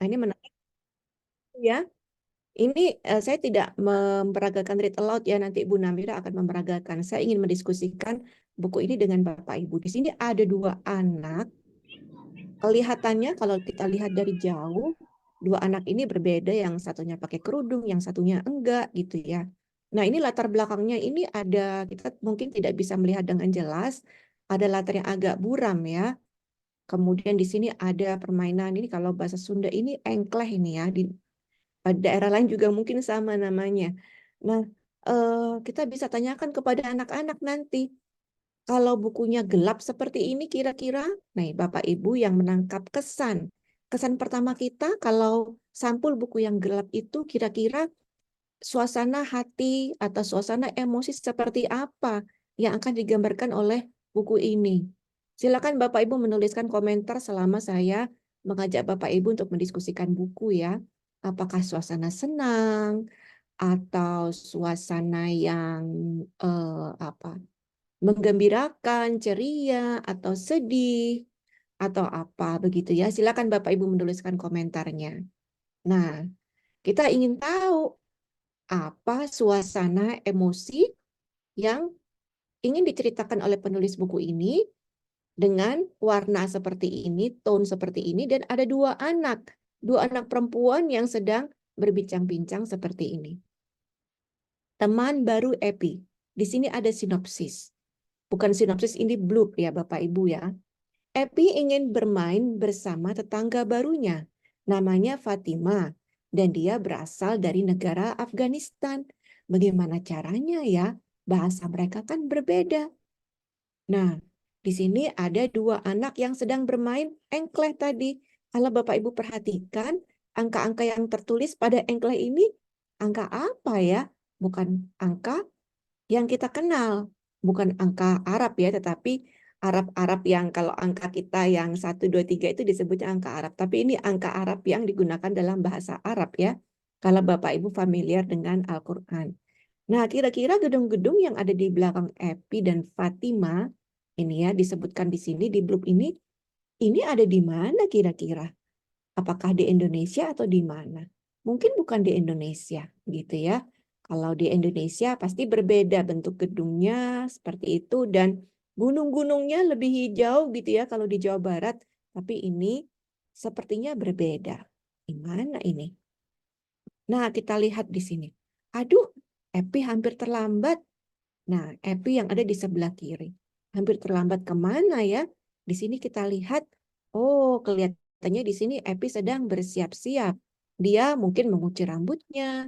Nah, ini menarik ya. Ini saya tidak memperagakan read aloud ya, nanti Ibu Namira akan memperagakan. Saya ingin mendiskusikan buku ini dengan Bapak Ibu. Di sini ada dua anak. Kelihatannya kalau kita lihat dari jauh, dua anak ini berbeda, yang satunya pakai kerudung, yang satunya enggak gitu ya. Nah, ini latar belakangnya ini ada, kita mungkin tidak bisa melihat dengan jelas, ada latar yang agak buram ya. Kemudian di sini ada permainan, ini kalau bahasa Sunda ini engkleh ini ya, di daerah lain juga mungkin sama namanya. Nah, kita bisa tanyakan kepada anak-anak nanti, kalau bukunya gelap seperti ini kira-kira, nih Bapak Ibu yang menangkap kesan. Kesan pertama kita kalau sampul buku yang gelap itu kira-kira suasana hati atau suasana emosi seperti apa yang akan digambarkan oleh buku ini. Silakan Bapak Ibu menuliskan komentar selama saya mengajak Bapak Ibu untuk mendiskusikan buku ya. Apakah suasana senang atau suasana yang apa? Menggembirakan, ceria, atau sedih, atau apa begitu ya. Silakan Bapak Ibu menuliskan komentarnya. Nah, kita ingin tahu apa suasana emosi yang ingin diceritakan oleh penulis buku ini dengan warna seperti ini, tone seperti ini, dan ada dua anak perempuan yang sedang berbincang-bincang seperti ini. Teman baru Epi. Di sini ada sinopsis. Bukan sinopsis, ini blurb ya Bapak Ibu ya. Epi ingin bermain bersama tetangga barunya. Namanya Fatima. Dan dia berasal dari negara Afghanistan. Bagaimana caranya ya? Bahasa mereka kan berbeda. Nah, di sini ada dua anak yang sedang bermain engkleh tadi. Kalau Bapak Ibu perhatikan, angka-angka yang tertulis pada engkleh ini, angka apa ya? Bukan angka yang kita kenal, bukan angka Arab ya, tetapi Arab-Arab yang kalau angka kita yang 1, 2, 3 itu disebutnya angka Arab. Tapi ini angka Arab yang digunakan dalam bahasa Arab ya, kalau Bapak Ibu familiar dengan Al-Quran. Nah, kira-kira gedung-gedung yang ada di belakang Epi dan Fatima, ini ya disebutkan di sini, di blurb ini ada di mana kira-kira? Apakah di Indonesia atau di mana? Mungkin bukan di Indonesia, gitu ya. Kalau di Indonesia pasti berbeda bentuk gedungnya seperti itu dan gunung-gunungnya lebih hijau gitu ya kalau di Jawa Barat. Tapi ini sepertinya berbeda. Di mana ini? Nah, kita lihat di sini. Aduh, Epi hampir terlambat. Nah, Epi yang ada di sebelah kiri. Hampir terlambat kemana ya? Di sini kita lihat, oh kelihatannya di sini Epi sedang bersiap-siap. Dia mungkin menguci rambutnya.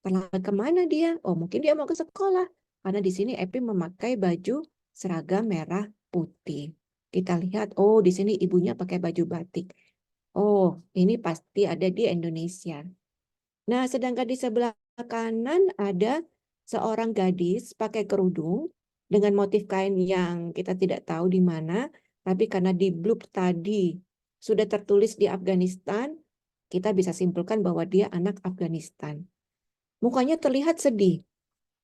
Terlambat kemana dia? Oh, mungkin dia mau ke sekolah. Karena di sini Epi memakai baju seragam merah putih. Kita lihat, oh di sini ibunya pakai baju batik. Oh, ini pasti ada di Indonesia. Nah, sedangkan di sebelah kanan ada seorang gadis pakai kerudung dengan motif kain yang kita tidak tahu di mana, tapi karena di blurb tadi sudah tertulis di Afghanistan, kita bisa simpulkan bahwa dia anak Afghanistan. Mukanya terlihat sedih.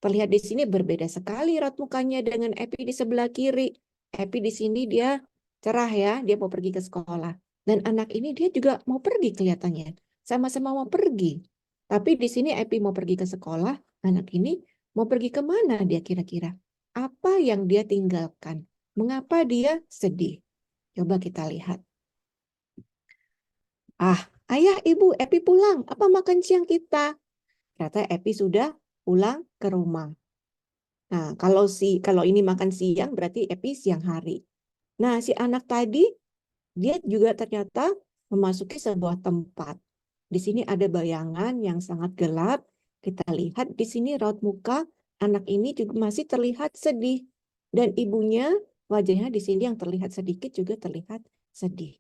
Terlihat di sini berbeda sekali raut mukanya dengan Epi di sebelah kiri. Epi di sini dia cerah ya, dia mau pergi ke sekolah. Dan anak ini dia juga mau pergi kelihatannya. Sama-sama mau pergi. Tapi di sini Epi mau pergi ke sekolah, anak ini mau pergi kemana dia kira-kira? Apa yang dia tinggalkan? Mengapa dia sedih? Coba kita lihat. Ah, ayah, ibu, Epi pulang. Apa makan siang kita? Ternyata Epi sudah pulang ke rumah. Nah, kalau ini makan siang berarti Epi siang hari. Nah, si anak tadi dia juga ternyata memasuki sebuah tempat. Di sini ada bayangan yang sangat gelap. Kita lihat di sini raut muka anak ini juga masih terlihat sedih dan ibunya wajahnya di sini yang terlihat sedikit juga terlihat sedih.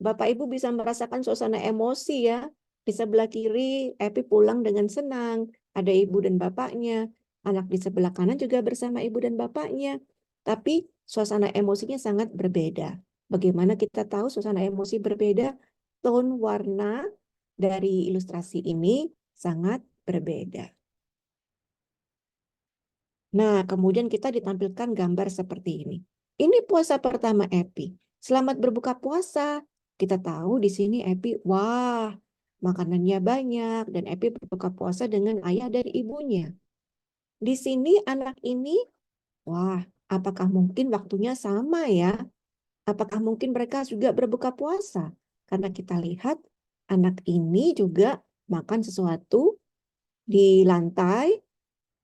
Bapak Ibu bisa merasakan suasana emosi ya. Di sebelah kiri, Epi pulang dengan senang. Ada ibu dan bapaknya. Anak di sebelah kanan juga bersama ibu dan bapaknya. Tapi suasana emosinya sangat berbeda. Bagaimana kita tahu suasana emosi berbeda? Tone warna dari ilustrasi ini sangat berbeda. Nah, kemudian kita ditampilkan gambar seperti ini. Ini puasa pertama Epi. Selamat berbuka puasa. Kita tahu di sini Epi, wah, makanannya banyak dan Epi berbuka puasa dengan ayah dan ibunya. Di sini anak ini, wah, apakah mungkin waktunya sama ya? Apakah mungkin mereka juga berbuka puasa? Karena kita lihat anak ini juga makan sesuatu di lantai,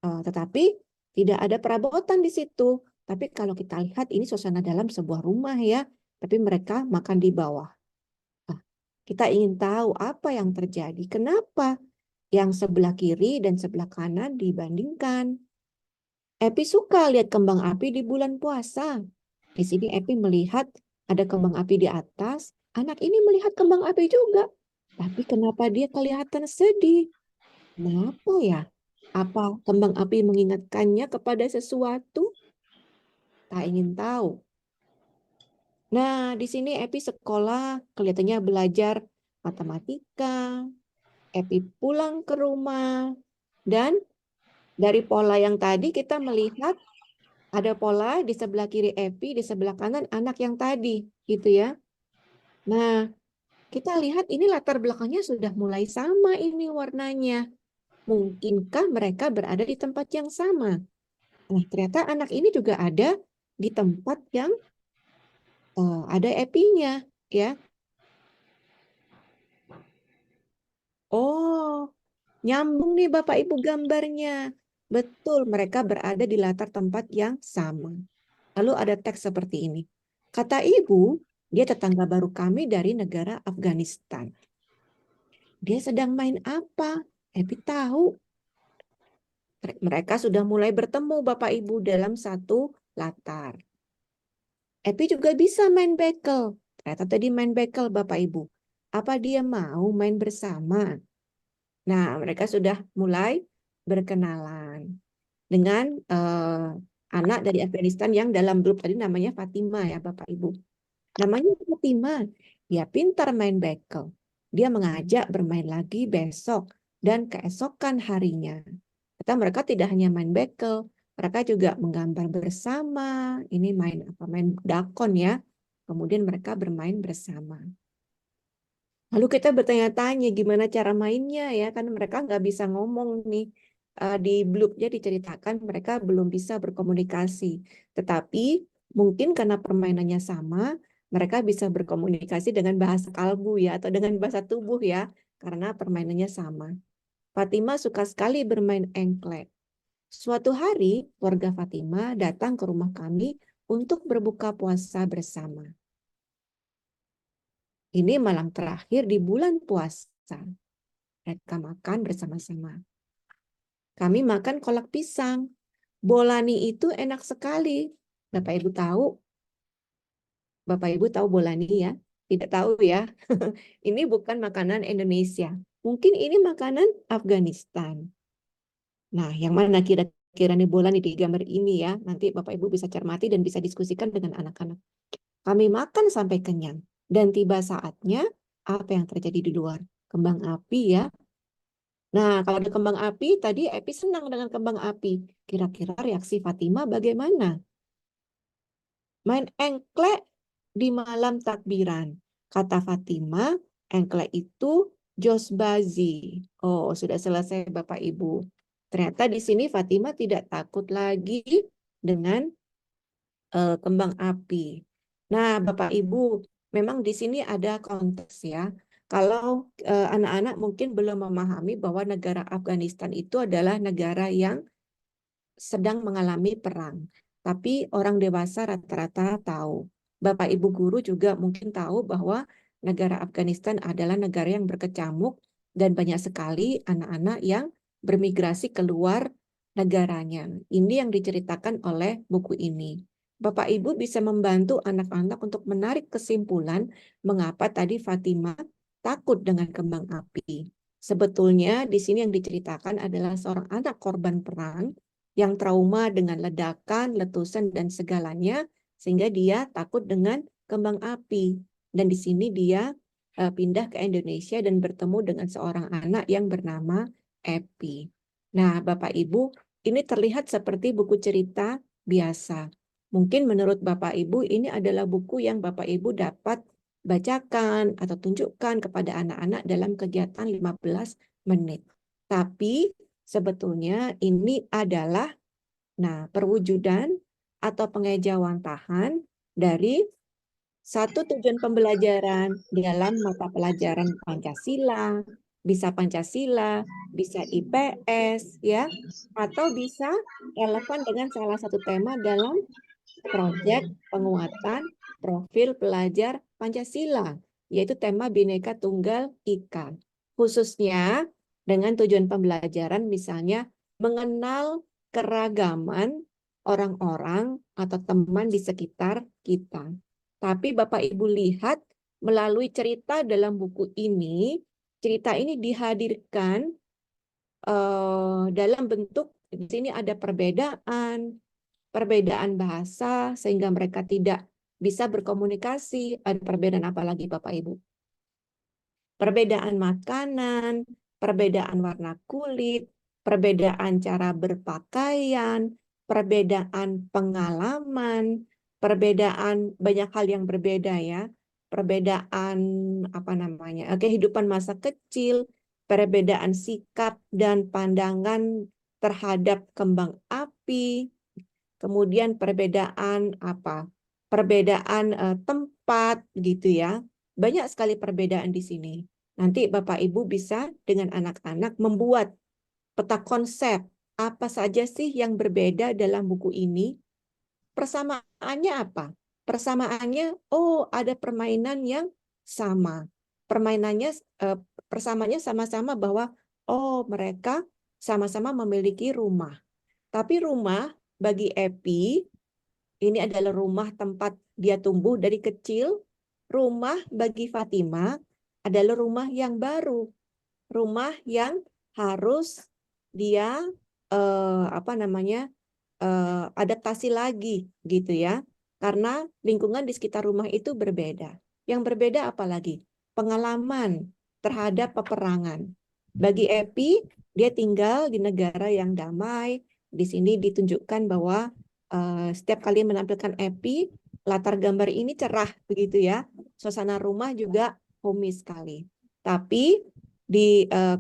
tetapi tidak ada perabotan di situ. Tapi kalau kita lihat ini suasana dalam sebuah rumah ya, tapi mereka makan di bawah. Nah, kita ingin tahu apa yang terjadi. Kenapa yang sebelah kiri dan sebelah kanan dibandingkan? Epi suka lihat kembang api di bulan puasa. Di sini Epi melihat ada kembang api di atas. Anak ini melihat kembang api juga. Tapi kenapa dia kelihatan sedih? Kenapa ya? Apa kembang api mengingatkannya kepada sesuatu? Tak ingin tahu. Nah, di sini Epi sekolah kelihatannya belajar matematika. Epi pulang ke rumah. Dan dari pola yang tadi kita melihat ada pola di sebelah kiri Epi, di sebelah kanan anak yang tadi, gitu ya. Nah, kita lihat ini latar belakangnya sudah mulai sama ini warnanya. Mungkinkah mereka berada di tempat yang sama? Nah, ternyata anak ini juga ada di tempat yang ada Epinya, ya. Oh, nyambung nih Bapak Ibu gambarnya. Betul, mereka berada di latar tempat yang sama. Lalu ada teks seperti ini. Kata ibu, dia tetangga baru kami dari negara Afghanistan. Dia sedang main apa? Epi tahu. Mereka sudah mulai bertemu Bapak Ibu dalam satu latar. Epi juga bisa main bekel. Ternyata tadi main bekel Bapak Ibu. Apa dia mau main bersama? Nah, mereka sudah mulai berkenalan dengan anak dari Afghanistan yang dalam grup tadi namanya Fatima ya Bapak Ibu. Namanya Fatima. Dia pintar main bekel. Dia mengajak bermain lagi besok dan keesokan harinya. Kata mereka tidak hanya main bekel, mereka juga menggambar bersama. Ini main apa? Main dakon ya. Kemudian mereka bermain bersama. Lalu kita bertanya-tanya gimana cara mainnya ya, kan mereka nggak bisa ngomong nih. Di blurb-nya diceritakan mereka belum bisa berkomunikasi. Tetapi mungkin karena permainannya sama, mereka bisa berkomunikasi dengan bahasa kalbu ya, atau dengan bahasa tubuh ya, karena permainannya sama. Fatima suka sekali bermain engklek. Suatu hari, keluarga Fatima datang ke rumah kami untuk berbuka puasa bersama. Ini malam terakhir di bulan puasa. Mereka makan bersama-sama. Kami makan kolak pisang. Bolani itu enak sekali. Bapak Ibu tahu? Bapak Ibu tahu bolani ya? Tidak tahu ya. Ini bukan makanan Indonesia. Mungkin ini makanan Afghanistan. Nah, yang mana kira-kira nih bolani di gambar ini ya? Nanti Bapak Ibu bisa cermati dan bisa diskusikan dengan anak-anak. Kami makan sampai kenyang. Dan tiba saatnya, apa yang terjadi di luar? Kembang api ya. Nah, kalau ada kembang api, tadi Epi senang dengan kembang api. Kira-kira reaksi Fatima bagaimana? Main engklek di malam takbiran. Kata Fatima, engklek itu josbazi. Oh, sudah selesai Bapak Ibu. Ternyata di sini Fatima tidak takut lagi dengan kembang api. Nah, Bapak Ibu, memang di sini ada konteks ya. Kalau anak-anak mungkin belum memahami bahwa negara Afghanistan itu adalah negara yang sedang mengalami perang. Tapi orang dewasa rata-rata tahu. Bapak Ibu guru juga mungkin tahu bahwa negara Afghanistan adalah negara yang berkecamuk dan banyak sekali anak-anak yang bermigrasi keluar negaranya. Ini yang diceritakan oleh buku ini. Bapak Ibu bisa membantu anak-anak untuk menarik kesimpulan mengapa tadi Fatima takut dengan kembang api. Sebetulnya di sini yang diceritakan adalah seorang anak korban perang yang trauma dengan ledakan, letusan, dan segalanya, sehingga dia takut dengan kembang api. Dan di sini dia pindah ke Indonesia dan bertemu dengan seorang anak yang bernama Epi. Nah, Bapak Ibu, ini terlihat seperti buku cerita biasa. Mungkin menurut Bapak Ibu ini adalah buku yang Bapak Ibu dapat bacakan atau tunjukkan kepada anak-anak dalam kegiatan 15 menit. Tapi sebetulnya ini adalah perwujudan atau pengejawantahan dari satu tujuan pembelajaran dalam mata pelajaran Pancasila, bisa IPS, ya, atau bisa relevan dengan salah satu tema dalam proyek penguatan profil pelajar Pancasila, yaitu tema Bhinneka Tunggal Ika. Khususnya dengan tujuan pembelajaran misalnya mengenal keragaman orang-orang atau teman di sekitar kita. Tapi Bapak Ibu lihat melalui cerita dalam buku ini, cerita ini dihadirkan dalam bentuk di sini ada perbedaan bahasa sehingga mereka tidak bisa berkomunikasi. Ada perbedaan apa lagi Bapak Ibu? Perbedaan makanan, perbedaan warna kulit, perbedaan cara berpakaian, perbedaan pengalaman, perbedaan banyak hal yang berbeda ya. Perbedaan kehidupan masa kecil, perbedaan sikap dan pandangan terhadap kembang api, kemudian perbedaan Perbedaan tempat gitu ya. Banyak sekali perbedaan di sini. Nanti Bapak Ibu bisa dengan anak-anak membuat peta konsep apa saja sih yang berbeda dalam buku ini. Persamaannya apa? Persamaannya, ada permainan yang sama. Persamaannya sama-sama bahwa mereka sama-sama memiliki rumah. Tapi rumah bagi Epi ini adalah rumah tempat dia tumbuh dari kecil. Rumah bagi Fatima adalah rumah yang baru, rumah yang harus dia adaptasi lagi gitu ya, karena lingkungan di sekitar rumah itu berbeda. Yang berbeda apalagi pengalaman terhadap peperangan. Bagi Epi, dia tinggal di negara yang damai. Di sini ditunjukkan bahwa setiap kali menampilkan Epi, latar gambar ini cerah begitu ya. Suasana rumah juga homey sekali. Tapi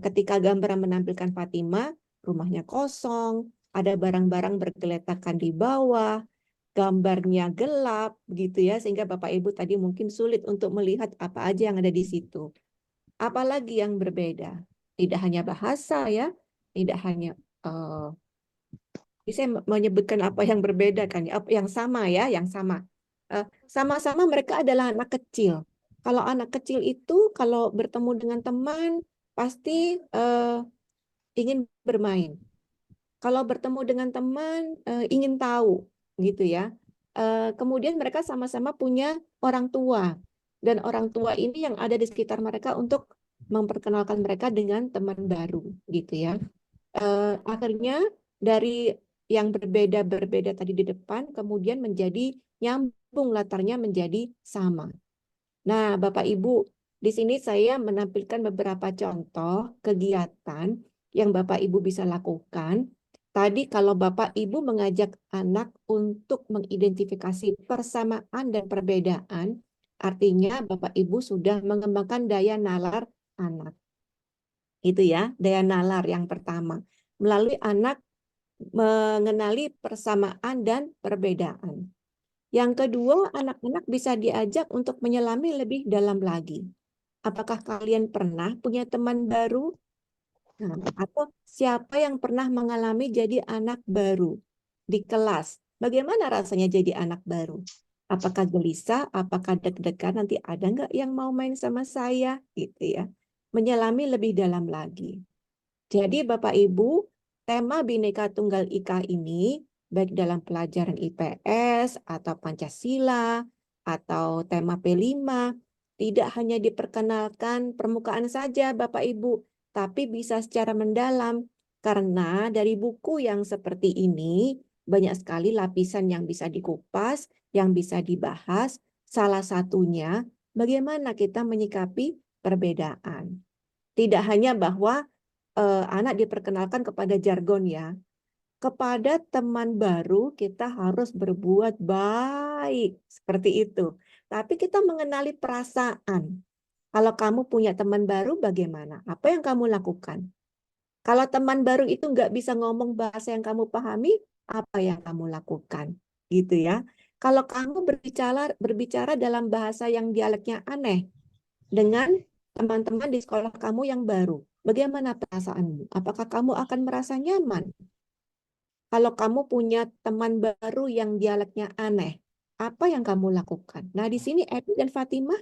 ketika gambar menampilkan Fatima, rumahnya kosong, ada barang-barang bergeletakan di bawah, gambarnya gelap gitu ya, sehingga Bapak Ibu tadi mungkin sulit untuk melihat apa aja yang ada di situ. Apalagi yang berbeda? Tidak hanya bahasa ya, tidak hanya bisa menyebutkan apa yang berbeda kan ya, yang sama ya, yang sama. Sama-sama mereka adalah anak kecil. Kalau anak kecil itu kalau bertemu dengan teman pasti ingin bermain. Kalau bertemu dengan teman ingin tahu gitu ya. Kemudian mereka sama-sama punya orang tua dan orang tua ini yang ada di sekitar mereka untuk memperkenalkan mereka dengan teman baru gitu ya. Akhirnya dari yang berbeda-berbeda tadi di depan kemudian menjadi nyambung latarnya menjadi sama. Nah, Bapak Ibu, di sini saya menampilkan beberapa contoh kegiatan yang Bapak Ibu bisa lakukan. Tadi kalau Bapak Ibu mengajak anak untuk mengidentifikasi persamaan dan perbedaan, artinya Bapak Ibu sudah mengembangkan daya nalar anak. Itu ya, daya nalar yang pertama. Melalui anak mengenali persamaan dan perbedaan. Yang kedua, anak-anak bisa diajak untuk menyelami lebih dalam lagi. Apakah kalian pernah punya teman baru? Atau siapa yang pernah mengalami jadi anak baru di kelas? Bagaimana rasanya jadi anak baru? Apakah gelisah? Apakah deg-degan? Nanti ada nggak yang mau main sama saya? Gitu ya. Menyelami lebih dalam lagi. Jadi Bapak Ibu, tema Bhinneka Tunggal Ika ini baik dalam pelajaran IPS atau Pancasila atau tema P5 tidak hanya diperkenalkan permukaan saja Bapak Ibu, tapi bisa secara mendalam karena dari buku yang seperti ini banyak sekali lapisan yang bisa dikupas, yang bisa dibahas. Salah satunya bagaimana kita menyikapi perbedaan. Tidak hanya bahwa anak diperkenalkan kepada jargon ya. Kepada teman baru kita harus berbuat baik. Seperti itu. Tapi kita mengenali perasaan. Kalau kamu punya teman baru, bagaimana? Apa yang kamu lakukan? Kalau teman baru itu nggak bisa ngomong bahasa yang kamu pahami, apa yang kamu lakukan? Gitu ya. Kalau kamu berbicara dalam bahasa yang dialeknya aneh dengan teman-teman di sekolah kamu yang baru, bagaimana perasaanmu? Apakah kamu akan merasa nyaman? Kalau kamu punya teman baru yang dialeknya aneh, apa yang kamu lakukan? Nah, di sini Epi dan Fatimah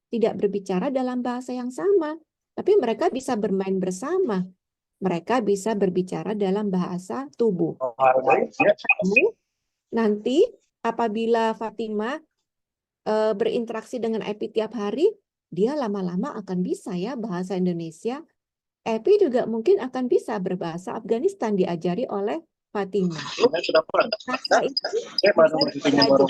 tidak berbicara dalam bahasa yang sama, tapi mereka bisa bermain bersama. Mereka bisa berbicara dalam bahasa tubuh. Nanti apabila Fatimah berinteraksi dengan Epi tiap hari, dia lama-lama akan bisa ya bahasa Indonesia. Epi juga mungkin akan bisa berbahasa Afghanistan diajari oleh Fatimah. Bahasa itu bisa belajar,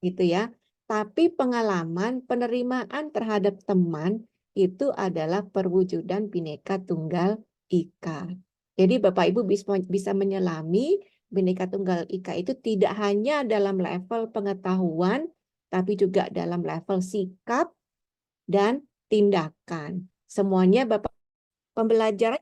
gitu ya. Tapi pengalaman penerimaan terhadap teman itu adalah perwujudan Bhinneka Tunggal Ika. Jadi Bapak Ibu bisa menyelami Bhinneka Tunggal Ika itu tidak hanya dalam level pengetahuan, tapi juga dalam level sikap dan tindakan. Semuanya Bapak pembelajaran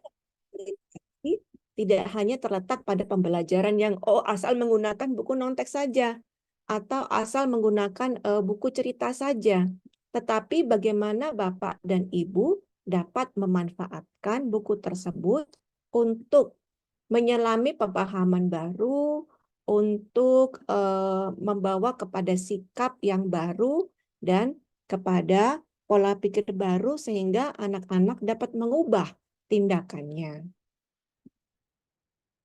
tidak hanya terletak pada pembelajaran yang asal menggunakan buku non-teks saja atau asal menggunakan buku cerita saja, tetapi bagaimana Bapak dan Ibu dapat memanfaatkan buku tersebut untuk menyelami pemahaman baru, untuk membawa kepada sikap yang baru dan kepada pola pikir baru sehingga anak-anak dapat mengubah tindakannya.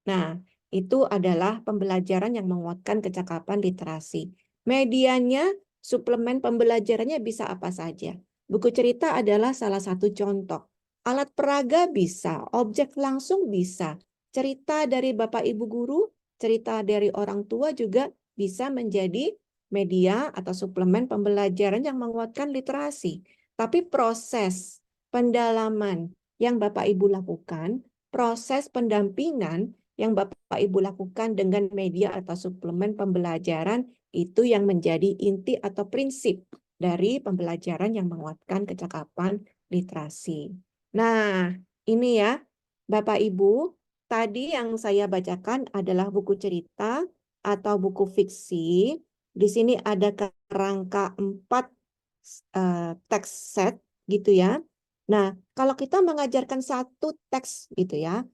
Nah, itu adalah pembelajaran yang menguatkan kecakapan literasi. Medianya, suplemen pembelajarannya bisa apa saja. Buku cerita adalah salah satu contoh. Alat peraga bisa, objek langsung bisa. Cerita dari Bapak Ibu guru, cerita dari orang tua juga bisa menjadi media atau suplemen pembelajaran yang menguatkan literasi. Tapi proses pendalaman yang Bapak Ibu lakukan, proses pendampingan yang Bapak Ibu lakukan dengan media atau suplemen pembelajaran itu yang menjadi inti atau prinsip dari pembelajaran yang menguatkan kecakapan literasi. Nah, ini ya Bapak Ibu, tadi yang saya bacakan adalah buku cerita atau buku fiksi. Di sini ada kerangka 4 teks set gitu ya. Nah, kalau kita mengajarkan satu teks gitu ya,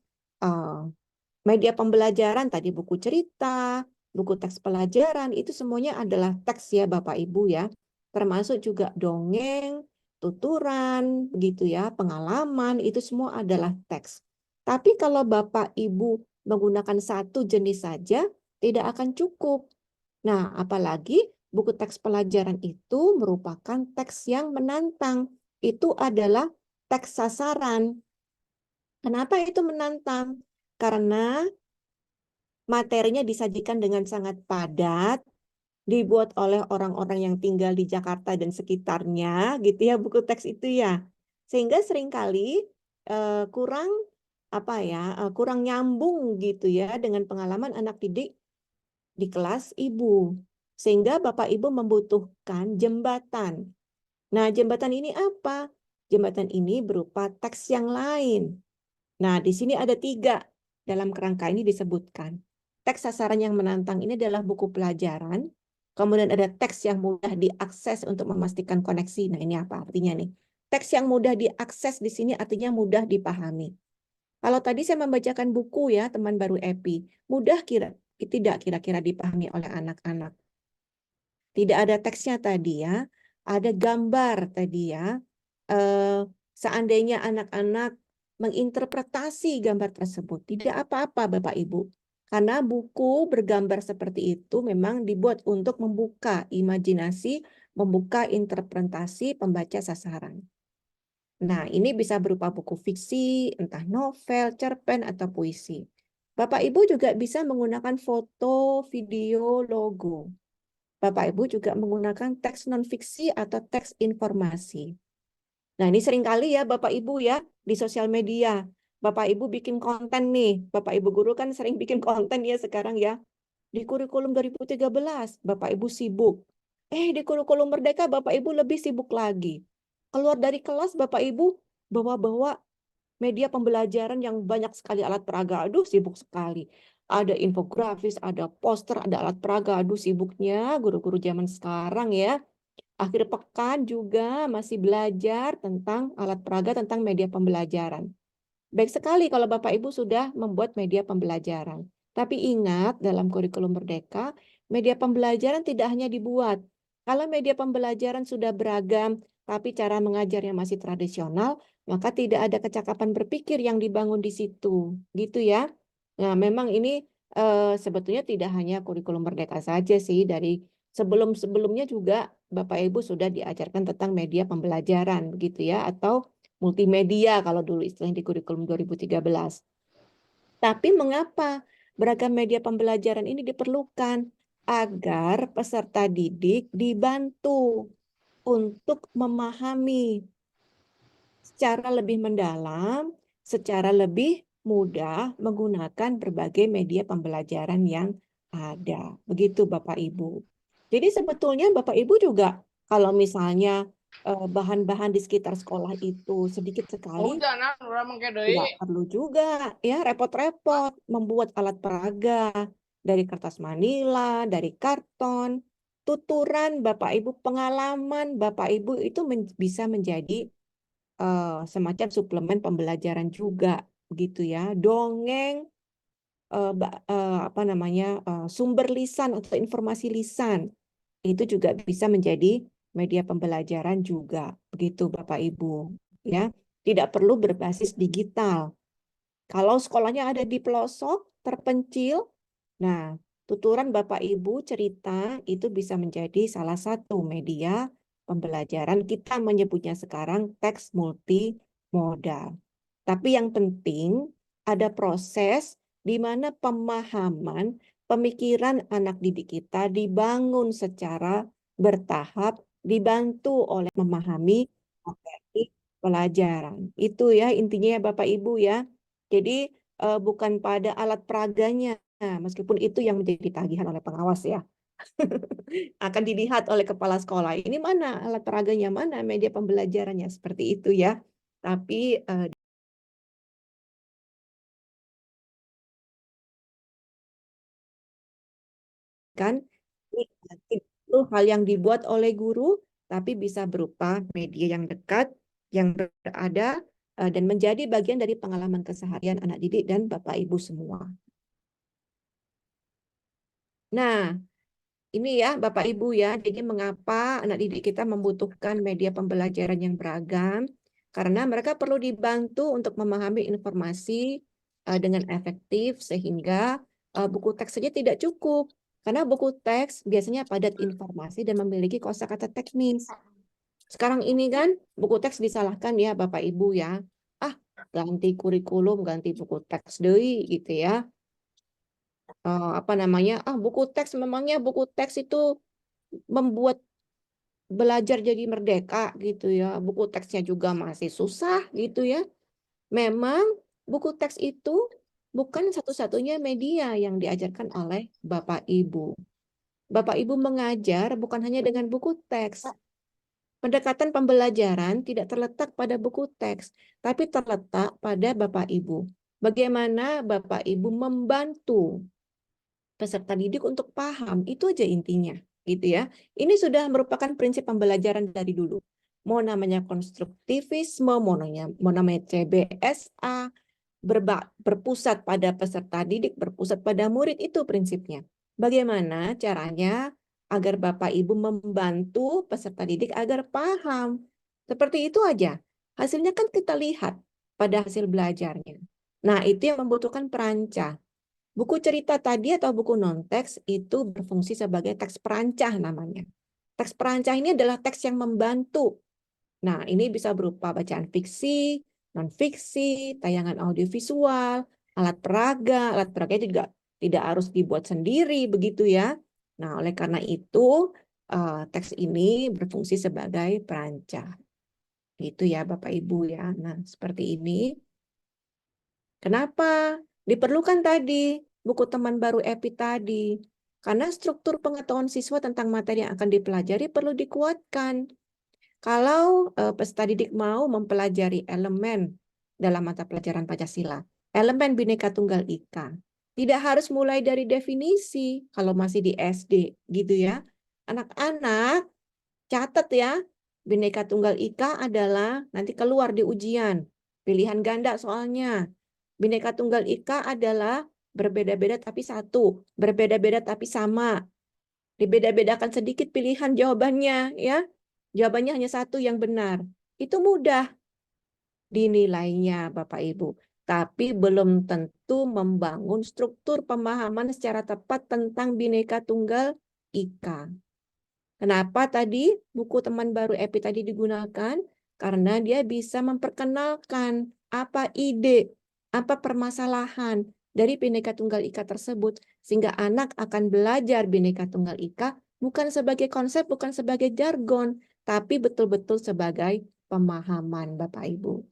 media pembelajaran tadi buku cerita, buku teks pelajaran, itu semuanya adalah teks ya Bapak Ibu ya. Termasuk juga dongeng, tuturan, begitu ya, pengalaman, itu semua adalah teks. Tapi kalau Bapak Ibu menggunakan satu jenis saja, tidak akan cukup. Nah, apalagi buku teks pelajaran itu merupakan teks yang menantang. Itu adalah teks sasaran. Kenapa itu menantang? Karena materinya disajikan dengan sangat padat, dibuat oleh orang-orang yang tinggal di Jakarta dan sekitarnya, gitu ya buku teks itu ya. Sehingga seringkali kurang kurang nyambung gitu ya dengan pengalaman anak didik di kelas ibu. Sehingga Bapak Ibu membutuhkan jembatan. Nah, jembatan ini apa? Jembatan ini berupa teks yang lain. Nah, di sini ada 3 dalam kerangka ini disebutkan. Teks sasaran yang menantang ini adalah buku pelajaran. Kemudian ada teks yang mudah diakses untuk memastikan koneksi. Nah, ini apa artinya nih? Teks yang mudah diakses di sini artinya mudah dipahami. Kalau tadi saya membacakan buku ya, teman baru Epi, mudah tidak kira-kira dipahami oleh anak-anak. Tidak ada teksnya tadi ya, ada gambar tadi ya. Seandainya anak-anak menginterpretasi gambar tersebut, tidak apa-apa Bapak Ibu. Karena buku bergambar seperti itu memang dibuat untuk membuka imajinasi, membuka interpretasi pembaca sasaran. Nah, ini bisa berupa buku fiksi, entah novel, cerpen, atau puisi. Bapak Ibu juga bisa menggunakan foto, video, logo. Bapak Ibu juga menggunakan teks non-fiksi atau teks informasi. Nah, ini seringkali ya Bapak Ibu ya di sosial media. Bapak Ibu bikin konten nih. Bapak Ibu guru kan sering bikin konten ya sekarang ya. Di kurikulum 2013, Bapak Ibu sibuk. Di kurikulum Merdeka Bapak Ibu lebih sibuk lagi. Keluar dari kelas Bapak Ibu bawa-bawa media pembelajaran yang banyak sekali alat peraga. Aduh, sibuk sekali. Ada infografis, ada poster, ada alat peraga. Aduh, sibuknya guru-guru zaman sekarang ya. Akhir pekan juga masih belajar tentang alat peraga, tentang media pembelajaran. Baik sekali kalau Bapak Ibu sudah membuat media pembelajaran. Tapi ingat, dalam kurikulum Merdeka, media pembelajaran tidak hanya dibuat. Kalau media pembelajaran sudah beragam, tapi cara mengajarnya masih tradisional, maka tidak ada kecakapan berpikir yang dibangun di situ. Gitu ya. Nah, memang ini sebetulnya tidak hanya kurikulum Merdeka saja sih. Dari sebelum-sebelumnya juga Bapak Ibu sudah diajarkan tentang media pembelajaran, begitu ya, atau multimedia kalau dulu istilahnya di kurikulum 2013. Tapi mengapa beragam media pembelajaran ini diperlukan? Agar peserta didik dibantu untuk memahami secara lebih mendalam, secara lebih mudah menggunakan berbagai media pembelajaran yang ada. Begitu Bapak Ibu. Jadi sebetulnya Bapak Ibu juga kalau misalnya bahan-bahan di sekitar sekolah itu sedikit sekali, tidak perlu juga ya repot-repot membuat alat peraga dari kertas manila, dari karton, tuturan Bapak Ibu, pengalaman Bapak Ibu itu bisa menjadi semacam suplemen pembelajaran juga, begitu ya. Dongeng, apa namanya, sumber lisan atau informasi lisan itu juga bisa menjadi media pembelajaran juga, begitu Bapak Ibu, ya. Tidak perlu berbasis digital. Kalau sekolahnya ada di pelosok, terpencil, nah, tuturan Bapak Ibu cerita itu bisa menjadi salah satu media pembelajaran. Kita menyebutnya sekarang teks multimodal. Tapi yang penting ada proses di mana pemahaman, pemikiran anak didik kita dibangun secara bertahap, dibantu oleh memahami materi pelajaran. Itu ya intinya ya Bapak Ibu ya. Jadi bukan pada alat peraganya, meskipun itu yang menjadi tagihan oleh pengawas ya. Akan dilihat oleh kepala sekolah. Ini mana alat peraganya, mana media pembelajarannya, seperti itu ya. Tapi kan itu hal yang dibuat oleh guru, tapi bisa berupa media yang dekat, yang berada, dan menjadi bagian dari pengalaman keseharian anak didik dan Bapak Ibu semua. Nah, ini ya Bapak Ibu ya, jadi mengapa anak didik kita membutuhkan media pembelajaran yang beragam? Karena mereka perlu dibantu untuk memahami informasi dengan efektif sehingga buku teks saja tidak cukup. Karena buku teks biasanya padat informasi dan memiliki kosakata teknis. Sekarang ini kan buku teks disalahkan ya Bapak Ibu ya. Ah, ganti kurikulum, ganti buku teks deui gitu ya. Apa namanya? Buku teks memangnya buku teks itu membuat belajar jadi merdeka gitu ya. Buku teksnya juga masih susah gitu ya. Memang buku teks itu bukan satu-satunya media yang diajarkan oleh Bapak Ibu. Bapak Ibu mengajar bukan hanya dengan buku teks. Pendekatan pembelajaran tidak terletak pada buku teks, tapi terletak pada Bapak Ibu. Bagaimana Bapak Ibu membantu peserta didik untuk paham, itu aja intinya, gitu ya. Ini sudah merupakan prinsip pembelajaran dari dulu. Mau namanya konstruktivisme, mau namanya CBSA, berpusat pada peserta didik, berpusat pada murid, itu prinsipnya. Bagaimana caranya agar Bapak Ibu membantu peserta didik agar paham. Seperti itu aja. Hasilnya kan kita lihat pada hasil belajarnya. Nah, itu yang membutuhkan perancah. Buku cerita tadi atau buku non-teks itu berfungsi sebagai teks perancah namanya. Teks perancah ini adalah teks yang membantu. Nah, ini bisa berupa bacaan fiksi, non-fiksi, tayangan audiovisual, alat peraga. Alat peraga itu juga tidak harus dibuat sendiri, begitu ya. Nah, oleh karena itu, teks ini berfungsi sebagai perancah. Itu ya, Bapak Ibu ya. Nah, seperti ini. Kenapa? Diperlukan tadi buku teman baru EPI tadi. Karena struktur pengetahuan siswa tentang materi yang akan dipelajari perlu dikuatkan. Kalau peserta didik mau mempelajari elemen dalam mata pelajaran Pancasila, elemen Bhinneka Tunggal Ika, tidak harus mulai dari definisi kalau masih di SD, gitu ya. Anak-anak catat ya, Bhinneka Tunggal Ika adalah nanti keluar di ujian, pilihan ganda soalnya. Bhinneka Tunggal Ika adalah berbeda-beda tapi satu, berbeda-beda tapi sama. Dibeda-bedakan sedikit pilihan jawabannya ya. Jawabannya hanya satu yang benar. Itu mudah dinilainya Bapak Ibu. Tapi belum tentu membangun struktur pemahaman secara tepat tentang Bhinneka Tunggal Ika. Kenapa tadi buku teman baru EPI tadi digunakan? Karena dia bisa memperkenalkan apa ide, apa permasalahan dari Bhinneka Tunggal Ika tersebut. Sehingga anak akan belajar Bhinneka Tunggal Ika bukan sebagai konsep, bukan sebagai jargon, tapi betul-betul sebagai pemahaman Bapak Ibu.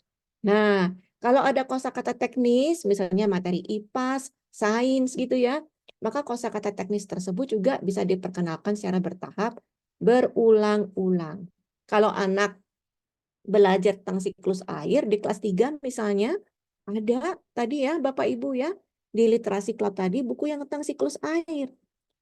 Nah, kalau ada kosakata teknis, misalnya materi IPAS, sains gitu ya, maka kosakata teknis tersebut juga bisa diperkenalkan secara bertahap berulang-ulang. Kalau anak belajar tentang siklus air di kelas 3 misalnya, ada tadi ya Bapak Ibu ya, di literasi club tadi buku yang tentang siklus air.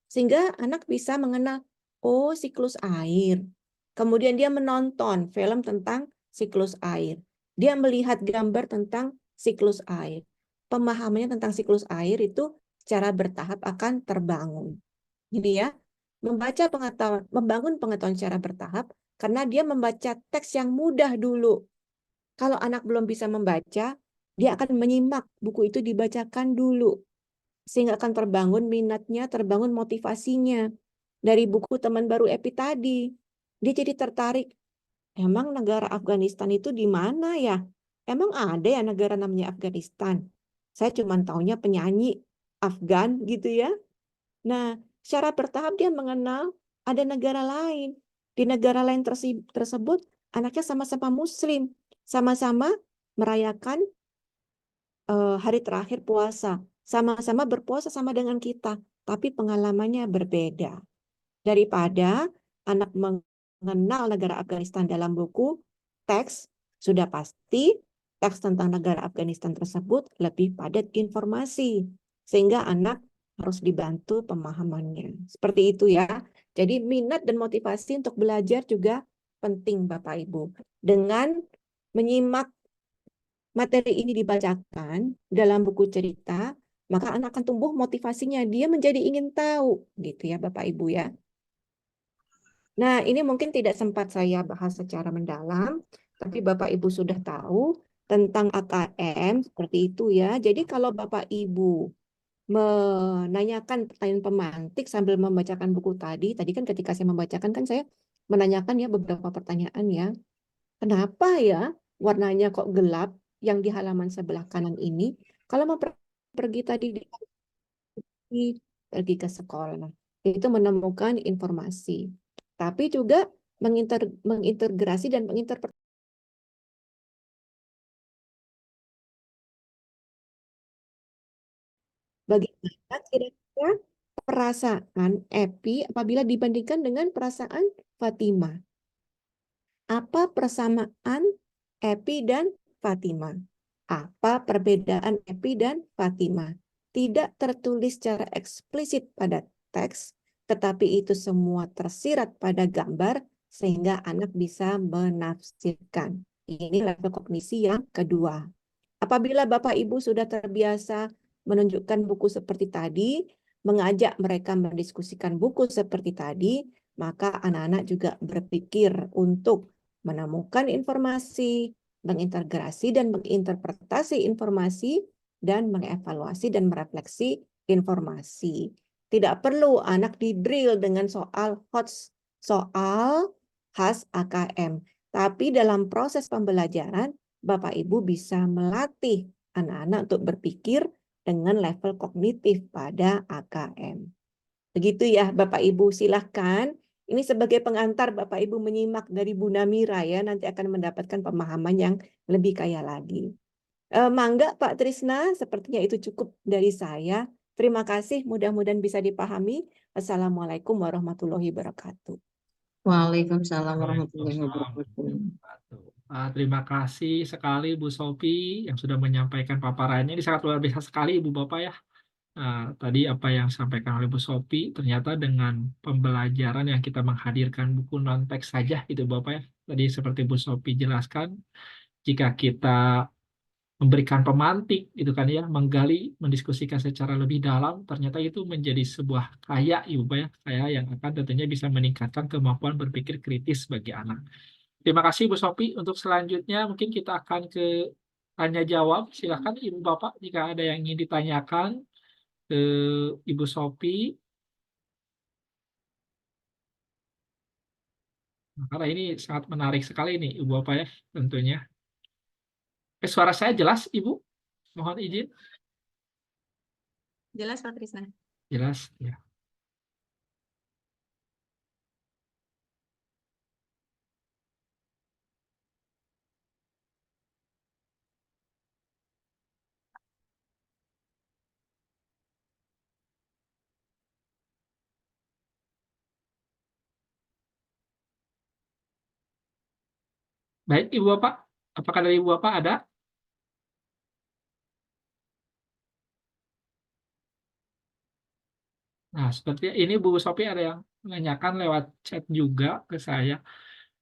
Sehingga anak bisa mengenal, oh siklus air. Kemudian dia menonton film tentang siklus air. Dia melihat gambar tentang siklus air. Pemahamannya tentang siklus air itu secara bertahap akan terbangun. Jadi ya, membaca pengetahuan, membangun pengetahuan secara bertahap karena dia membaca teks yang mudah dulu. Kalau anak belum bisa membaca, dia akan menyimak buku itu dibacakan dulu. Sehingga akan terbangun minatnya, terbangun motivasinya. Dari buku teman baru EPI tadi. Dia jadi tertarik, emang negara Afghanistan itu di mana ya? Emang ada ya negara namanya Afghanistan? Saya cuma taunya penyanyi Afgan gitu ya. Nah, secara bertahap dia mengenal ada negara lain. Di negara lain tersebut, anaknya sama-sama Muslim, sama-sama merayakan hari terakhir puasa, sama-sama berpuasa sama dengan kita, tapi pengalamannya berbeda. Daripada anak mengenal negara Afghanistan dalam buku teks, sudah pasti teks tentang negara Afghanistan tersebut lebih padat informasi, sehingga anak harus dibantu pemahamannya. Seperti itu ya. Jadi minat dan motivasi untuk belajar juga penting Bapak Ibu. Dengan menyimak materi ini dibacakan dalam buku cerita, maka anak akan tumbuh motivasinya. Dia menjadi ingin tahu, gitu ya Bapak Ibu ya. Nah, ini mungkin tidak sempat saya bahas secara mendalam, tapi Bapak Ibu sudah tahu tentang AKM seperti itu ya. Jadi kalau Bapak Ibu menanyakan pertanyaan pemantik sambil membacakan buku tadi kan ketika saya membacakan kan saya menanyakan ya beberapa pertanyaan ya. Kenapa ya warnanya kok gelap yang di halaman sebelah kanan ini? Kalau mau pergi tadi pergi ke sekolah, itu menemukan informasi. Tapi juga mengintegrasi dan menginterpretasi bagaimana kira-kira perasaan Epi apabila dibandingkan dengan perasaan Fatima. Apa persamaan Epi dan Fatima? Apa perbedaan Epi dan Fatima? Tidak tertulis secara eksplisit pada teks, tetapi itu semua tersirat pada gambar sehingga anak bisa menafsirkan. Ini level kognisi yang kedua. Apabila Bapak Ibu sudah terbiasa menunjukkan buku seperti tadi, mengajak mereka mendiskusikan buku seperti tadi, maka anak-anak juga berpikir untuk menemukan informasi, mengintegrasi dan menginterpretasi informasi, dan mengevaluasi dan merefleksi informasi. Tidak perlu anak di-drill dengan soal khas AKM. Tapi dalam proses pembelajaran, Bapak Ibu bisa melatih anak-anak untuk berpikir dengan level kognitif pada AKM. Begitu ya Bapak Ibu, silahkan. Ini sebagai pengantar Bapak Ibu menyimak dari Bu Namira ya, nanti akan mendapatkan pemahaman yang lebih kaya lagi. Mangga Pak Trisna, sepertinya itu cukup dari saya. Terima kasih, mudah-mudahan bisa dipahami. Assalamualaikum warahmatullahi wabarakatuh. Waalaikumsalam warahmatullahi Waalaikumsalam wabarakatuh. warahmatullahi wabarakatuh. Terima kasih sekali Bu Sophie yang sudah menyampaikan paparannya. Ini sangat luar biasa sekali Ibu Bapak ya. Tadi apa yang disampaikan oleh Bu Sophie ternyata dengan pembelajaran yang kita menghadirkan buku non-teks saja itu Bapak ya. Tadi seperti Bu Sophie jelaskan, jika kita memberikan pemantik itu kan ya, menggali, mendiskusikan secara lebih dalam, ternyata itu menjadi sebuah kaya Ibu Bapak ya, kaya yang akan tentunya bisa meningkatkan kemampuan berpikir kritis bagi anak. Terima kasih Bu Sophie. Untuk selanjutnya mungkin kita akan ke tanya jawab. Silakan Ibu Bapak jika ada yang ingin ditanyakan ke Ibu Sophie. Nah, karena ini sangat menarik sekali nih Ibu Bapak ya tentunya. Suara saya jelas Ibu? Mohon izin. Jelas, Pak Trisna. Jelas ya. Baik Ibu Bapak, apakah dari Ibu Bapak ada? Nah, seperti ini Bu Sophie ada yang menanyakan lewat chat juga ke saya.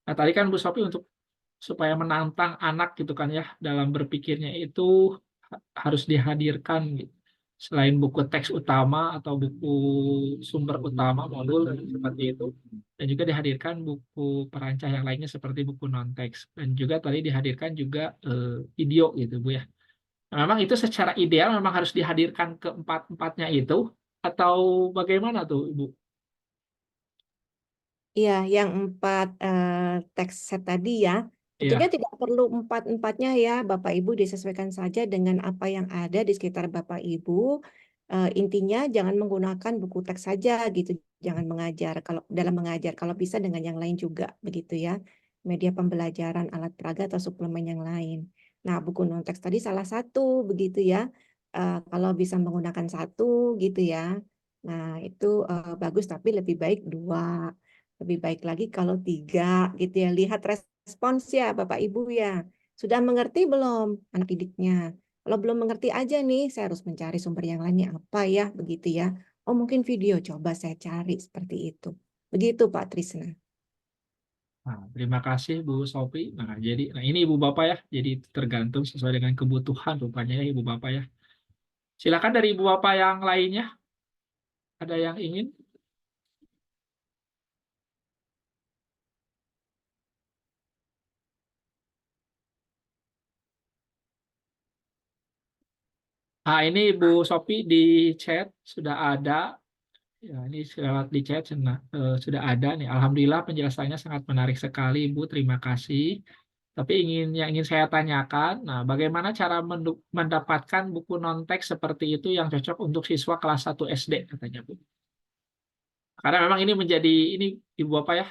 Nah, tadi kan Bu Sophie untuk supaya menantang anak gitu kan ya dalam berpikirnya itu harus dihadirkan gitu. Selain buku teks utama atau buku sumber utama modul seperti itu, dan juga dihadirkan buku perancah yang lainnya seperti buku non-teks, dan juga tadi dihadirkan juga video gitu Bu ya. Nah, memang itu secara ideal memang harus dihadirkan keempat-empatnya itu atau bagaimana tuh Ibu? Iya, yang 4 teks set tadi ya, tentunya Iya. tidak perlu 4-empatnya ya, Bapak Ibu disesuaikan saja dengan apa yang ada di sekitar Bapak Ibu. Intinya jangan menggunakan buku teks saja gitu, jangan mengajar kalau dalam mengajar, kalau bisa dengan yang lain juga begitu ya, media pembelajaran, alat peraga atau suplemen yang lain. Nah, buku non teks tadi salah satu begitu ya, kalau bisa menggunakan satu gitu ya. Nah, itu bagus, tapi lebih baik 2. Lebih baik lagi kalau 3 gitu ya. Lihat respons ya Bapak Ibu ya. Sudah mengerti belum anak didiknya? Kalau belum mengerti aja nih, saya harus mencari sumber yang lainnya apa ya, begitu ya. Oh mungkin video, coba saya cari seperti itu. Begitu Pak Trisna. Nah, terima kasih Bu Sophie. Nah ini Ibu Bapak ya. Jadi tergantung sesuai dengan kebutuhan rupanya ya Ibu Bapak ya. Silakan dari Ibu Bapak yang lainnya. Ada yang ingin? Nah ini Ibu Sophie di chat sudah ada. Ya, ini lewat di chat sudah ada nih. Alhamdulillah penjelasannya sangat menarik sekali Ibu. Terima kasih. Tapi yang ingin saya tanyakan, nah bagaimana cara mendapatkan buku non-teks seperti itu yang cocok untuk siswa kelas 1 SD katanya Bu. Karena memang ini menjadi ini Ibu Bapak ya,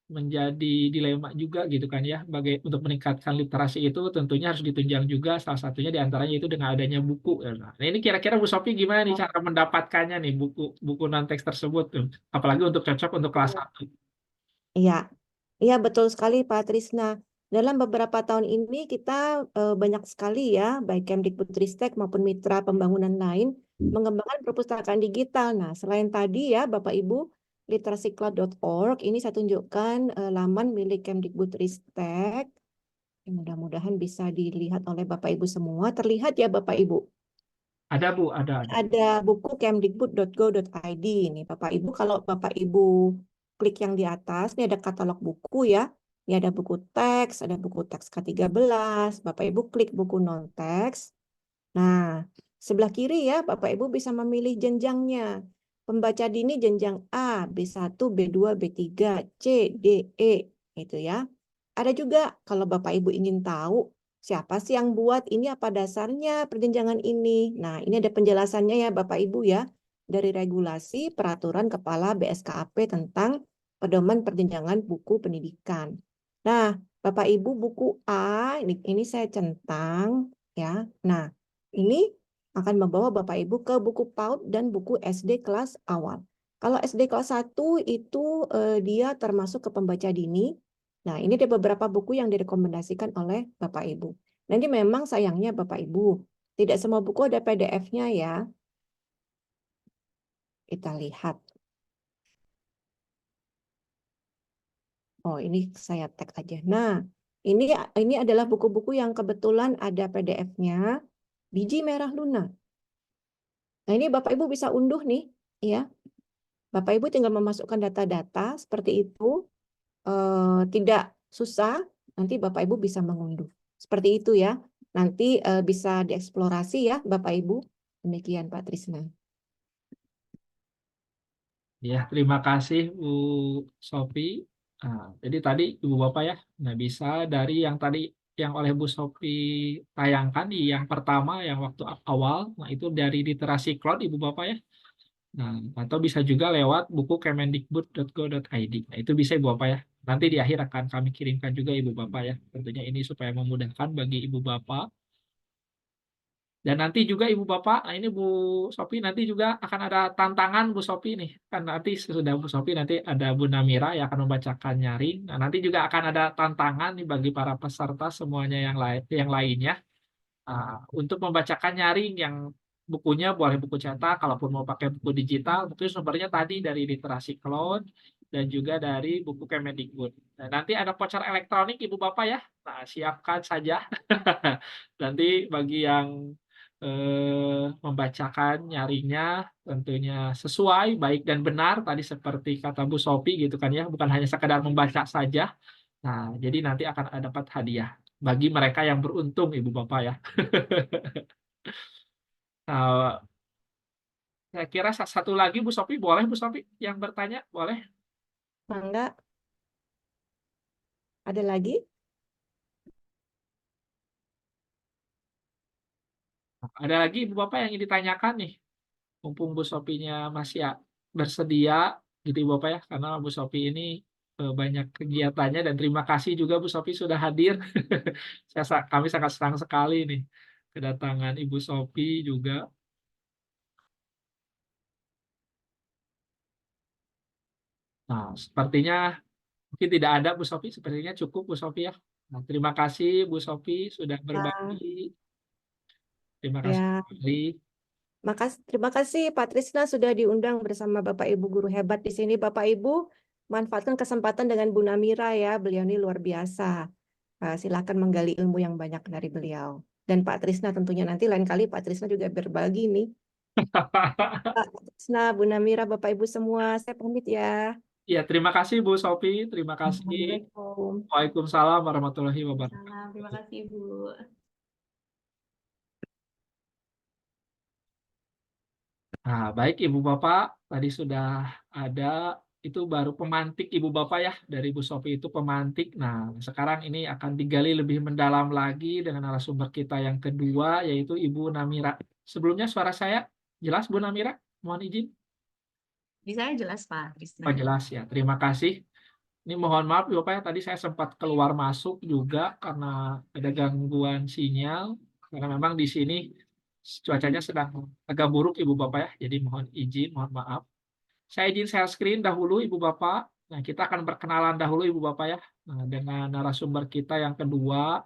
menjadi dilema juga gitu kan ya. Untuk meningkatkan literasi itu tentunya harus ditunjang juga salah satunya diantaranya itu dengan adanya buku. Nah, ini kira-kira Bu Sophie gimana nih cara mendapatkannya nih buku buku non-teks tersebut tuh. Apalagi untuk cocok untuk kelas 1. Iya, iya betul sekali Pak Trisna. Dalam beberapa tahun ini kita banyak sekali ya, baik Kemdikbudristek maupun mitra pembangunan lain, mengembangkan perpustakaan digital. Nah, selain tadi ya Bapak Ibu, literacycloud.org, ini saya tunjukkan laman milik Kemdikbudristek. Mudah-mudahan bisa dilihat oleh Bapak Ibu semua. Terlihat ya Bapak Ibu? Ada Bu, ada. Ada buku kemdikbud.go.id ini Bapak Ibu. Kalau Bapak Ibu klik yang di atas, ini ada katalog buku ya. Ini ada buku teks, ada buku teks K13. Bapak Ibu klik buku non-teks. Nah, sebelah kiri ya Bapak Ibu bisa memilih jenjangnya. Pembaca dini jenjang A, B1, B2, B3, C, D, E. Itu ya. Ada juga kalau Bapak Ibu ingin tahu siapa sih yang buat ini, apa dasarnya perjenjangan ini. Nah, ini ada penjelasannya ya Bapak Ibu ya. Dari regulasi peraturan kepala BSKAP tentang pedoman perjenjangan buku pendidikan. Nah, Bapak Ibu buku A, ini saya centang ya. Nah, ini akan membawa Bapak Ibu ke buku PAUD dan buku SD kelas awal. Kalau SD kelas 1 itu dia termasuk ke pembaca dini. Nah, ini ada beberapa buku yang direkomendasikan oleh Bapak Ibu. Nanti memang sayangnya Bapak Ibu, tidak semua buku ada PDF-nya ya. Kita lihat. Oh, ini saya tag aja. Nah, ini adalah buku-buku yang kebetulan ada PDF-nya. Biji Merah Luna. Nah, ini Bapak Ibu bisa unduh nih, ya. Bapak Ibu tinggal memasukkan data-data seperti itu. Tidak susah, nanti Bapak Ibu bisa mengunduh. Seperti itu ya. Nanti bisa dieksplorasi ya Bapak Ibu. Demikian Pak Trisna. Ya, terima kasih Bu Sofi. Jadi tadi Ibu Bapak ya, nah bisa dari yang tadi yang oleh Bu Sofi tayangkan di yang pertama yang waktu awal, nah itu dari literasi cloud Ibu Bapak ya. Nah, atau bisa juga lewat buku kemendikbud.go.id. Nah, itu bisa Ibu Bapak ya. Nanti di akhir akan kami kirimkan juga Ibu Bapak ya. Tentunya ini supaya memudahkan bagi Ibu Bapak. Dan nanti juga Ibu Bapak, nah ini Bu Sopi nanti juga akan ada tantangan Bu Sopi nih. Kan nanti sesudah Bu Sopi nanti ada Bu Namira yang akan membacakan nyaring. Nah, nanti juga akan ada tantangan nih bagi para peserta semuanya yang lainnya. Untuk membacakan nyaring yang bukunya boleh buku cetak, kalaupun mau pakai buku digital, mungkin sumbernya tadi dari literasi cloud dan juga dari buku Kemendikbud. Nah, nanti ada voucher elektronik Ibu Bapak ya. Nah, siapkan saja. Nanti bagi yang membacakan nyaringnya tentunya sesuai, baik dan benar, tadi seperti kata Bu Sopi gitu kan ya, bukan hanya sekedar membaca saja. Nah, jadi nanti akan dapat hadiah bagi mereka yang beruntung, Ibu Bapak ya. Nah, saya kira satu lagi Bu Sopi, boleh Bu Sopi yang bertanya? Boleh? Mangga, ada lagi? Ada lagi Ibu Bapak yang ingin ditanyakan nih? Mumpung Bu Sopinya masih bersedia, gitu Ibu Bapak ya, karena Bu Sopi ini banyak kegiatannya dan terima kasih juga Bu Sopi sudah hadir. Kami sangat senang sekali nih kedatangan Ibu Sopi juga. Nah, sepertinya mungkin tidak ada Bu Sofi, sepertinya cukup Bu Sofi ya. Nah, terima kasih Bu Sofi sudah berbagi. Terima kasih Ya, sekali. terima kasih Pak Trisna sudah diundang bersama Bapak Ibu guru hebat di sini. Bapak Ibu manfaatkan kesempatan dengan Bu Namira ya, beliau ini luar biasa. Silakan menggali ilmu yang banyak dari beliau. Dan Pak Trisna tentunya nanti lain kali Pak Trisna juga berbagi nih. Pak Trisna, Bu Namira, Bapak Ibu semua, saya pamit ya. Ya, terima kasih Bu Sofi, terima kasih. Assalamualaikum. Waalaikumsalam warahmatullahi wabarakatuh. Salam, terima kasih Bu. Nah, baik Ibu Bapak, tadi sudah ada itu baru pemantik Ibu Bapak ya dari Bu Sofi itu pemantik. Nah, sekarang ini akan digali lebih mendalam lagi dengan narasumber kita yang kedua yaitu Ibu Namira. Sebelumnya suara saya jelas Bu Namira? Mohon izin. Bisa jelas Pak Trisna. Oh, jelas ya. Terima kasih. Ini mohon maaf Ibu Bapak ya tadi saya sempat keluar masuk juga karena ada gangguan sinyal karena memang di sini cuacanya sedang agak buruk Ibu Bapak ya. Jadi mohon izin, mohon maaf. Saya izin share screen dahulu Ibu Bapak. Nah, kita akan berkenalan dahulu Ibu Bapak ya. Nah, dengan narasumber kita yang kedua.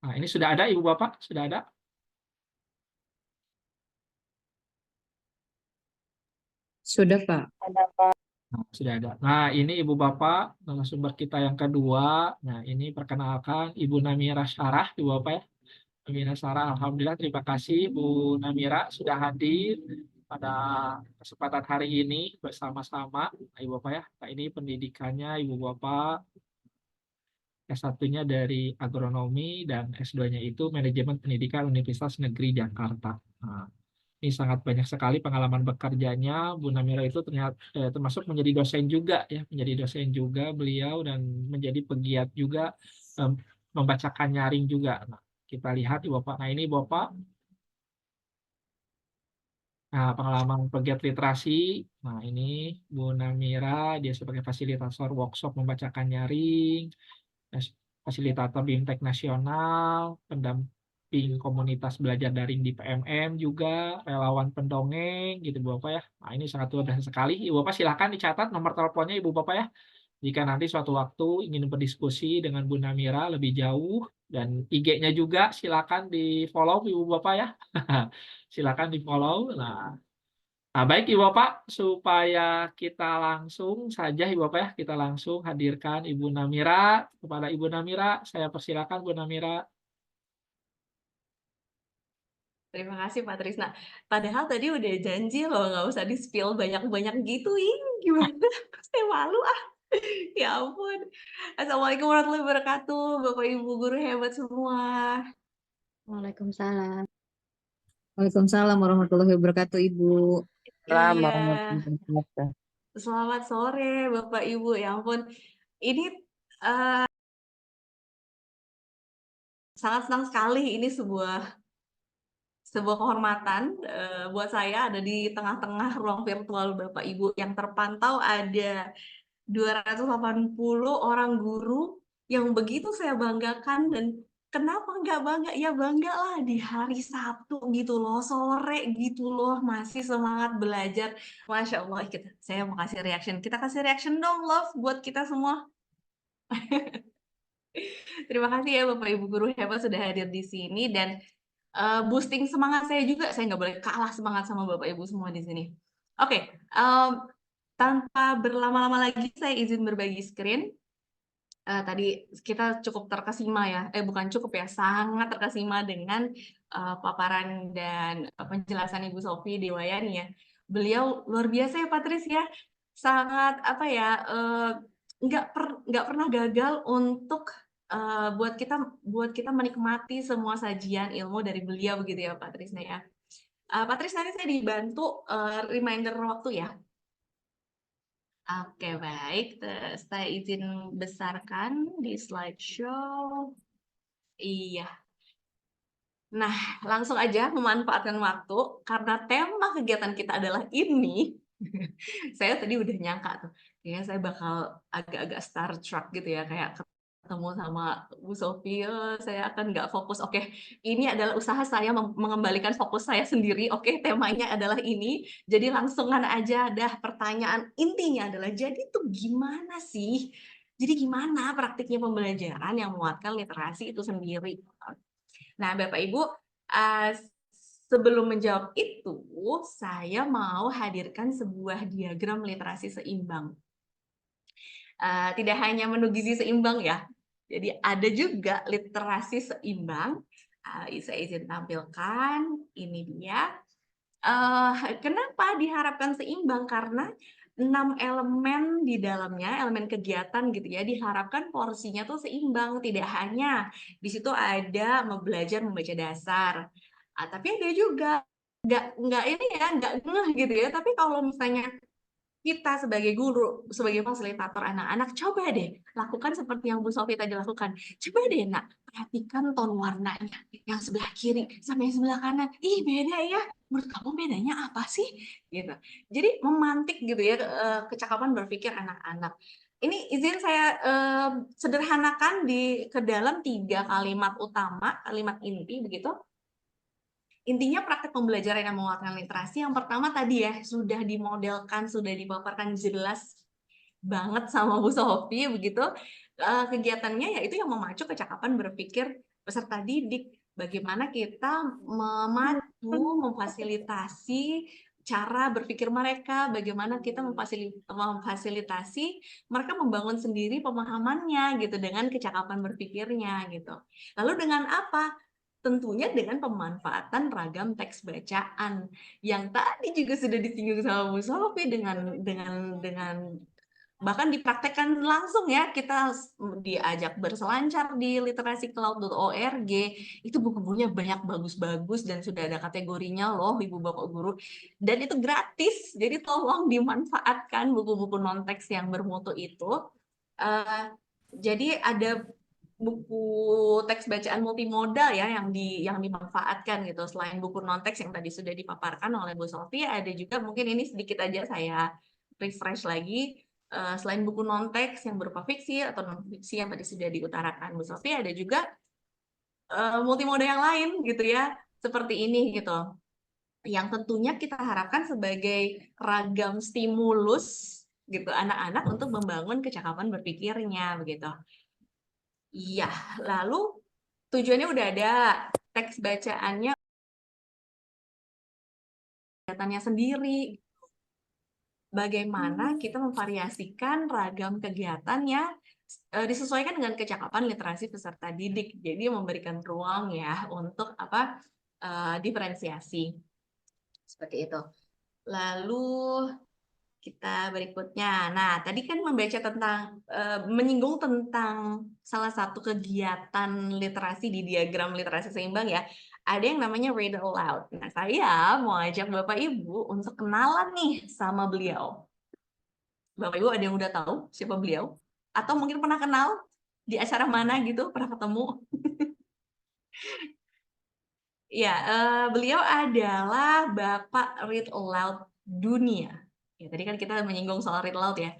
Nah, ini sudah ada Ibu Bapak? Sudah ada? Sudah Pak. Nah, sudah ada. Nah, ini Ibu Bapak, narasumber kita yang kedua. Nah, ini perkenalkan Ibu Namira Syarah, Ibu Bapak ya. Namira Syarah, Alhamdulillah terima kasih Bu Namira sudah hadir pada kesempatan hari ini bersama-sama. Nah, Ibu Bapak ya. Nah, ini pendidikannya Ibu Bapak. S1-nya dari agronomi dan S2-nya itu manajemen pendidikan Universitas Negeri Jakarta. Nah, ini sangat banyak sekali pengalaman bekerjanya. Bu Namira itu ternyata termasuk menjadi dosen juga ya, menjadi dosen juga beliau dan menjadi pegiat juga em, membacakan nyaring juga. Nah, kita lihat Ibu Bapak. Nah, ini Bapak. Nah, pengalaman pegiat literasi. Nah, ini Bu Namira dia sebagai fasilitator workshop membacakan nyaring, fasilitator BIMTEK nasional, mapping komunitas belajar daring di PMM juga, relawan pendongeng gitu Bu Bapak ya. Nah, ini sangat luar biasa sekali. Ibu Bapak silakan dicatat nomor teleponnya Ibu Bapak ya. Jika nanti suatu waktu ingin berdiskusi dengan Bu Namira lebih jauh dan IG-nya juga silakan di-follow Ibu Bapak ya. Silakan di-follow. Nah, baik Ibu Bapak, supaya kita langsung saja Ibu Bapak ya, kita langsung hadirkan Ibu Namira. Kepada Ibu Namira, saya persilakan Bu Namira. Terima kasih Pak Trisna. Padahal tadi udah janji loh nggak usah di-spill banyak-banyak gitu. Ini gimana? Saya malu ah. Ya ampun. Assalamualaikum warahmatullahi wabarakatuh. Bapak Ibu guru hebat semua. Waalaikumsalam. Waalaikumsalam warahmatullahi wabarakatuh, Ibu. Assalamualaikum Iya. warahmatullahi wabarakatuh. Selamat sore Bapak Ibu. Ya ampun. Ini sangat senang sekali. Ini sebuah kehormatan buat saya ada di tengah-tengah ruang virtual Bapak Ibu yang terpantau ada 280 orang guru yang begitu saya banggakan. Dan kenapa nggak bangga? Ya bangga lah di hari Sabtu gitu loh, sore gitu loh, masih semangat belajar. Masya Allah, saya mau kasih reaction. Kita kasih reaction dong, love buat kita semua. Terima kasih ya Bapak Ibu guru hebat sudah hadir di sini dan boosting semangat saya juga. Saya nggak boleh kalah semangat sama Bapak Ibu semua di sini. Oke, tanpa berlama-lama lagi saya izin berbagi screen. Tadi kita cukup terkesima ya, bukan cukup ya, sangat terkesima dengan paparan dan penjelasan Ibu Sofi Dewayani ya. Beliau luar biasa ya Patris ya, sangat apa ya, nggak pernah gagal untuk buat kita menikmati semua sajian ilmu dari beliau begitu ya Pak Trisna ya. Pak Trisna, nanti saya dibantu reminder waktu ya. Oke, baik. Saya izin besarkan di slideshow. Iya. Nah, langsung aja memanfaatkan waktu karena tema kegiatan kita adalah ini. Saya tadi udah nyangka tuh, kayaknya saya bakal agak-agak star struck gitu ya, kayak ketemu sama Bu Sofi, saya akan nggak fokus. Oke, ini adalah usaha saya mengembalikan fokus saya sendiri. Oke, temanya adalah ini. Jadi langsungan aja dah, pertanyaan intinya adalah, jadi tuh gimana sih? Jadi gimana praktiknya pembelajaran yang menguatkan literasi itu sendiri? Nah, Bapak Ibu, sebelum menjawab itu, saya mau hadirkan sebuah diagram literasi seimbang. Tidak hanya menu gizi seimbang ya, jadi ada juga literasi seimbang. Saya izin tampilkan, ini dia. Kenapa diharapkan seimbang? Karena 6 elemen di dalamnya, elemen kegiatan gitu ya, diharapkan porsinya tuh seimbang. Tidak hanya di situ ada belajar membaca dasar, tapi ada juga nggak ini ya, nggak ngeh gitu ya. Tapi kalau misalnya kita sebagai guru, sebagai fasilitator anak-anak, coba deh lakukan seperti yang Bu Sofi tadi lakukan. Coba deh nak, perhatikan ton warnanya, yang sebelah kiri sama yang sebelah kanan. Ih, beda ya. Menurut kamu bedanya apa sih? Gitu. Jadi memantik gitu ya kecakapan berpikir anak-anak. Ini izin saya sederhanakan ke dalam 3 kalimat utama, kalimat inti begitu. Intinya praktek pembelajaran yang menguatkan literasi yang pertama tadi ya, sudah dimodelkan, sudah dipaparkan jelas banget sama Bu Sofi begitu. Kegiatannya yaitu yang memacu kecakapan berpikir peserta didik. Bagaimana kita memfasilitasi cara berpikir mereka, bagaimana kita memfasilitasi mereka membangun sendiri pemahamannya gitu dengan kecakapan berpikirnya gitu. Lalu dengan apa? Tentunya dengan pemanfaatan ragam teks bacaan yang tadi juga sudah disinggung sama Bu Sofi dengan bahkan dipraktekkan langsung ya, kita diajak berselancar di literacicloud.org. Itu buku-bukunya banyak bagus-bagus dan sudah ada kategorinya loh Ibu Bapak Guru, dan itu gratis, jadi tolong dimanfaatkan buku-buku non-teks yang bermutu itu. Jadi ada buku teks bacaan multimodal ya yang dimanfaatkan gitu. Selain buku non-teks yang tadi sudah dipaparkan oleh Bu Sofi, ada juga mungkin ini sedikit aja saya refresh lagi. Selain buku non-teks yang berupa fiksi atau non-fiksi yang tadi sudah diutarakan Bu Sofi, ada juga multimoda yang lain gitu ya, seperti ini gitu. Yang tentunya kita harapkan sebagai ragam stimulus gitu anak-anak untuk membangun kecakapan berpikirnya begitu. Iya, lalu tujuannya udah ada, teks bacaannya kegiatannya sendiri. Bagaimana kita memvariasikan ragam kegiatannya disesuaikan dengan kecakapan literasi peserta didik. Jadi memberikan ruang ya untuk diferensiasi. Seperti itu. Lalu kita berikutnya. Nah, tadi kan membaca tentang menyinggung tentang salah satu kegiatan literasi di diagram literasi seimbang ya. Ada yang namanya read aloud. Nah, saya mau ajak Bapak Ibu untuk kenalan nih sama beliau. Bapak Ibu ada yang udah tahu siapa beliau? Atau mungkin pernah kenal di acara mana gitu, pernah ketemu? Ya, beliau adalah Bapak Read Aloud Dunia. Ya, tadi kan kita menyinggung soal Read Aloud ya.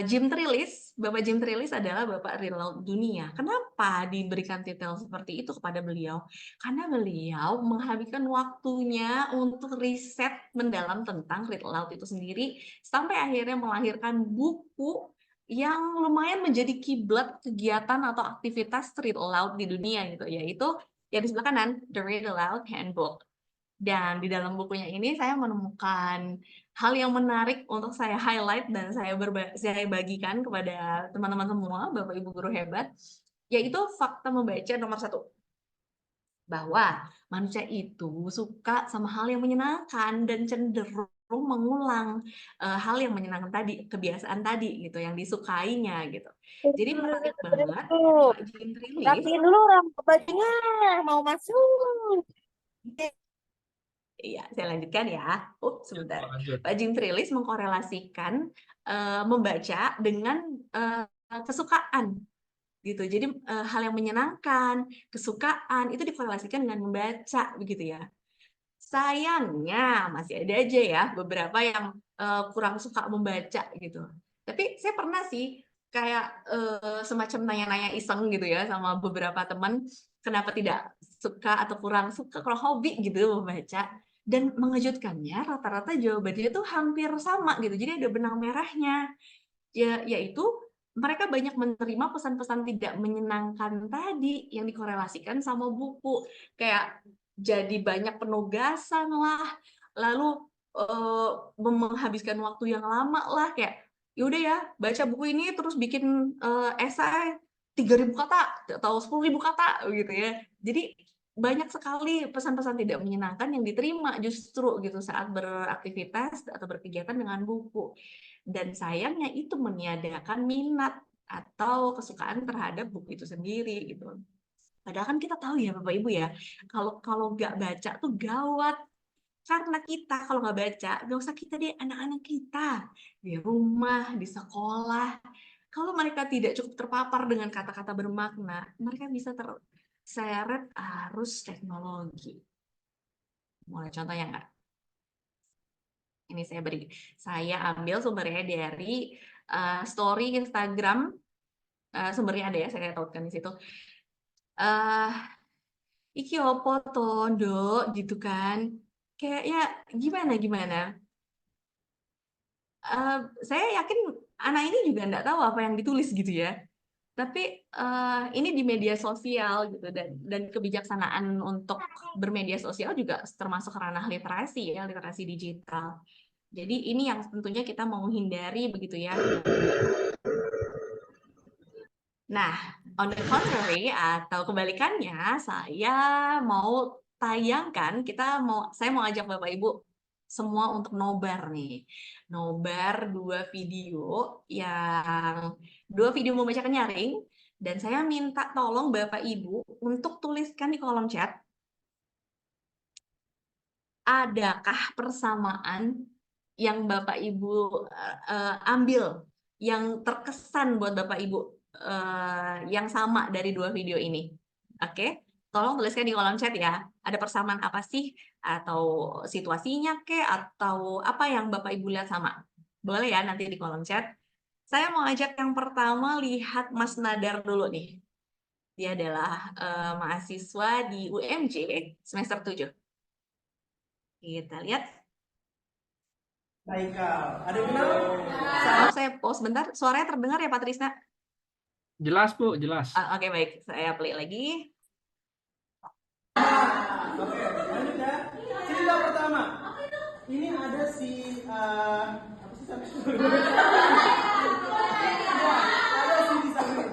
Jim Trilis, Bapak Jim Trilis adalah Bapak Read Aloud Dunia. Kenapa diberikan titel seperti itu kepada beliau? Karena beliau menghabiskan waktunya untuk riset mendalam tentang Read Aloud itu sendiri, sampai akhirnya melahirkan buku yang lumayan menjadi kiblat kegiatan atau aktivitas Read Aloud di dunia gitu, yaitu yang di sebelah kanan, The Read Aloud Handbook. Dan di dalam bukunya ini saya menemukan hal yang menarik untuk saya highlight dan saya bagikan kepada teman-teman semua, Bapak Ibu guru hebat, yaitu fakta membaca nomor 1. Bahwa manusia itu suka sama hal yang menyenangkan dan cenderung mengulang hal yang menyenangkan tadi, kebiasaan tadi gitu, yang disukainya gitu. Jadi menarik banget Pak Jim Trilis. Rapiin dulu rambut bajunya, mau masuk. Iya, saya lanjutkan ya. Sebentar. Lanjut. Pak Jim Trilis mengkorelasikan membaca dengan kesukaan gitu. Jadi hal yang menyenangkan, kesukaan itu dikorelasikan dengan membaca begitu ya. Sayangnya masih ada aja ya beberapa yang kurang suka membaca gitu. Tapi saya pernah sih kayak semacam nanya-nanya iseng gitu ya sama beberapa teman, kenapa tidak suka atau kurang suka, kurang hobi gitu membaca. Dan mengejutkannya rata-rata jawabannya tuh hampir sama gitu. Jadi ada benang merahnya, yaitu mereka banyak menerima pesan-pesan tidak menyenangkan tadi yang dikorelasikan sama buku. Kayak jadi banyak penugasan lah, lalu menghabiskan waktu yang lama lah, kayak yaudah ya baca buku ini terus bikin esai 3.000 kata atau 10.000 kata gitu ya. Jadi banyak sekali pesan-pesan tidak menyenangkan yang diterima justru gitu saat beraktivitas atau berkegiatan dengan buku. Dan sayangnya itu meniadakan minat atau kesukaan terhadap buku itu sendiri gitu. Padahal kan kita tahu ya Bapak Ibu ya, kalau nggak baca tuh gawat. Karena kita kalau nggak baca, nggak usah kita deh, anak-anak kita di rumah, di sekolah, kalau mereka tidak cukup terpapar dengan kata-kata bermakna, mereka bisa terseret arus teknologi. Mulai contohnya nggak? Ini saya ambil sumbernya dari story Instagram, sumbernya ada ya, saya tautkan di situ. Iki opo tondo gitu kan, kayaknya gimana? Saya yakin anak ini juga nggak tahu apa yang ditulis gitu ya. Tapi ini di media sosial gitu, dan kebijaksanaan untuk bermedia sosial juga termasuk ranah literasi ya, literasi digital. Jadi ini yang tentunya kita mau hindari begitu ya. Nah, on the contrary atau kebalikannya, saya mau tayangkan, saya mau ajak Bapak Ibu semua untuk nobar nih. Nobar 2 video membacakan nyaring, dan saya minta tolong Bapak Ibu untuk tuliskan di kolom chat, adakah persamaan yang Bapak Ibu ambil, yang terkesan buat Bapak Ibu yang sama dari 2 video ini. Oke, tolong tuliskan di kolom chat ya. Ada persamaan apa sih? Atau situasinya atau apa yang Bapak Ibu lihat sama? Boleh ya nanti di kolom chat. Saya mau ajak yang pertama lihat Mas Nadar dulu nih. Dia adalah mahasiswa di UMJ semester 7. Kita lihat. Haikal, ada yang kenal? Maaf, saya pause bentar. Suaranya terdengar ya, Pak Trisna? Jelas, Bu, jelas. Oke, baik. Saya play lagi. Oke, lanjut ya. Cerita pertama. Ini ada si apa sih sampai?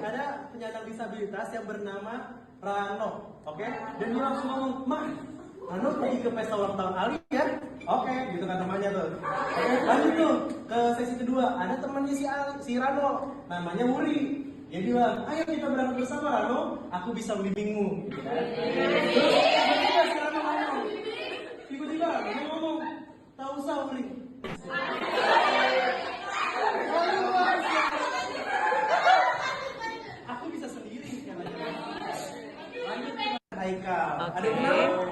Ada penyandang disabilitas yang bernama Rano, oke? Dan dia langsung ngomong, "Ma, Rano pergi ke pesta ulang tahun Ali ya?" Oke, gitu kan temannya tuh. Oke, lanjut tuh ke sesi kedua. Ada temannya si Rano, namanya Wuri. Dia bilang, "Ayo kita berangkat bersama Rano, aku bisa membimbingmu." Gitu kan? Tiba-tiba si Rano ngomong, tiba-tiba dia ngomong, "Tak usah Wuri." Aku bisa sendiri katanya. Lanjut ke Haikal. Ada yang kenal?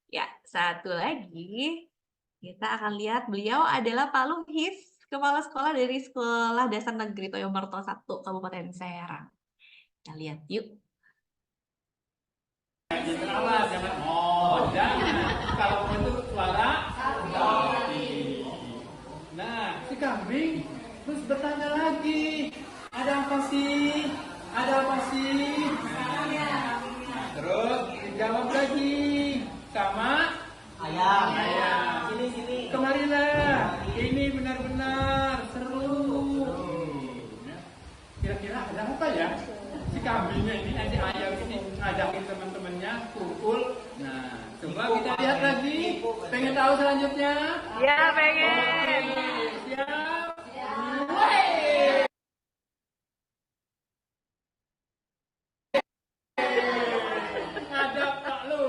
Ya, satu lagi. Kita akan lihat beliau adalah Pak Luhis, Kepala Sekolah dari Sekolah Dasar Negeri Toyomerto 1, Kabupaten Serang. Kita lihat yuk. Kalau bentuk suara nah si kambing terus bertanya lagi, ada apa sih, nah, terus dijawab lagi sama ayam. Sini kemarilah, ini benar-benar seru. Kira-kira ada apa ya si kambingnya ini, si ayam ini ngajakin teman-temannya kumpul. Nah, coba kita lihat lagi. Pengen tahu selanjutnya? Ya, pengen. Siap. Ada Pak Lu.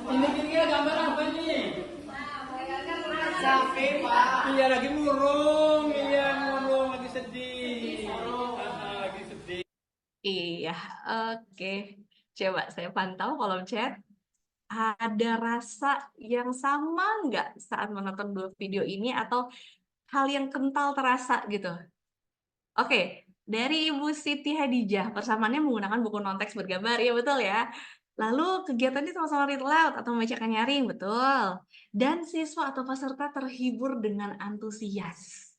Ini kira-kira gambar apa nih? Sapi, Pak. Iya, lagi murung, lagi sedih. Lagi sedih. Iya, oke. Coba saya pantau kolom chat. Ada rasa yang sama nggak saat menonton dua video ini atau hal yang kental terasa gitu? Oke, dari Ibu Siti Hadijah, persamaannya menggunakan buku non-teks bergambar, ya betul ya. Lalu kegiatannya sama-sama read aloud atau membacakan nyaring, betul. Dan siswa atau peserta terhibur dengan antusias.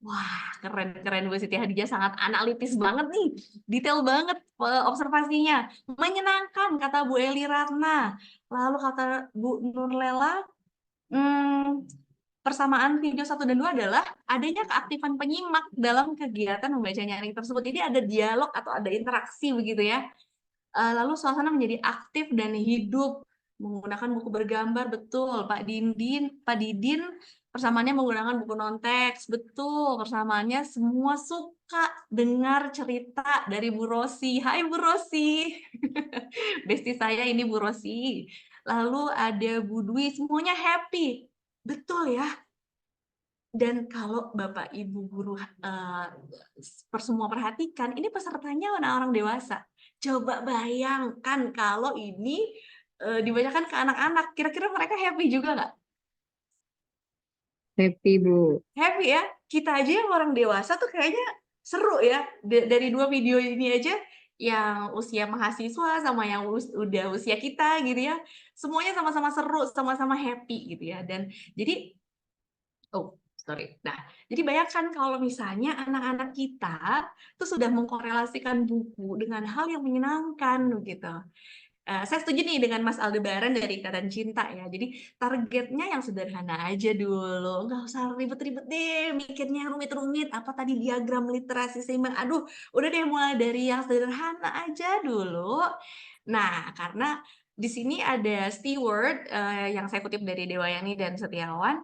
Wah, keren-keren Bu Siti Hadijah, sangat analitis banget nih. Detail banget observasinya. Menyenangkan, kata Bu Eli Ratna. Lalu kata Bu Nurlela, persamaan video 1 dan 2 adalah adanya keaktifan penyimak dalam kegiatan membaca nyaring tersebut. Jadi ada dialog atau ada interaksi begitu ya. Lalu suasana menjadi aktif dan hidup menggunakan buku bergambar, betul. Pak Didin persamaannya menggunakan buku non-teks, betul. Persamaannya semua suka dengar cerita dari Bu Rosi. Hai Bu Rosi. Besti saya ini Bu Rosi. Lalu ada Bu Dwi, semuanya happy. Betul ya. Dan kalau Bapak Ibu guru semua perhatikan, ini pesertanya orang dewasa. Coba bayangkan kalau ini dibacakan ke anak-anak, kira-kira mereka happy juga nggak? Happy, Bu. Happy ya? Kita aja yang orang dewasa tuh kayaknya seru ya. Dari dua video ini aja, yang usia mahasiswa sama yang udah usia kita gitu ya, semuanya sama-sama seru, sama-sama happy gitu ya. Dan jadi, nah, jadi bayangkan kalau misalnya anak-anak kita tuh sudah mengkorelasikan buku dengan hal yang menyenangkan gitu. Saya setuju nih dengan Mas Aldebaran dari Ikatan Cinta ya. Jadi targetnya yang sederhana aja dulu, nggak usah ribet-ribet deh, mikirnya rumit-rumit. Apa tadi diagram literasi seimbang? Aduh, udah deh mulai dari yang sederhana aja dulu. Nah, karena di sini ada steward yang saya kutip dari Dewayani dan Setiawan.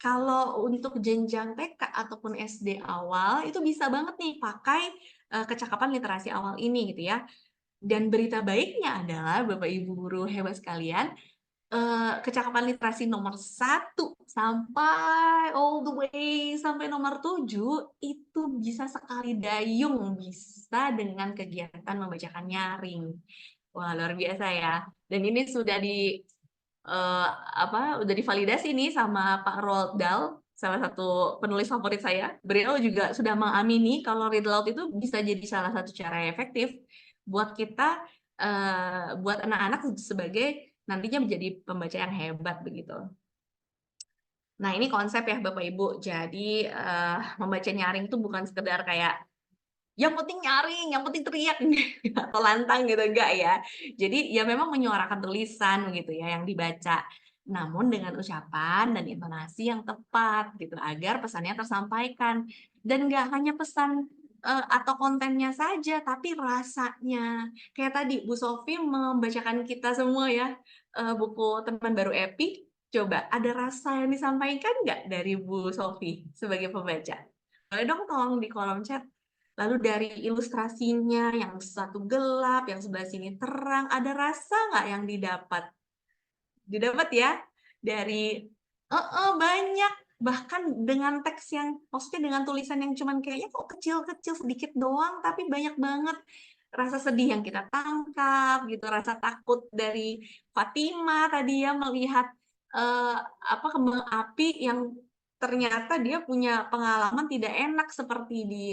Kalau untuk jenjang TK ataupun SD awal itu bisa banget nih pakai kecakapan literasi awal ini gitu ya. Dan berita baiknya adalah Bapak Ibu guru hebat sekalian, kecakapan literasi nomor 1 sampai all the way sampai nomor 7 itu bisa sekali dayung bisa dengan kegiatan membacakan nyaring. Wah, luar biasa ya. Dan ini sudah udah divalidasi nih sama Pak Roald Dahl, salah satu penulis favorit saya. Beliau juga sudah mengamini kalau read aloud itu bisa jadi salah satu cara yang efektif buat kita, buat anak-anak sebagai nantinya menjadi pembaca yang hebat begitu. Nah, ini konsep ya Bapak Ibu. Jadi membaca nyaring itu bukan sekedar kayak yang penting nyaring, yang penting teriak atau lantang gitu, enggak ya. Jadi ya memang menyuarakan tulisan gitu ya yang dibaca. Namun dengan ucapan dan intonasi yang tepat gitu agar pesannya tersampaikan. Dan enggak hanya pesan atau kontennya saja, tapi rasanya. Kayak tadi Bu Sofi membacakan kita semua ya buku Teman Baru Epi. Coba ada rasa yang disampaikan nggak dari Bu Sofi sebagai pembaca? Boleh dong tolong di kolom chat. Lalu dari ilustrasinya yang satu gelap, yang sebelah sini terang, ada rasa nggak yang didapat? Didapat ya? Dari banyak, bahkan dengan teks yang, maksudnya dengan tulisan yang cuman kayaknya kok kecil-kecil sedikit doang, tapi banyak banget rasa sedih yang kita tangkap gitu, rasa takut dari Fatima tadi ya melihat kembang api yang ternyata dia punya pengalaman tidak enak seperti di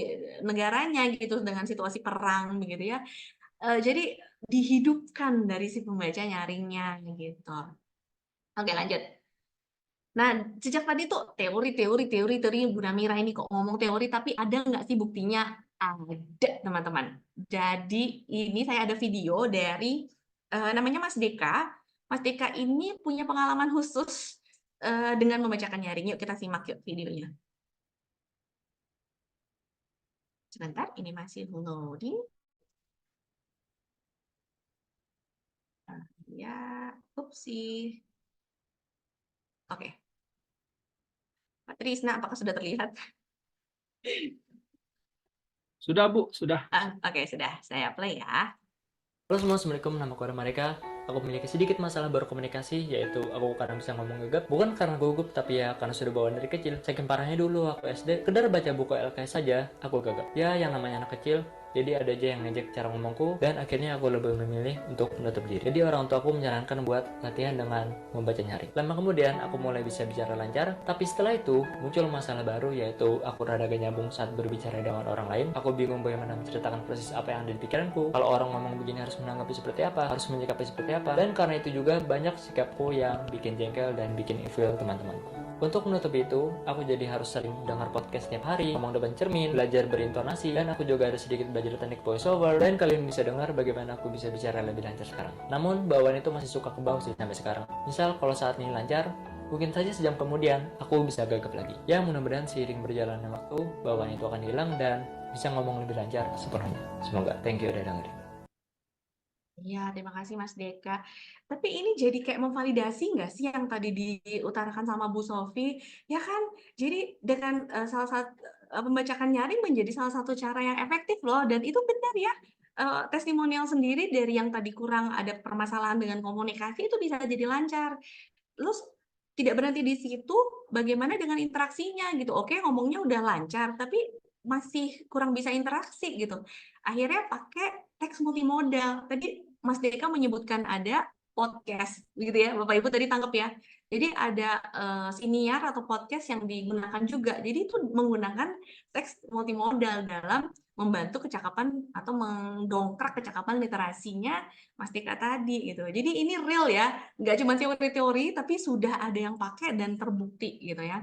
negaranya gitu dengan situasi perang begitu ya. Jadi dihidupkan dari si pembaca nyaringnya gitu. Oke, lanjut. Nah, sejak tadi tuh teori Bu Namira ini kok ngomong teori tapi ada nggak sih buktinya? Ada, teman-teman. Jadi ini saya ada video dari namanya Mas Deka. Mas Deka ini punya pengalaman khusus dengan membacakan nyaring. Yuk kita simak yuk videonya. Sebentar, ini masih loading. Ya, upsi. Oke. Pak Trisna, apakah sudah terlihat? Sudah, Bu, sudah. Oke, sudah. Saya play ya. Halo semua, assalamualaikum, nama aku Marika. Aku memiliki sedikit masalah berkomunikasi, yaitu aku kadang bisa ngomong gegap. Bukan karena gugup, tapi ya karena sudah bawaan dari kecil. Saking parahnya dulu aku SD, sekedar baca buku LKS saja, aku gagap. Ya, yang namanya anak kecil, jadi ada aja yang ngejek cara ngomongku, dan akhirnya aku lebih memilih untuk menutup diri. Jadi orang tua aku menyarankan buat latihan dengan membaca nyaring. Lama kemudian, aku mulai bisa bicara lancar, tapi setelah itu, muncul masalah baru, yaitu aku rada gak nyambung saat berbicara dengan orang lain. Aku bingung bagaimana menceritakan persis apa yang ada di pikiranku. Kalau orang ngomong begini harus menanggapi seperti apa, harus menyikapi seperti apa, dan karena itu juga banyak sikapku yang bikin jengkel dan bikin ilfil teman-temanku. Untuk menutupi itu, aku jadi harus sering dengar podcast setiap hari, ngomong depan cermin, belajar berintonasi, dan aku juga ada sedikit belajar teknik voiceover, dan kalian bisa dengar bagaimana aku bisa bicara lebih lancar sekarang. Namun, bawaan itu masih suka ke bawah sih sampai sekarang. Misal, kalau saat ini lancar, mungkin saja sejam kemudian, aku bisa gagap lagi. Ya, mudah-mudahan seiring berjalannya waktu, bawaan itu akan hilang dan bisa ngomong lebih lancar sepenuhnya. Semoga. Thank you udah dengerin. Iya, terima kasih Mas Deka. Tapi ini jadi kayak memvalidasi nggak sih yang tadi diutarakan sama Bu Sofi? Ya kan, jadi dengan salah satu membacakan nyaring menjadi salah satu cara yang efektif loh. Dan itu benar ya, testimonial sendiri dari yang tadi kurang ada permasalahan dengan komunikasi itu bisa jadi lancar. Terus tidak berhenti di situ, bagaimana dengan interaksinya gitu? Oke, ngomongnya udah lancar, tapi masih kurang bisa interaksi gitu. Akhirnya pakai teks multimodal. Tadi Mas Deka menyebutkan ada podcast, gitu ya, Bapak Ibu tadi tangkap ya. Jadi ada siniar atau podcast yang digunakan juga. Jadi itu menggunakan teks multimodal dalam membantu kecakapan atau mendongkrak kecakapan literasinya Mas Deka tadi gitu. Jadi ini real ya, nggak cuma teori-teori, tapi sudah ada yang pakai dan terbukti gitu ya.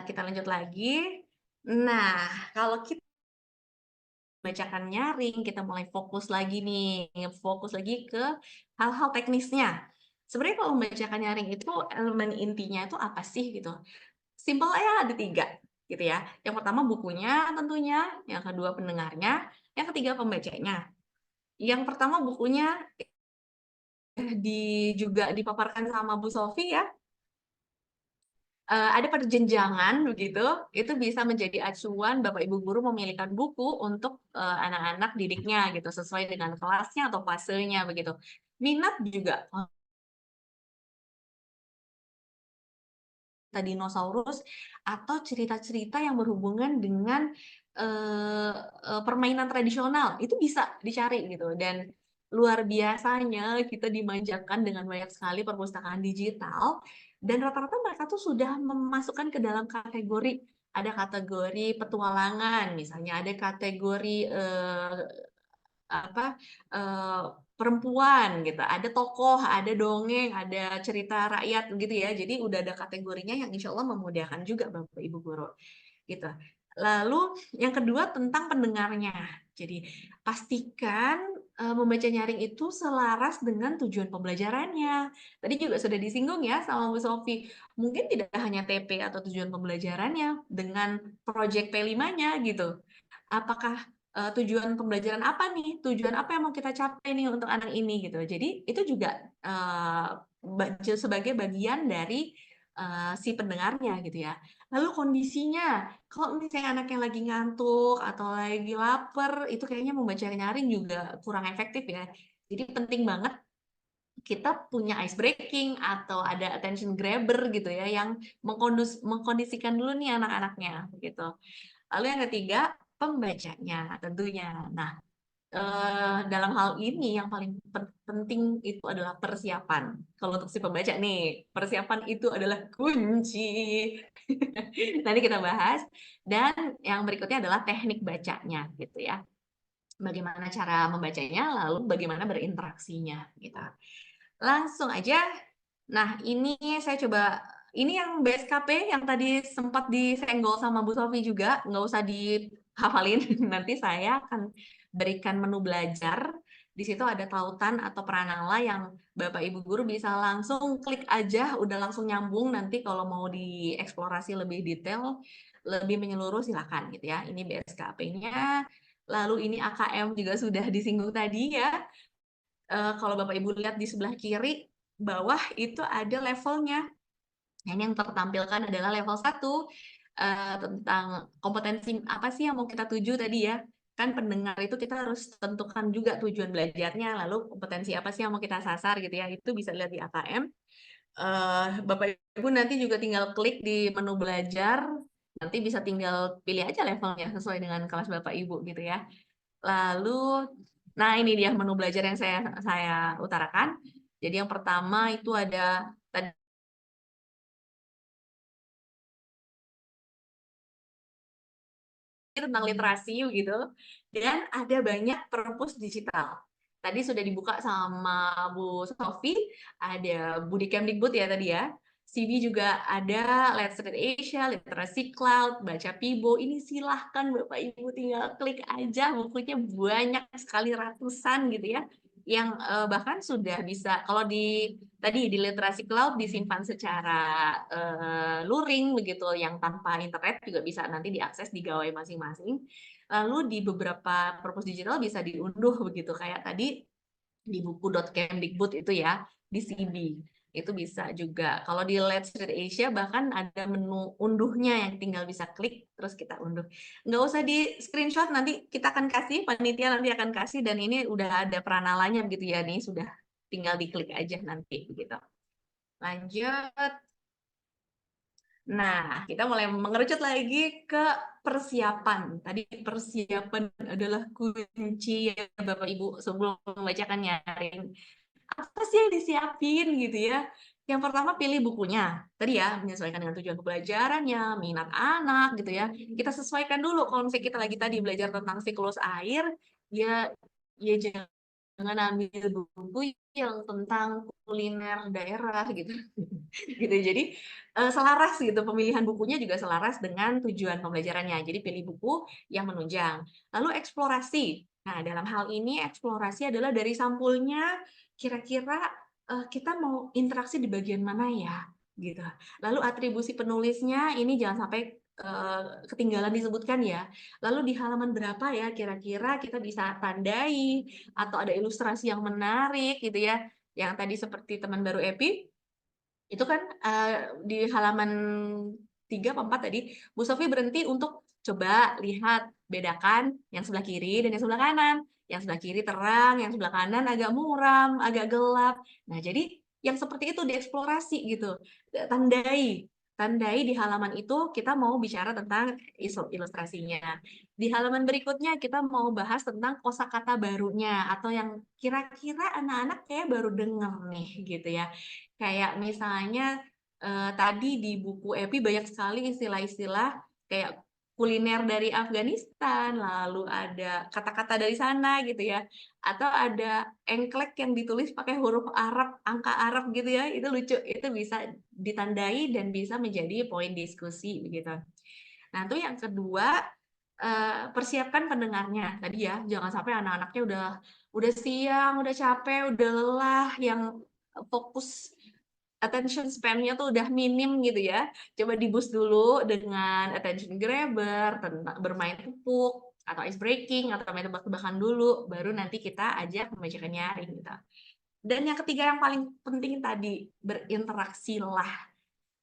Kita lanjut lagi. Nah, kalau kita bacakan nyaring, kita mulai fokus lagi nih, fokus lagi ke hal-hal teknisnya. Sebenarnya kalau membacakan nyaring itu elemen intinya itu apa sih gitu? Simpel ya, ada 3 gitu ya. Yang pertama bukunya tentunya, yang kedua pendengarnya, yang ketiga pembacanya. Yang pertama bukunya juga dipaparkan sama Bu Sofi ya. Ada perjenjangan begitu, itu bisa menjadi acuan Bapak Ibu guru memilihkan buku untuk anak-anak didiknya gitu, sesuai dengan kelasnya atau fasenya begitu. Minat juga dinosaurus atau cerita-cerita yang berhubungan dengan permainan tradisional, itu bisa dicari gitu. Dan luar biasanya kita dimanjakan dengan banyak sekali perpustakaan digital, dan rata-rata mereka tuh sudah memasukkan ke dalam kategori, ada kategori petualangan, misalnya ada kategori perempuan gitu, ada tokoh, ada dongeng, ada cerita rakyat gitu ya. Jadi udah ada kategorinya yang insya Allah memudahkan juga Bapak Ibu guru gitu. Lalu yang kedua tentang pendengarnya. Jadi pastikan membaca nyaring itu selaras dengan tujuan pembelajarannya. Tadi juga sudah disinggung ya sama Bu Sofi. Mungkin tidak hanya TP atau tujuan pembelajarannya dengan proyek P5-nya gitu. Apakah tujuan pembelajaran apa nih? Tujuan apa yang mau kita capai nih untuk anak ini gitu. Jadi itu juga sebagai bagian dari si pendengarnya gitu ya. Lalu kondisinya, kalau misalnya anak yang lagi ngantuk atau lagi lapar, itu kayaknya membaca nyaring juga kurang efektif ya. Jadi penting banget kita punya ice breaking atau ada attention grabber gitu ya, yang mengkondisikan dulu nih anak-anaknya gitu. Lalu yang ketiga, pembacanya tentunya. Nah, dalam hal ini yang paling penting itu adalah persiapan. Kalau untuk si pembaca nih, persiapan itu adalah kunci. Nanti kita bahas. Dan yang berikutnya adalah teknik bacanya gitu ya. Bagaimana cara membacanya, lalu bagaimana berinteraksinya gitu. Langsung aja. Nah, ini saya coba, ini yang BSKP yang tadi sempat disenggol sama Bu Sofi juga, nggak usah dihafalin. Nanti saya akan berikan menu belajar. Di situ ada tautan atau pranala yang Bapak Ibu guru bisa langsung klik aja, udah langsung nyambung. Nanti kalau mau dieksplorasi lebih detail, lebih menyeluruh silakan gitu ya. Ini BSKP-nya. Lalu ini AKM juga sudah disinggung tadi ya. Kalau Bapak Ibu lihat di sebelah kiri bawah itu ada levelnya. Ini yang tertampilkan adalah level 1 tentang kompetensi apa sih yang mau kita tuju tadi ya. Kan pendengar itu kita harus tentukan juga tujuan belajarnya, lalu kompetensi apa sih yang mau kita sasar gitu ya. Itu bisa lihat di AKM. Bapak Ibu nanti juga tinggal klik di menu belajar, nanti bisa tinggal pilih aja levelnya sesuai dengan kelas Bapak Ibu gitu ya. Lalu, nah ini dia menu belajar yang saya utarakan. Jadi yang pertama itu ada tadi tentang literasi gitu, dan ada banyak perpus digital. Tadi sudah dibuka sama Bu Sofi, ada Budi Kemdikbud ya tadi ya. CV juga ada, Let's Read Asia, Literasi Cloud, Baca Pibo. Ini silahkan Bapak Ibu tinggal klik aja, bukunya banyak sekali ratusan gitu ya. Yang bahkan sudah bisa, kalau tadi di Literasi Cloud disimpan secara luring begitu, yang tanpa internet juga bisa nanti diakses di gawai masing-masing. Lalu di beberapa perpus digital bisa diunduh begitu, kayak tadi di buku.kemdikbud itu ya, di CB. Itu bisa juga. Kalau di Let's Read Asia bahkan ada menu unduhnya yang tinggal bisa klik, terus kita unduh. Nggak usah di screenshot, nanti kita akan kasih, panitia nanti akan kasih, dan ini udah ada pranalanya begitu ya, nih sudah tinggal diklik aja nanti begitu. Lanjut. Nah, kita mulai mengerucut lagi ke persiapan. Tadi persiapan adalah kunci ya Bapak Ibu sebelum membacakan nyaring. Apa sih yang disiapin gitu ya? Yang pertama pilih bukunya. Tadi ya, menyesuaikan dengan tujuan pembelajarannya, minat anak gitu ya. Kita sesuaikan dulu. Kalau misalnya kita lagi tadi belajar tentang siklus air, ya jangan ambil buku yang tentang kuliner daerah gitu. Gitu. Jadi selaras gitu, pemilihan bukunya juga selaras dengan tujuan pembelajarannya. Jadi pilih buku yang menunjang. Lalu eksplorasi. Nah, dalam hal ini eksplorasi adalah dari sampulnya kira-kira kita mau interaksi di bagian mana ya, gitu. Lalu atribusi penulisnya ini jangan sampai ketinggalan disebutkan ya. Lalu di halaman berapa ya kira-kira kita bisa tandai atau ada ilustrasi yang menarik gitu ya. Yang tadi seperti teman baru Epi itu kan di halaman 3 atau 4 tadi, Bu Sofi berhenti untuk coba lihat, bedakan yang sebelah kiri dan yang sebelah kanan. Yang sebelah kiri terang, yang sebelah kanan agak muram, agak gelap. Nah, jadi yang seperti itu dieksplorasi gitu. Tandai. tandai di halaman itu kita mau bicara tentang ilustrasinya. Di halaman berikutnya kita mau bahas tentang kosakata barunya atau yang kira-kira anak-anak kayak baru denger nih gitu ya. Kayak misalnya tadi di buku Epi banyak sekali istilah-istilah kayak kuliner dari Afghanistan, lalu ada kata-kata dari sana gitu ya. Atau ada engklek yang ditulis pakai huruf Arab, angka Arab gitu ya, itu lucu, itu bisa ditandai dan bisa menjadi poin diskusi begitu. Nah, itu yang kedua, persiapkan pendengarnya tadi ya, jangan sampai anak-anaknya udah siang, udah capek, udah lelah, yang fokus attention span-nya tuh udah minim gitu ya. Coba di-boost dulu dengan attention grabber, bermain tepuk, atau ice breaking, atau main tebak-tebakan dulu, baru nanti kita ajak membacakan nyaring gitu. Dan yang ketiga yang paling penting tadi, berinteraksilah.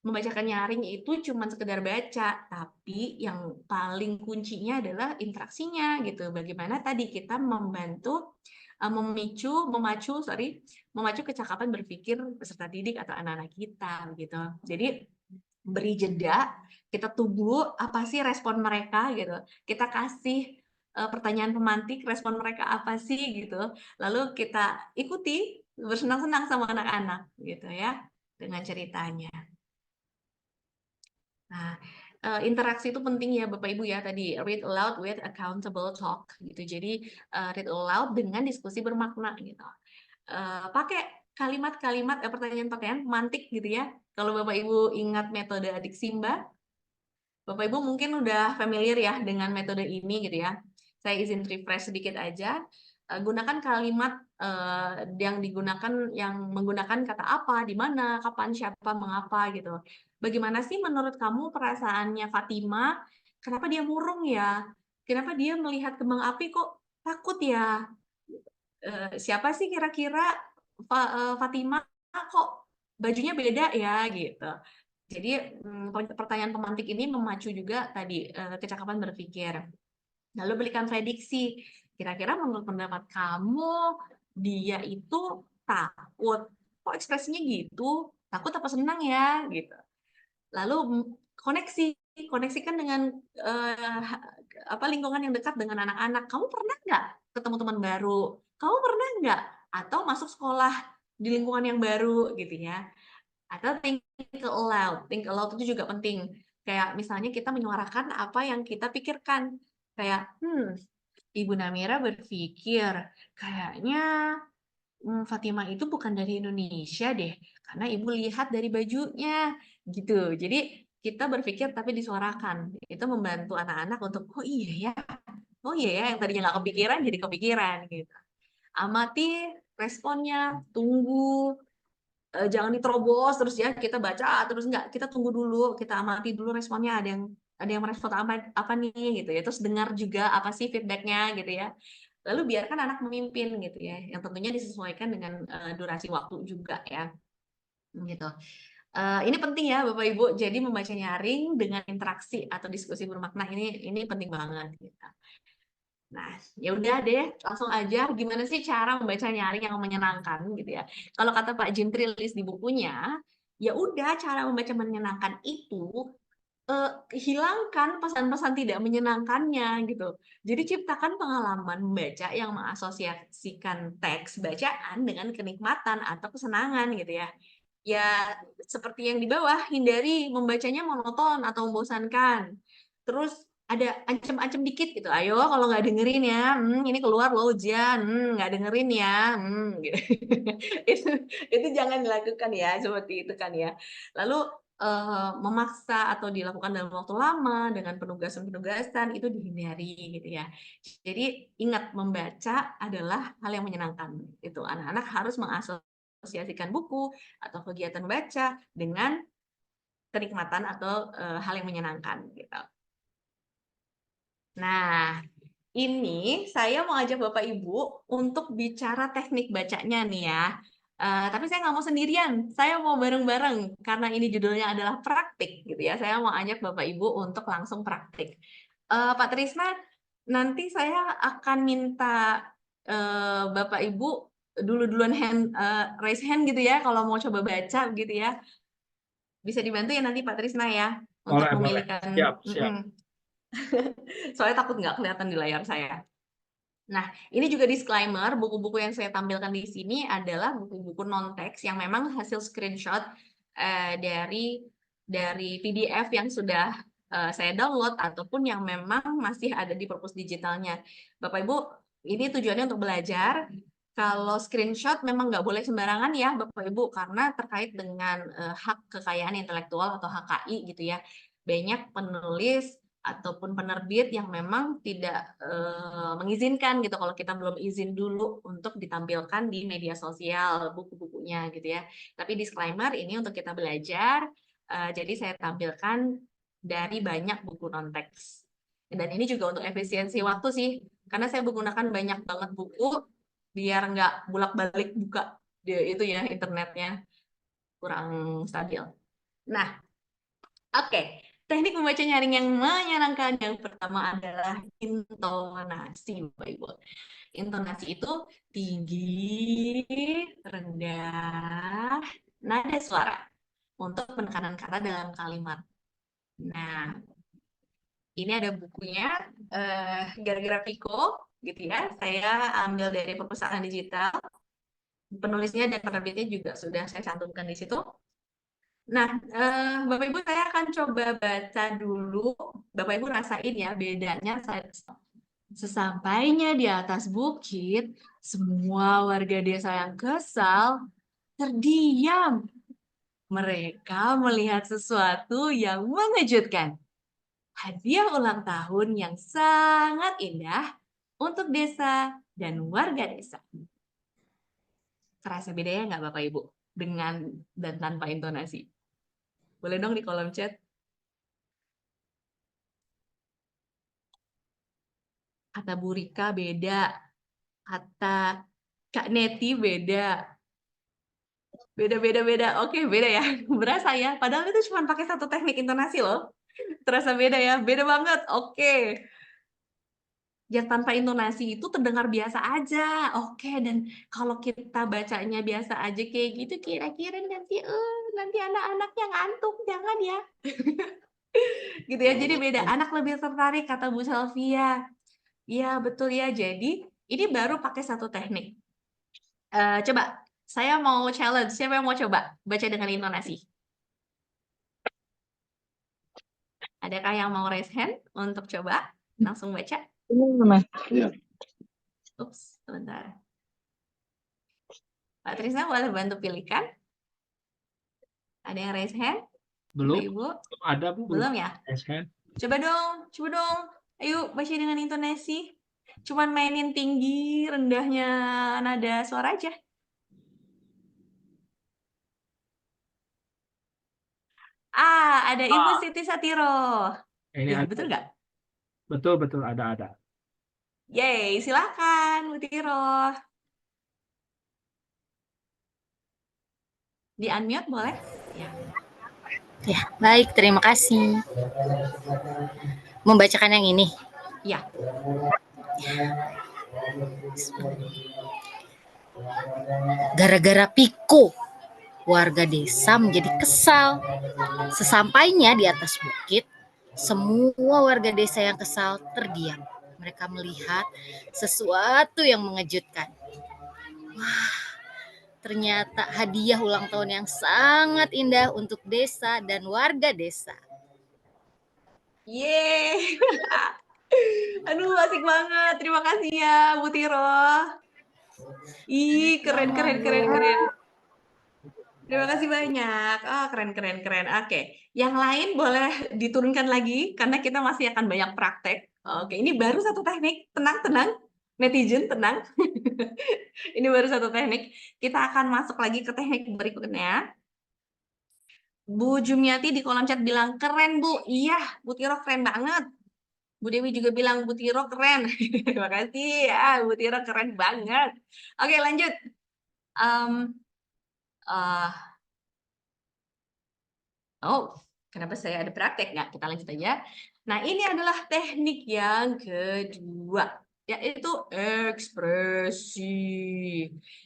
Membacakan nyaring itu cuma sekedar baca, tapi yang paling kuncinya adalah interaksinya gitu. Bagaimana tadi kita membantu memacu kecakapan berpikir peserta didik atau anak-anak kita gitu. Jadi beri jeda, kita tunggu apa sih respon mereka gitu. Kita kasih pertanyaan pemantik, respon mereka apa sih gitu. Lalu kita ikuti bersenang-senang sama anak-anak gitu ya dengan ceritanya. Nah, interaksi itu penting ya Bapak Ibu ya tadi, read aloud with accountable talk gitu. Jadi read aloud dengan diskusi bermakna gitu. Pakai kalimat-kalimat pertanyaan-pertanyaan pemantik gitu ya. Kalau Bapak Ibu ingat metode Adik Simba, Bapak Ibu mungkin udah familiar ya dengan metode ini gitu ya. Saya izin refresh sedikit aja. Gunakan kalimat yang menggunakan kata apa, di mana, kapan, siapa, mengapa gitu. Bagaimana sih menurut kamu perasaannya Fatima? Kenapa dia murung ya? Kenapa dia melihat kembang api kok takut ya? Siapa sih kira-kira Fatima kok bajunya beda ya gitu. Jadi pertanyaan pemantik ini memacu juga tadi kecakapan berpikir. Lalu berikan prediksi. Kira-kira menurut pendapat kamu dia itu takut? Kok ekspresinya gitu? Takut apa senang ya? Gitu. Lalu koneksikan dengan lingkungan yang dekat dengan anak-anak. Kamu pernah nggak ketemu teman baru? Kamu pernah nggak atau masuk sekolah di lingkungan yang baru gitu ya? Atau think aloud. Think aloud itu juga penting. Kayak misalnya kita menyuarakan apa yang kita pikirkan. Kayak, Ibu Namira berpikir kayaknya Fatima itu bukan dari Indonesia deh, karena ibu lihat dari bajunya gitu. Jadi kita berpikir tapi disuarakan. Itu membantu anak-anak untuk oh iya ya yang tadinya nggak kepikiran jadi kepikiran gitu. Amati responnya, tunggu, jangan diterobos terus ya kita baca terus nggak, kita tunggu dulu, kita amati dulu responnya, ada yang merespon apa nih gitu ya, terus dengar juga apa sih feedbacknya gitu ya. Lalu biarkan anak memimpin gitu ya, yang tentunya disesuaikan dengan durasi waktu juga ya, gitu. Ini penting ya Bapak Ibu, jadi membaca nyaring dengan interaksi atau diskusi bermakna ini penting banget. Gitu. Nah, ya udah deh, langsung aja. Gimana sih cara membaca nyaring yang menyenangkan gitu ya? Kalau kata Pak Jim Trilis di bukunya, ya udah cara membaca menyenangkan itu hilangkan pesan-pesan tidak menyenangkannya gitu. Jadi ciptakan pengalaman membaca yang mengasosiasikan teks bacaan dengan kenikmatan atau kesenangan gitu ya. Ya seperti yang di bawah, hindari membacanya monoton atau membosankan. Terus ada ancam-ancam dikit gitu. Ayo kalau nggak dengerin ya, ini keluar loh ujian, nggak dengerin ya, gitu. itu jangan dilakukan ya, seperti itu kan ya. Lalu memaksa atau dilakukan dalam waktu lama dengan penugasan-penugasan itu dihindari gitu ya. Jadi ingat membaca adalah hal yang menyenangkan. Itu anak-anak harus mengasosiasikan buku atau kegiatan baca dengan kenikmatan atau hal yang menyenangkan gitu. Nah, ini saya mau ajak Bapak Ibu untuk bicara teknik bacanya nih ya. Tapi saya nggak mau sendirian, saya mau bareng-bareng karena ini judulnya adalah praktik gitu ya. Saya mau ajak Bapak Ibu untuk langsung praktik. Pak Trisna, nanti saya akan minta Bapak Ibu duluan raise hand gitu ya kalau mau coba baca gitu ya. Bisa dibantu ya nanti Pak Trisna ya untuk Boleh, boleh. memilihkan. Siap, siap. Soalnya takut nggak kelihatan di layar saya. Nah, ini juga disclaimer, buku-buku yang saya tampilkan di sini adalah buku-buku non-teks yang memang hasil screenshot dari PDF yang sudah saya download ataupun yang memang masih ada di perpus digitalnya. Bapak Ibu, ini tujuannya untuk belajar. Kalau screenshot memang nggak boleh sembarangan ya Bapak Ibu, karena terkait dengan hak kekayaan intelektual atau HKI gitu ya. Banyak penulis ataupun penerbit yang memang tidak mengizinkan gitu kalau kita belum izin dulu untuk ditampilkan di media sosial buku-bukunya gitu ya. Tapi disclaimer ini untuk kita belajar, jadi saya tampilkan dari banyak buku non-teks. Dan ini juga untuk efisiensi waktu sih, karena saya menggunakan banyak banget buku biar nggak bolak-balik buka itu ya internetnya kurang stabil. Nah, oke. Teknik membaca nyaring yang menyenangkan yang pertama adalah intonasi, Bapak Ibu. Intonasi itu tinggi, rendah, nada suara untuk penekanan kata dalam kalimat. Nah, ini ada bukunya, gara-gara Piko, gitu ya. Saya ambil dari perpustakaan digital. Penulisnya dan penerbitnya juga sudah saya cantumkan di situ. Nah, Bapak Ibu saya akan coba baca dulu. Bapak Ibu rasain ya bedanya sesampainya di atas bukit, semua warga desa yang kesal terdiam. Mereka melihat sesuatu yang mengejutkan. Hadiah ulang tahun yang sangat indah untuk desa dan warga desa. Terasa bedanya nggak Bapak Ibu? Dengan dan tanpa intonasi? Boleh dong di kolom chat. Kata Bu Rika beda. Kata Kak Neti beda. Beda. Oke, beda ya. Berasa ya. Padahal itu cuma pakai satu teknik intonasi loh. Terasa beda ya. Beda banget. Oke. Yang tanpa intonasi itu terdengar biasa aja. Oke, dan kalau kita bacanya biasa aja kayak gitu, kira-kira nanti anak-anaknya ngantuk. Jangan ya. Gitu ya, jadi beda. Anak lebih tertarik, kata Bu Selvia. Iya, betul ya. Jadi, ini baru pakai satu teknik. Coba, saya mau challenge. Siapa yang mau coba baca dengan intonasi? Adakah yang mau raise hand untuk coba langsung baca? Ups, sebentar. Pak Trisna boleh bantu pilihkan? Ada yang raise hand? Belum, Ibu? ada Bu. Belum ya? Raise hand. Coba dong. Ayo baca dengan intonasi. Cuman mainin tinggi, rendahnya nada suara aja. Ada Ibu Siti Satiro. Ini Ya, ada. betul nggak? Betul, ada. Yeay, silakan Bu Tiro. Di unmute boleh? Ya. Ya, baik, terima kasih. Membacakan yang ini. Ya. Gara-gara Piko, warga desa menjadi kesal. Sesampainya di atas bukit, semua warga desa yang kesal terdiam. Mereka melihat sesuatu yang mengejutkan. Wah, ternyata hadiah ulang tahun yang sangat indah untuk desa dan warga desa. Yeay. Aduh, asik banget. Terima kasih ya, Bu Tiro. Ih, keren. Terima kasih banyak. Keren. Oke, yang lain boleh diturunkan lagi karena kita masih akan banyak praktek. Oke, ini baru satu teknik. Tenang. Netizen, tenang. Ini baru satu teknik. Kita akan masuk lagi ke teknik berikutnya. Bu Jumiati di kolom chat bilang, keren Bu. Iya, Bu Tiro keren banget. Bu Dewi juga bilang, Bu Tiro keren. Terima kasih ya, Bu Tiro keren banget. Oke, lanjut. Kenapa saya ada praktek? Nggak, kita lanjut aja. Nah, ini adalah teknik yang kedua, yaitu ekspresi.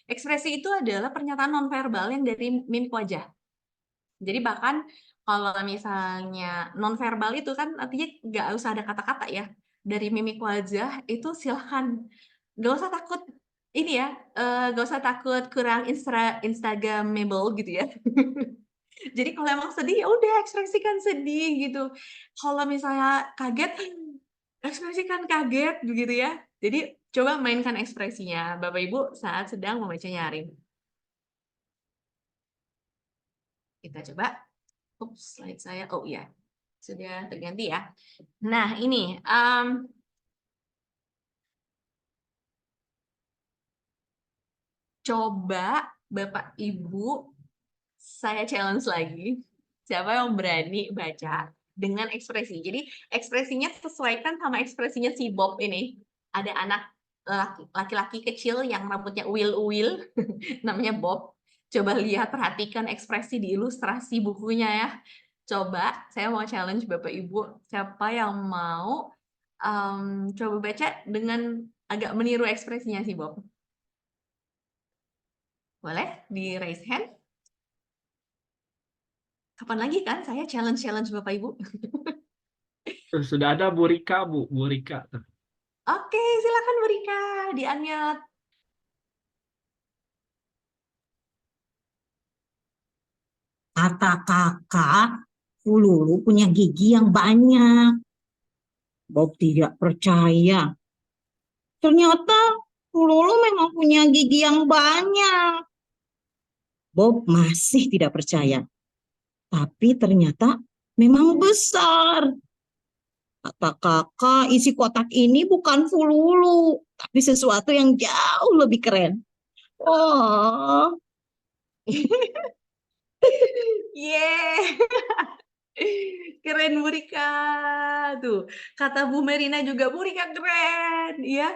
Ekspresi itu adalah pernyataan nonverbal yang dari mimik wajah. Jadi bahkan kalau misalnya nonverbal itu kan artinya nggak usah ada kata-kata ya. Dari mimik wajah itu silahkan. Nggak usah takut ini ya, nggak usah takut kurang Instagramable gitu ya. Jadi kalau emang sedih ya udah ekspresikan sedih gitu. Kalau misalnya kaget, ekspresikan kaget begitu ya. Jadi coba mainkan ekspresinya Bapak Ibu saat sedang membaca nyaring. Kita coba. Ups, slide saya. Oh iya, sudah terganti ya. Nah ini, coba Bapak Ibu, saya challenge lagi. Siapa yang berani baca dengan ekspresi. Jadi ekspresinya sesuaikan sama ekspresinya si Bob ini. Ada anak laki-laki kecil yang rambutnya uil-uil, namanya Bob. Coba lihat, perhatikan ekspresi di ilustrasi bukunya ya. Coba, saya mau challenge Bapak Ibu, siapa yang mau coba baca dengan agak meniru ekspresinya si Bob. Boleh di raise hand? Kapan lagi kan saya challenge Bapak Ibu? Sudah ada Bu Rika, Bu Rika. Oke, silakan Bu Rika, di-unmute. Kata kakak, Fululu punya gigi yang banyak. Bob tidak percaya. Ternyata Fululu memang punya gigi yang banyak. Bob masih tidak percaya. Tapi ternyata memang besar. Kata kakak, isi kotak ini bukan Fululu, tapi sesuatu yang jauh lebih keren. Oh, Yeay. Keren Bu Rika. Tuh, kata Bu Merina juga Bu Rika keren, ya.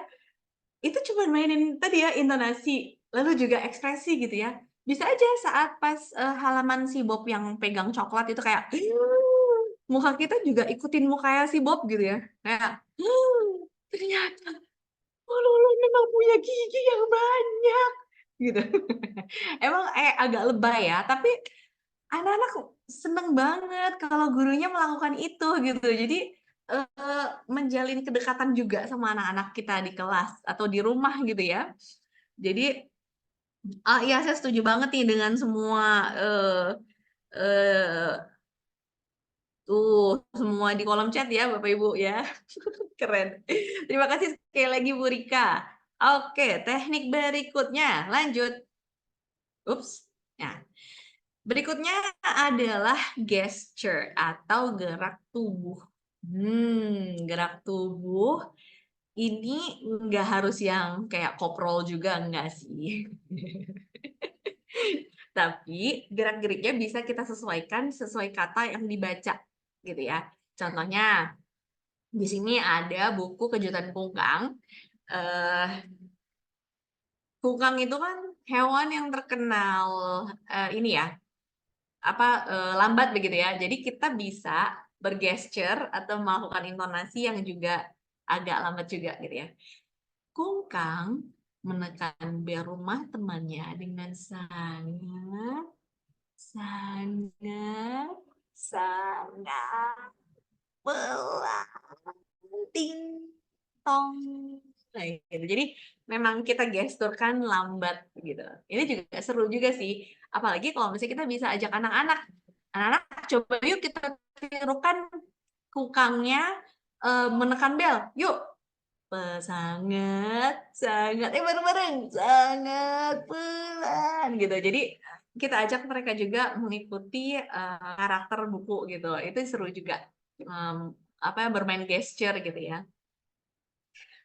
Itu cuma mainin tadi ya intonasi, lalu juga ekspresi gitu ya. Bisa aja saat pas halaman si Bob yang pegang coklat itu kayak muka kita juga ikutin mukanya si Bob gitu ya. Kayak ternyata Lulu memang punya gigi yang banyak gitu. Emang agak lebay ya, tapi anak-anak seneng banget kalau gurunya melakukan itu gitu. Jadi menjalin kedekatan juga sama anak-anak kita di kelas atau di rumah gitu ya. Jadi ya saya setuju banget nih dengan semua eh, tuh semua di kolom chat ya Bapak Ibu ya. Keren. Terima kasih sekali lagi Bu Rika. Oke, teknik berikutnya lanjut. Ups. Nah, berikutnya adalah gesture atau gerak tubuh. Gerak tubuh ini nggak harus yang kayak koprol juga, enggak sih. Tapi gerak-geriknya bisa kita sesuaikan sesuai kata yang dibaca gitu ya. Contohnya di sini ada buku Kejutan Kungkang. Kungkang itu kan hewan yang terkenal ini ya, lambat begitu ya. Jadi kita bisa bergesture atau melakukan intonasi yang juga agak lambat juga gitu ya. Kungkang menekan bel rumah temannya dengan sangat, sangat, sangat pelan. Ting tong. Nah, gitu. Jadi memang kita gesturkan lambat gitu. Ini juga seru juga sih. Apalagi kalau misalnya kita bisa ajak anak-anak. Anak-anak coba yuk kita tirukan kukangnya menekan bel. Yuk. Sangat, sangat, bareng-bareng. Sangat pelan gitu. Jadi kita ajak mereka juga mengikuti karakter buku gitu. Itu seru juga. Bermain gesture gitu ya.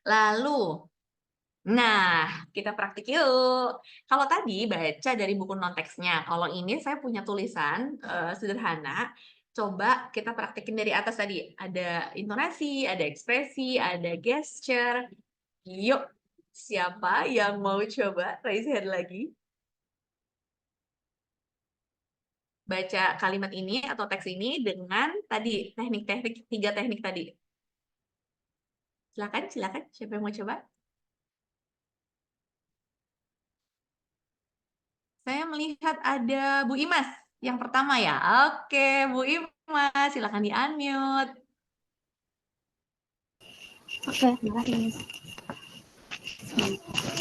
Lalu, nah kita praktik yuk. Kalau tadi baca dari buku non-teksnya, kalau ini saya punya tulisan sederhana. Coba kita praktikin dari atas tadi. Ada intonasi, ada ekspresi, ada gesture. Yuk, siapa yang mau coba? Raise hand lagi. Baca kalimat ini atau teks ini dengan tadi teknik-teknik, 3 teknik tadi. Silakan, silakan. Siapa yang mau coba? Saya melihat ada Bu Imas. yang pertama ya. Oke, Bu Ima, silakan di-unmute. Oke, makasih.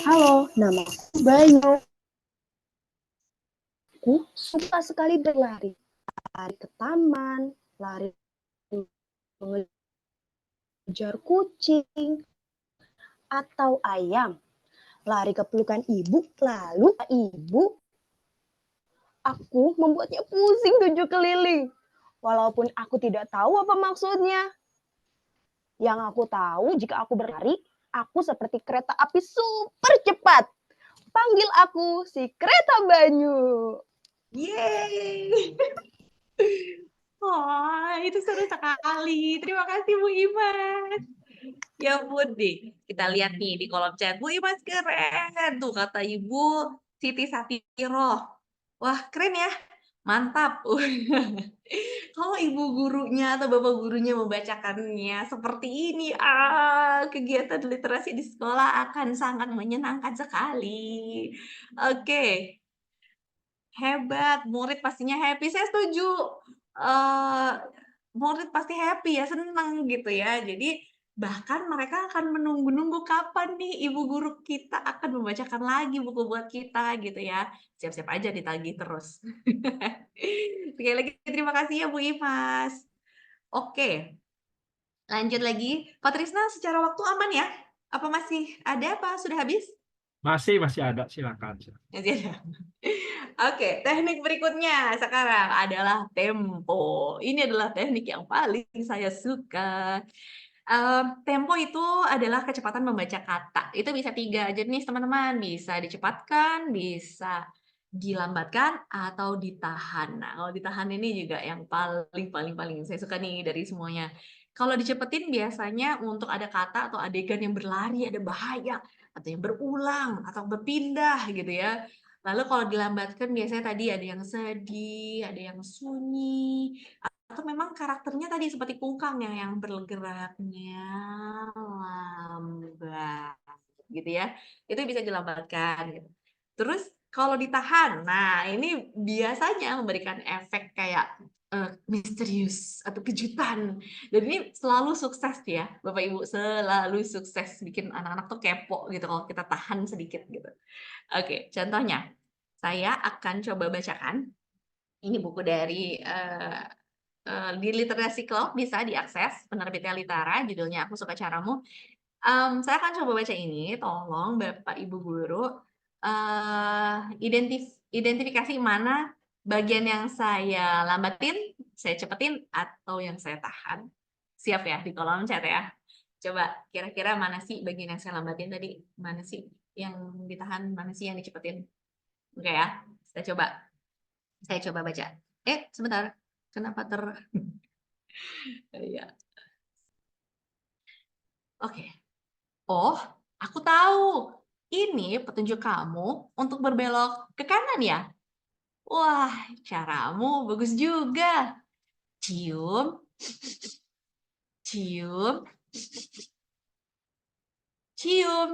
Halo, nama aku Bayu. Aku suka sekali berlari. Lari ke taman, lari mengejar kucing atau ayam. Lari ke pelukan ibu, lalu ibu, aku membuatnya pusing 7 keliling. Walaupun aku tidak tahu apa maksudnya. Yang aku tahu, jika aku berlari, aku seperti kereta api super cepat. Panggil aku si Kereta Banyu. Yeay. Wah, itu seru sekali. Terima kasih Bu Imas. Ya ampun deh. Kita lihat nih di kolom chat. Bu Imas keren. Tuh kata Ibu Siti Satiro. Wah, keren ya. Mantap. Kalau ibu gurunya atau bapak gurunya membacakannya seperti ini, kegiatan literasi di sekolah akan sangat menyenangkan sekali. Oke. Hebat, murid pastinya happy. Saya setuju. Murid pasti happy ya, senang gitu ya. Jadi bahkan mereka akan menunggu-nunggu kapan nih ibu guru kita akan membacakan lagi buku buat kita gitu ya. Siap-siap aja ditagih terus. Sekali lagi terima kasih ya Bu Imas. Oke, lanjut lagi. Pak Trisna, secara waktu aman ya? Apa masih ada apa sudah habis? Masih ada, silakan. Masih ada. Oke, teknik berikutnya sekarang adalah tempo. Ini adalah teknik yang paling saya suka. Tempo itu adalah kecepatan membaca kata. Itu bisa 3 jenis, teman-teman. Bisa dicepatkan, bisa dilambatkan, atau ditahan. Nah, kalau ditahan ini juga yang paling saya suka nih dari semuanya. Kalau dicepetin biasanya untuk ada kata atau adegan yang berlari, ada bahaya, atau yang berulang, atau berpindah gitu ya. Lalu kalau dilambatkan biasanya tadi ada yang sedih, ada yang sunyi, atau memang karakternya tadi seperti kungkang yang bergeraknya lambat gitu ya. Itu bisa dilambatkan gitu. Terus kalau ditahan, nah ini biasanya memberikan efek kayak misterius atau kejutan. Dan ini selalu sukses ya, Bapak Ibu, selalu sukses bikin anak-anak tuh kepo gitu kalau kita tahan sedikit gitu. Oke, contohnya saya akan coba bacakan. Ini buku dari di Literasi Club, bisa diakses, penerbitnya Litara, judulnya Aku Suka Caramu. Saya akan coba baca ini, tolong Bapak Ibu Guru identifikasi mana bagian yang saya lambatin, saya cepetin, atau yang saya tahan. Siap ya di kolom chat ya. Coba kira-kira mana sih bagian yang saya lambatin tadi, mana sih yang ditahan, mana sih yang dicepetin. Oke ya, saya coba baca. Sebentar, kenapa Iya. Oke. Oh, aku tahu. Ini petunjuk kamu untuk berbelok ke kanan ya? Wah, caramu bagus juga. Cium, cium, cium.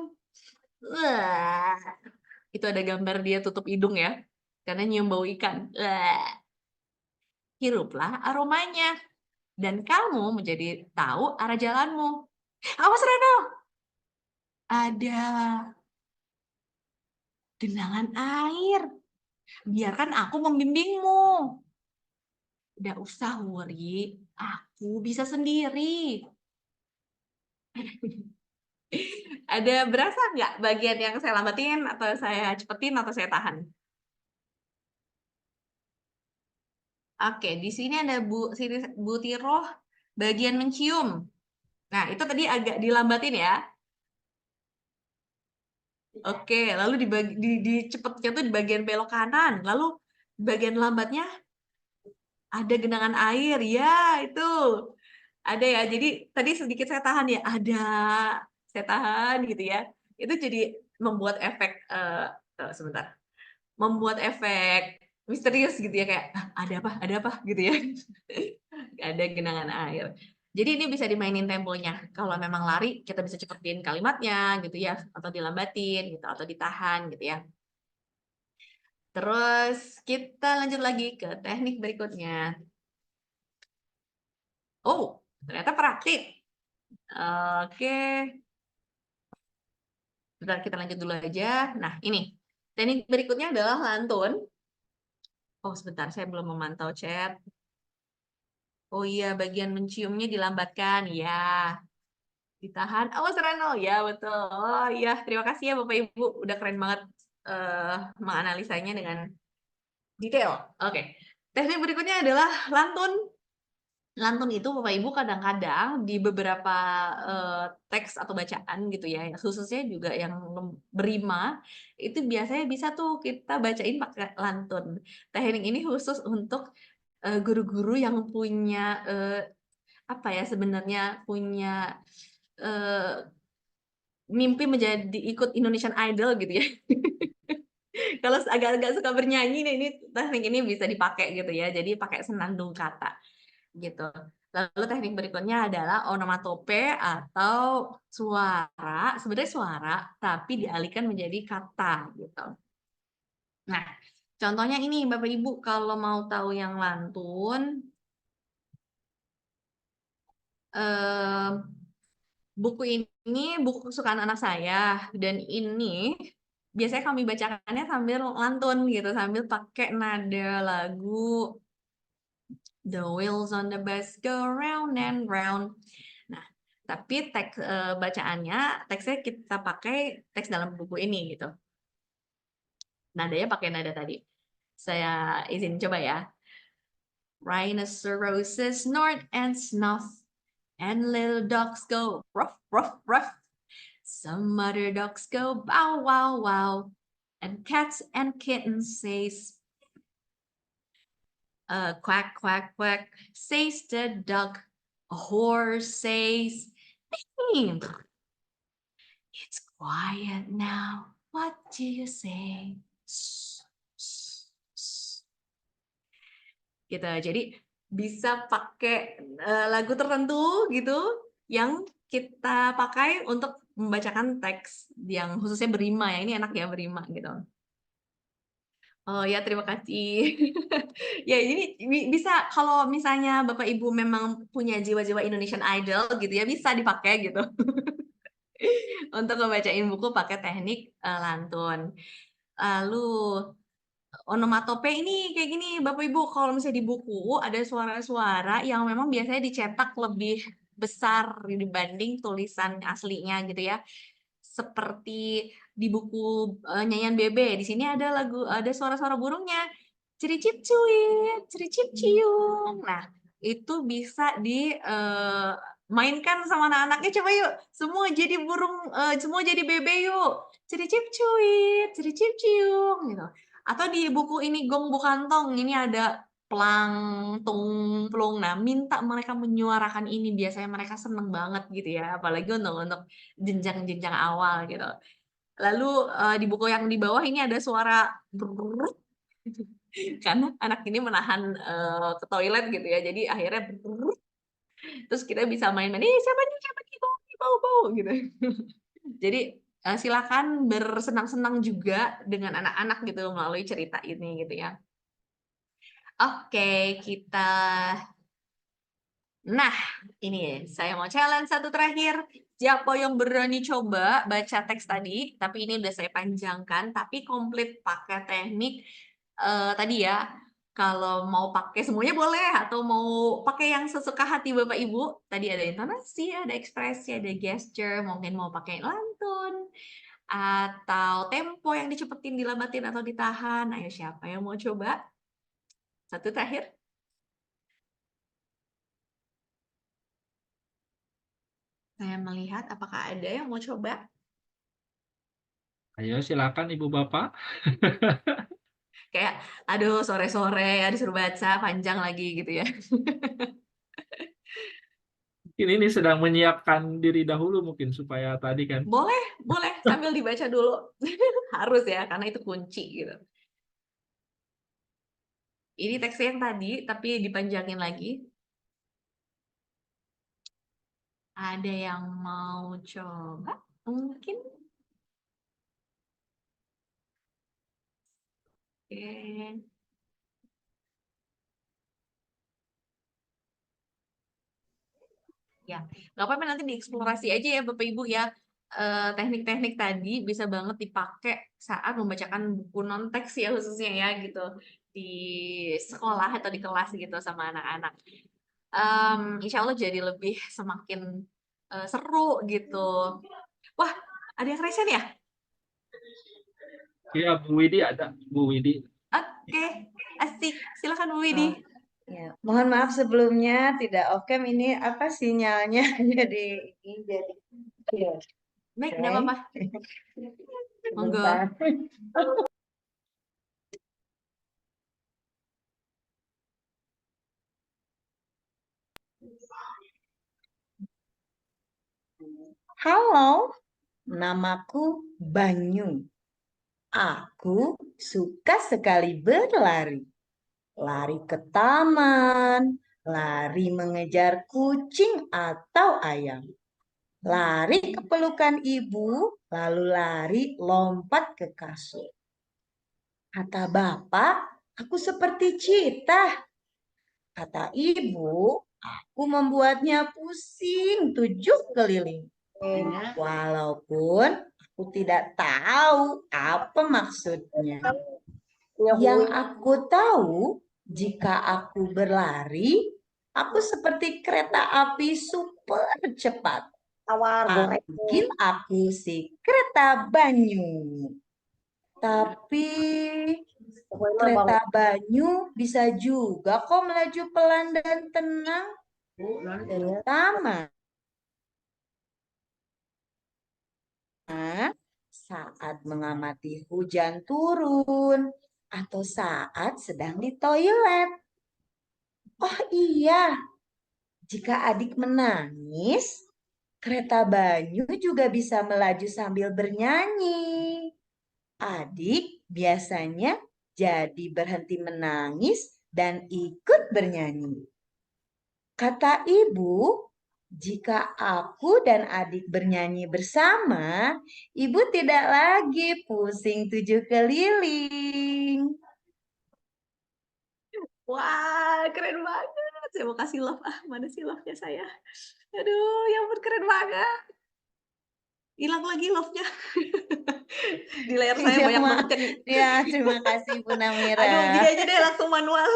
Wah, itu ada gambar dia tutup hidung ya, karena nyium bau ikan. Wah. Hiruplah aromanya, dan kamu menjadi tahu arah jalanmu. Awas Reno, ada genangan air. Biarkan aku membimbingmu. Tidak usah worry, aku bisa sendiri. Ada berasa nggak bagian yang saya lambatin, atau saya cepetin, atau saya tahan? Oke, di sini ada Bu Tiroh bagian mencium. Nah, itu tadi agak dilambatin ya. Oke, lalu cepetnya tuh di bagian belok kanan, lalu bagian lambatnya ada genangan air, ya itu ada ya. Jadi tadi sedikit saya tahan ya, saya tahan gitu ya. Itu jadi membuat efek sebentar, membuat efek misterius gitu ya, kayak ada apa gitu ya. Ada genangan air. Jadi ini bisa dimainin temponya. Kalau memang lari, kita bisa cepetin kalimatnya gitu ya, atau dilambatin gitu, atau ditahan gitu ya. Terus kita lanjut lagi ke teknik berikutnya. Oh, ternyata praktik. Oke. Bentar, kita lanjut dulu aja. Nah, ini. Teknik berikutnya adalah lantun. Oh, sebentar, saya belum memantau chat. Oh iya, bagian menciumnya dilambatkan. Ya, ditahan. Oh, Serano. Ya, betul. Oh iya, terima kasih ya Bapak Ibu. Udah keren banget menganalisanya dengan detail. Oke. Teknik berikutnya adalah lantun. Lantun itu Bapak Ibu kadang-kadang di beberapa teks atau bacaan gitu ya, khususnya juga yang berima, itu biasanya bisa tuh kita bacain pakai lantun. Teknik ini khusus untuk guru-guru yang punya apa ya, sebenarnya punya mimpi menjadi ikut Indonesian Idol gitu ya. Kalau agak-agak suka bernyanyi nih, ini teknik ini bisa dipakai gitu ya. Jadi pakai senandung kata gitu. Lalu teknik berikutnya adalah onomatope atau suara, sebenarnya suara tapi dialihkan menjadi kata gitu. Nah, contohnya ini Bapak Ibu kalau mau tahu yang lantun, buku ini buku kesukaan anak saya dan ini biasanya kami bacakannya sambil lantun gitu, sambil pakai nada lagu The wheels on the bus go round and round. Nah, tapi teks bacaannya, teksnya kita pakai teks dalam buku ini gitu. Nadanya pakai nada tadi. Saya izin coba ya. Rhinoceroses snort and snuff, and little dogs go ruff, ruff, ruff. Some other dogs go bow, wow, wow, and cats and kittens says, quack, quack, quack, says the dog. A horse says, "Beep." It's quiet now. What do you say? Gitu. Jadi bisa pakai lagu tertentu gitu yang kita pakai untuk membacakan teks yang khususnya berima ya. Ini enak ya berima gitu. Oh ya, terima kasih. Ya, ini bisa kalau misalnya Bapak Ibu memang punya jiwa-jiwa Indonesian Idol gitu ya, bisa dipakai gitu. Untuk ngebacain buku pakai teknik lantun. Lalu onomatope ini kayak gini Bapak Ibu, kalau misalnya di buku ada suara-suara yang memang biasanya dicetak lebih besar dibanding tulisan aslinya gitu ya. Seperti di buku nyanyian Bebe, di sini ada suara-suara burungnya. Cericip cuit, cericip ciung. Nah, itu bisa dimainkan sama anak-anaknya. Coba yuk, semua jadi burung, semua jadi bebe yuk. Cericip cuit, cericip ciung gitu. Atau di buku ini Gong Bukantong, ini ada plang, tung, plung. Nah, minta mereka menyuarakan ini, biasanya mereka seneng banget gitu ya, apalagi untuk jenjang-jenjang awal gitu. Lalu di buku yang di bawah ini ada suara brrrr, karena anak ini menahan ke toilet gitu ya, jadi akhirnya brrrr. Terus kita bisa main-main, siapa nih bau bau gitu. Jadi silakan bersenang-senang juga dengan anak-anak gitu melalui cerita ini gitu ya. Oke, kita. Nah, ini saya mau challenge satu terakhir. Siapa yang berani coba baca teks tadi, tapi ini udah saya panjangkan, tapi komplit pakai teknik tadi ya. Kalau mau pakai semuanya boleh, atau mau pakai yang sesuka hati Bapak Ibu. Tadi ada intonasi, ada ekspresi, ada gesture, mungkin mau pakai lantun, atau tempo yang dicepetin, dilambatin, atau ditahan. Ayo siapa yang mau coba? Satu terakhir. Saya melihat apakah ada yang mau coba. Ayo silakan Ibu Bapak. Kayak, aduh sore-sore ya disuruh baca, panjang lagi gitu ya. Ini sedang menyiapkan diri dahulu mungkin supaya tadi kan. Boleh sambil dibaca dulu. Harus ya, karena itu kunci gitu. Ini teksnya yang tadi, tapi dipanjangin lagi. Ada yang mau coba? Mungkin. Oke. Ya, nggak apa-apa nanti dieksplorasi aja ya Bapak Ibu ya. Teknik-teknik tadi bisa banget dipakai saat membacakan buku non-teks ya khususnya ya gitu di sekolah atau di kelas gitu sama anak-anak. Insya Allah jadi lebih semakin seru gitu. Wah, ada yang resen ya? Iya, Bu Widi ada. Bu Widi. Oke, asik. Silakan Bu Widi. Ya, mohon maaf sebelumnya tidak oke ini apa sinyalnya jadi iya. Baik, Oke. nggak apa-apa. Monggo. Sebentar. Halo, namaku Banyu. Aku suka sekali berlari. Lari ke taman, lari mengejar kucing atau ayam. Lari ke pelukan ibu, lalu lari lompat ke kasur. Kata bapak, aku seperti citah. Kata ibu, aku membuatnya pusing 7 keliling. Walaupun aku tidak tahu apa maksudnya. Yang aku tahu, jika aku berlari, aku seperti kereta api super cepat. Panggil aku si kereta Banyu. Tapi kereta Banyu bisa juga kok melaju pelan dan tenang. Terutama saat mengamati hujan turun atau saat sedang di toilet. Oh iya, jika adik menangis, kereta Banyu juga bisa melaju sambil bernyanyi. Adik biasanya jadi berhenti menangis dan ikut bernyanyi. Kata ibu, jika aku dan adik bernyanyi bersama, ibu tidak lagi pusing 7 keliling. Wah, keren banget. Saya mau kasih love. Mana sih love-nya saya? Aduh, ya ampun keren banget. Hilang lagi love-nya. Di layar saya banyak banget yang Ya, terima kasih Bu Namira. Aduh, gini aja deh langsung manual.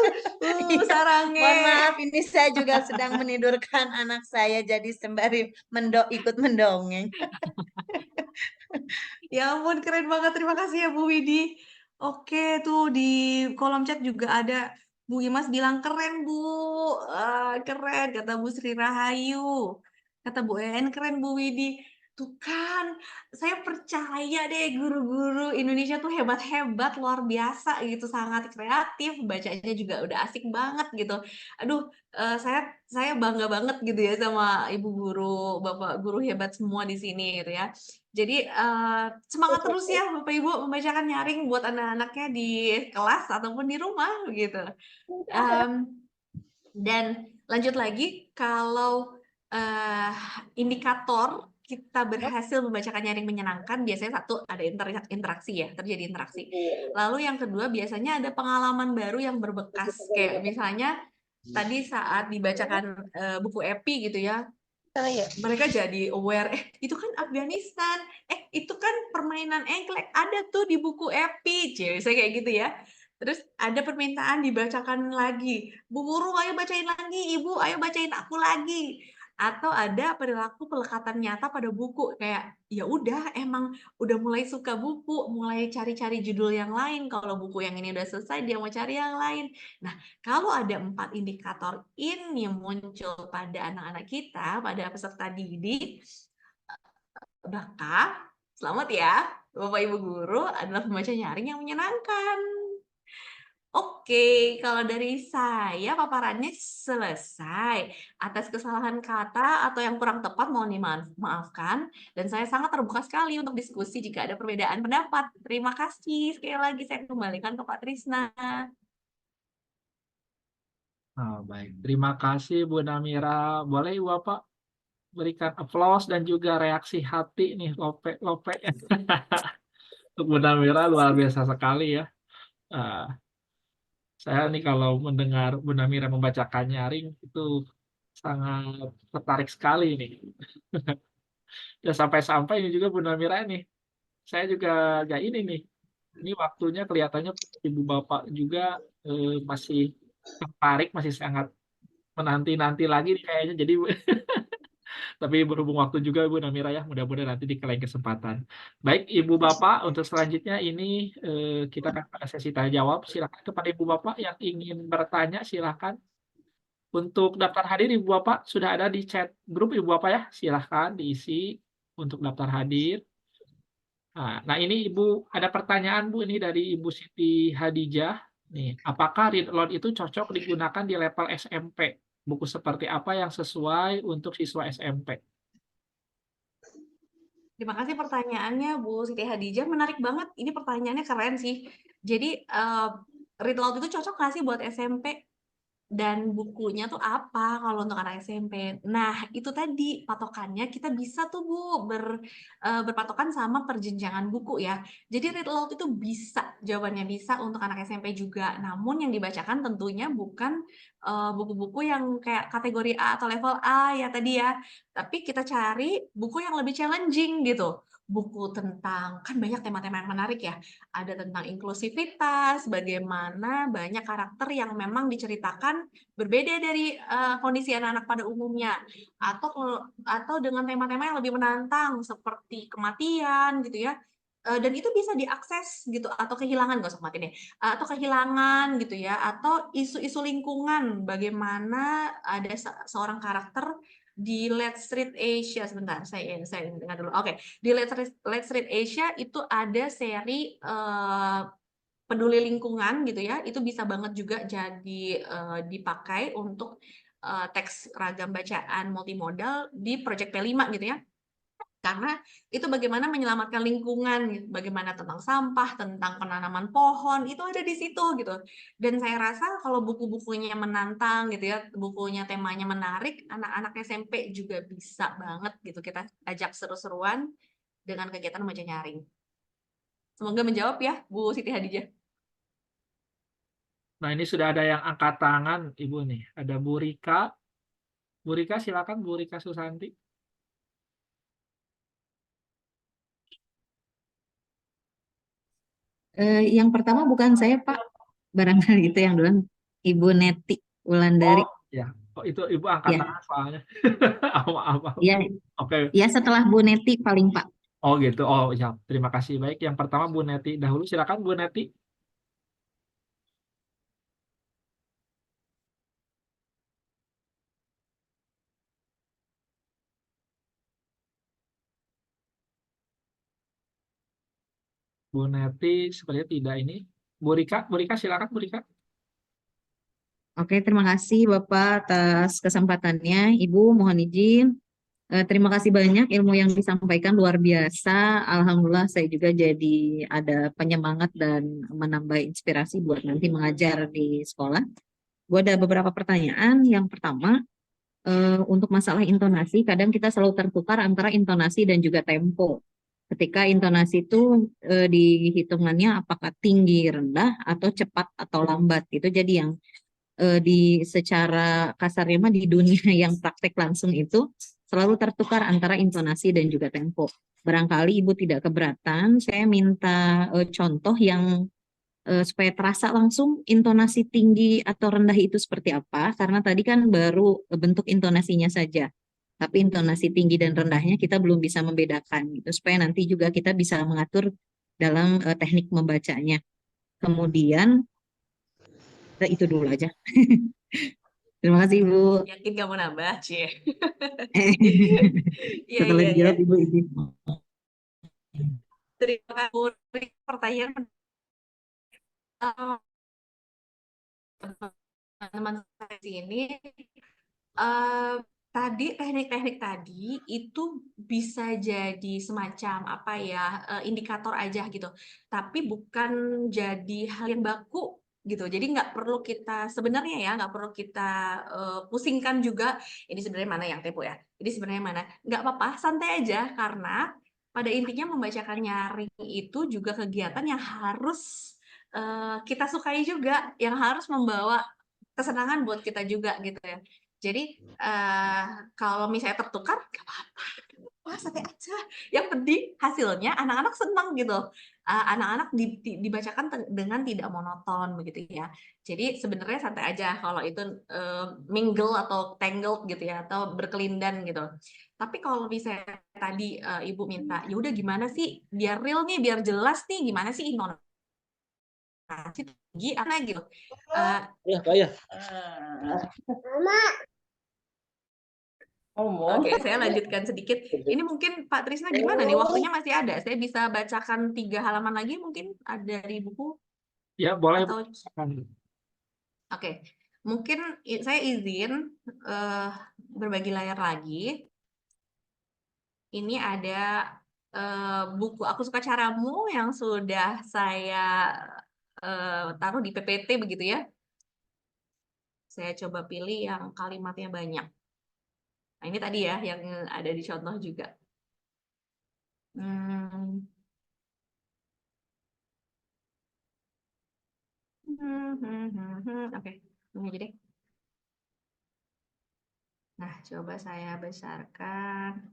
Sarange. Mohon maaf, ini saya juga sedang menidurkan anak saya, jadi sembari ikut mendongeng. Ya ampun, keren banget. Terima kasih ya Bu Widi. Oke, tuh di kolom chat juga ada Bu Imas bilang keren Bu. Keren, kata Bu Sri Rahayu. Kata Bu En, keren Bu Widi. Tuh kan, saya percaya deh guru-guru Indonesia tuh hebat-hebat, luar biasa gitu, sangat kreatif, bacanya juga udah asik banget gitu. Aduh, saya bangga banget gitu ya sama Ibu guru, Bapak guru hebat semua di sini gitu ya. Jadi semangat terus ya Bapak Ibu membacakan nyaring buat anak-anaknya di kelas ataupun di rumah gitu. Dan lanjut lagi kalau indikator kita berhasil membacakan nyaring menyenangkan, biasanya satu ada interaksi ya, terjadi interaksi. Lalu yang kedua biasanya ada pengalaman baru yang berbekas, kayak misalnya tadi saat dibacakan buku Epi gitu ya, mereka jadi aware, itu kan Afghanistan, itu kan permainan engklek, ada tuh di buku Epi, saya kayak gitu ya. Terus ada permintaan dibacakan lagi, Bu Guru ayo bacain lagi, Ibu ayo bacain aku lagi. Atau ada perilaku pelekatan nyata pada buku, kayak ya udah emang udah mulai suka buku, mulai cari-cari judul yang lain, kalau buku yang ini udah selesai dia mau cari yang lain. Nah, kalau ada 4 indikator ini muncul pada anak-anak kita, pada peserta didik, maka selamat ya, Bapak Ibu Guru adalah pembaca nyaring yang menyenangkan. Oke, kalau dari saya paparannya selesai. Atas kesalahan kata atau yang kurang tepat mohon dimaafkan. Dan saya sangat terbuka sekali untuk diskusi jika ada perbedaan pendapat. Terima kasih. Sekali lagi saya kembalikan ke Pak Trisna. Baik, terima kasih Bu Namira. Boleh Ibu Bapak berikan aplaus dan juga reaksi hati nih, lope-lope. Untuk Bu Namira luar biasa sekali ya. Ah, saya nih kalau mendengar Bu Namira membacakan nyaring itu sangat tertarik sekali nih. Dan sampai-sampai ini juga Bu Namira nih, saya juga gak ini nih. Ini waktunya kelihatannya Ibu Bapak juga masih tertarik, masih sangat menanti-nanti lagi nih kayaknya. Jadi tapi berhubung waktu juga Bu Namira ya, mudah-mudahan nanti di lain kesempatan. Baik Ibu Bapak, untuk selanjutnya ini kita akan pada sesi tanya jawab. Silakan kepada Ibu Bapak yang ingin bertanya, silakan. Untuk daftar hadir Ibu Bapak sudah ada di chat grup Ibu Bapak ya, silakan diisi untuk daftar hadir. Nah ini Ibu ada pertanyaan Bu ini dari Ibu Siti Hadijah. Nih, apakah read aloud itu cocok digunakan di level SMP? Buku seperti apa yang sesuai untuk siswa SMP? Terima kasih pertanyaannya Bu Siti Hadijah, menarik banget. Ini pertanyaannya keren sih. Jadi read aloud itu cocok nggak sih buat SMP? Dan bukunya tuh apa kalau untuk anak SMP? Nah, itu tadi patokannya kita bisa tuh Bu berpatokan sama perjenjangan buku ya. Jadi read aloud itu bisa, jawabannya bisa untuk anak SMP juga. Namun yang dibacakan tentunya bukan buku-buku yang kayak kategori A atau level A ya tadi ya. Tapi kita cari buku yang lebih challenging gitu. Buku tentang, kan banyak tema-tema yang menarik ya. Ada tentang inklusivitas, bagaimana banyak karakter yang memang diceritakan berbeda dari kondisi anak-anak pada umumnya, atau dengan tema-tema yang lebih menantang seperti kematian gitu ya. Dan itu bisa diakses gitu, atau kehilangan, nggak usah kematian deh, atau kehilangan gitu ya, atau isu-isu lingkungan, bagaimana ada seorang karakter di Let's Read Asia. Sebentar, saya dengar dulu. Oke, di Let's Read Asia itu ada seri peduli lingkungan gitu ya, itu bisa banget juga jadi dipakai untuk teks ragam bacaan multimodal di Project P5 gitu ya. Karena itu bagaimana menyelamatkan lingkungan, gitu. Bagaimana tentang sampah, tentang penanaman pohon, itu ada di situ gitu. Dan saya rasa kalau buku-bukunya menantang gitu ya, bukunya temanya menarik, anak-anak SMP juga bisa banget gitu kita ajak seru-seruan dengan kegiatan membaca nyaring. Semoga menjawab ya, Bu Siti Hadijah. Nah ini sudah ada yang angkat tangan Ibu nih. Ada Bu Rika. Bu Rika silakan, Bu Rika Susanti. Yang pertama bukan saya, Pak. Barangkali itu yang duluan. Ibu Neti Wulandari. Oh ya, itu Ibu angkat Ya, tangan soalnya. Maaf. ya, Oke. ya setelah Bu Neti paling Pak. Oh gitu. Oh ya, terima kasih. Baik, yang pertama Bu Neti dahulu. Silakan Bu Neti. Bu Neti sepertinya tidak ini. Bu Rika silakan Bu Rika. Oke, terima kasih Bapak atas kesempatannya. Ibu mohon izin. Terima kasih banyak ilmu yang disampaikan luar biasa. Alhamdulillah saya juga jadi ada penyemangat dan menambah inspirasi buat nanti mengajar di sekolah. Gue ada beberapa pertanyaan. Yang pertama, untuk masalah intonasi, kadang kita selalu tertukar antara intonasi dan juga tempo. Ketika intonasi itu dihitungannya apakah tinggi, rendah, atau cepat atau lambat. Itu jadi yang di secara kasarnya mah di dunia yang praktek langsung itu selalu tertukar antara intonasi dan juga tempo. Barangkali Ibu tidak keberatan, saya minta contoh yang supaya terasa langsung intonasi tinggi atau rendah itu seperti apa, karena tadi kan baru bentuk intonasinya saja. Tapi intonasi tinggi dan rendahnya kita belum bisa membedakan gitu, supaya nanti juga kita bisa mengatur dalam teknik membacanya. Kemudian itu dulu aja. Terima kasih Ibu. Yakin kamu nambah, Cie. Iya, Setelah iya, iya. dijawab Ibu izin. Terima kasih pertanyaan teman-teman saya di sini. Tadi teknik-teknik tadi itu bisa jadi semacam apa ya, indikator aja gitu, tapi bukan jadi hal yang baku gitu. Jadi nggak perlu kita sebenarnya ya nggak perlu kita pusingkan juga ini sebenarnya mana yang tempo ya, ini sebenarnya mana, nggak apa-apa, santai aja, karena pada intinya membacakan nyaring itu juga kegiatan yang harus kita sukai juga, yang harus membawa kesenangan buat kita juga gitu ya. Jadi kalau misalnya tertukar, gak apa-apa. Wah, santai aja. Yang penting hasilnya anak-anak senang gitu. Anak-anak dibacakan dengan tidak monoton begitu ya. Jadi sebenarnya santai aja kalau itu mingle atau tangled gitu ya, atau berkelindan gitu. Tapi kalau misalnya tadi Ibu minta, ya udah gimana sih biar real nih, biar jelas nih, gimana sih intonasi tinggi apa gitu. Ya, Kak, ya. Oke, saya lanjutkan sedikit. Ini mungkin Pak Trisna gimana nih? Waktunya masih ada. Saya bisa bacakan 3 halaman lagi mungkin ada dari buku Ya, boleh. atau Oke. Mungkin saya izin berbagi layar lagi. Ini ada buku Aku Suka Caramu yang sudah saya taruh di PPT begitu ya. Saya coba pilih yang kalimatnya banyak. Nah, ini tadi ya yang ada di contoh juga. Oke, ini aja deh. Nah, coba saya besarkan.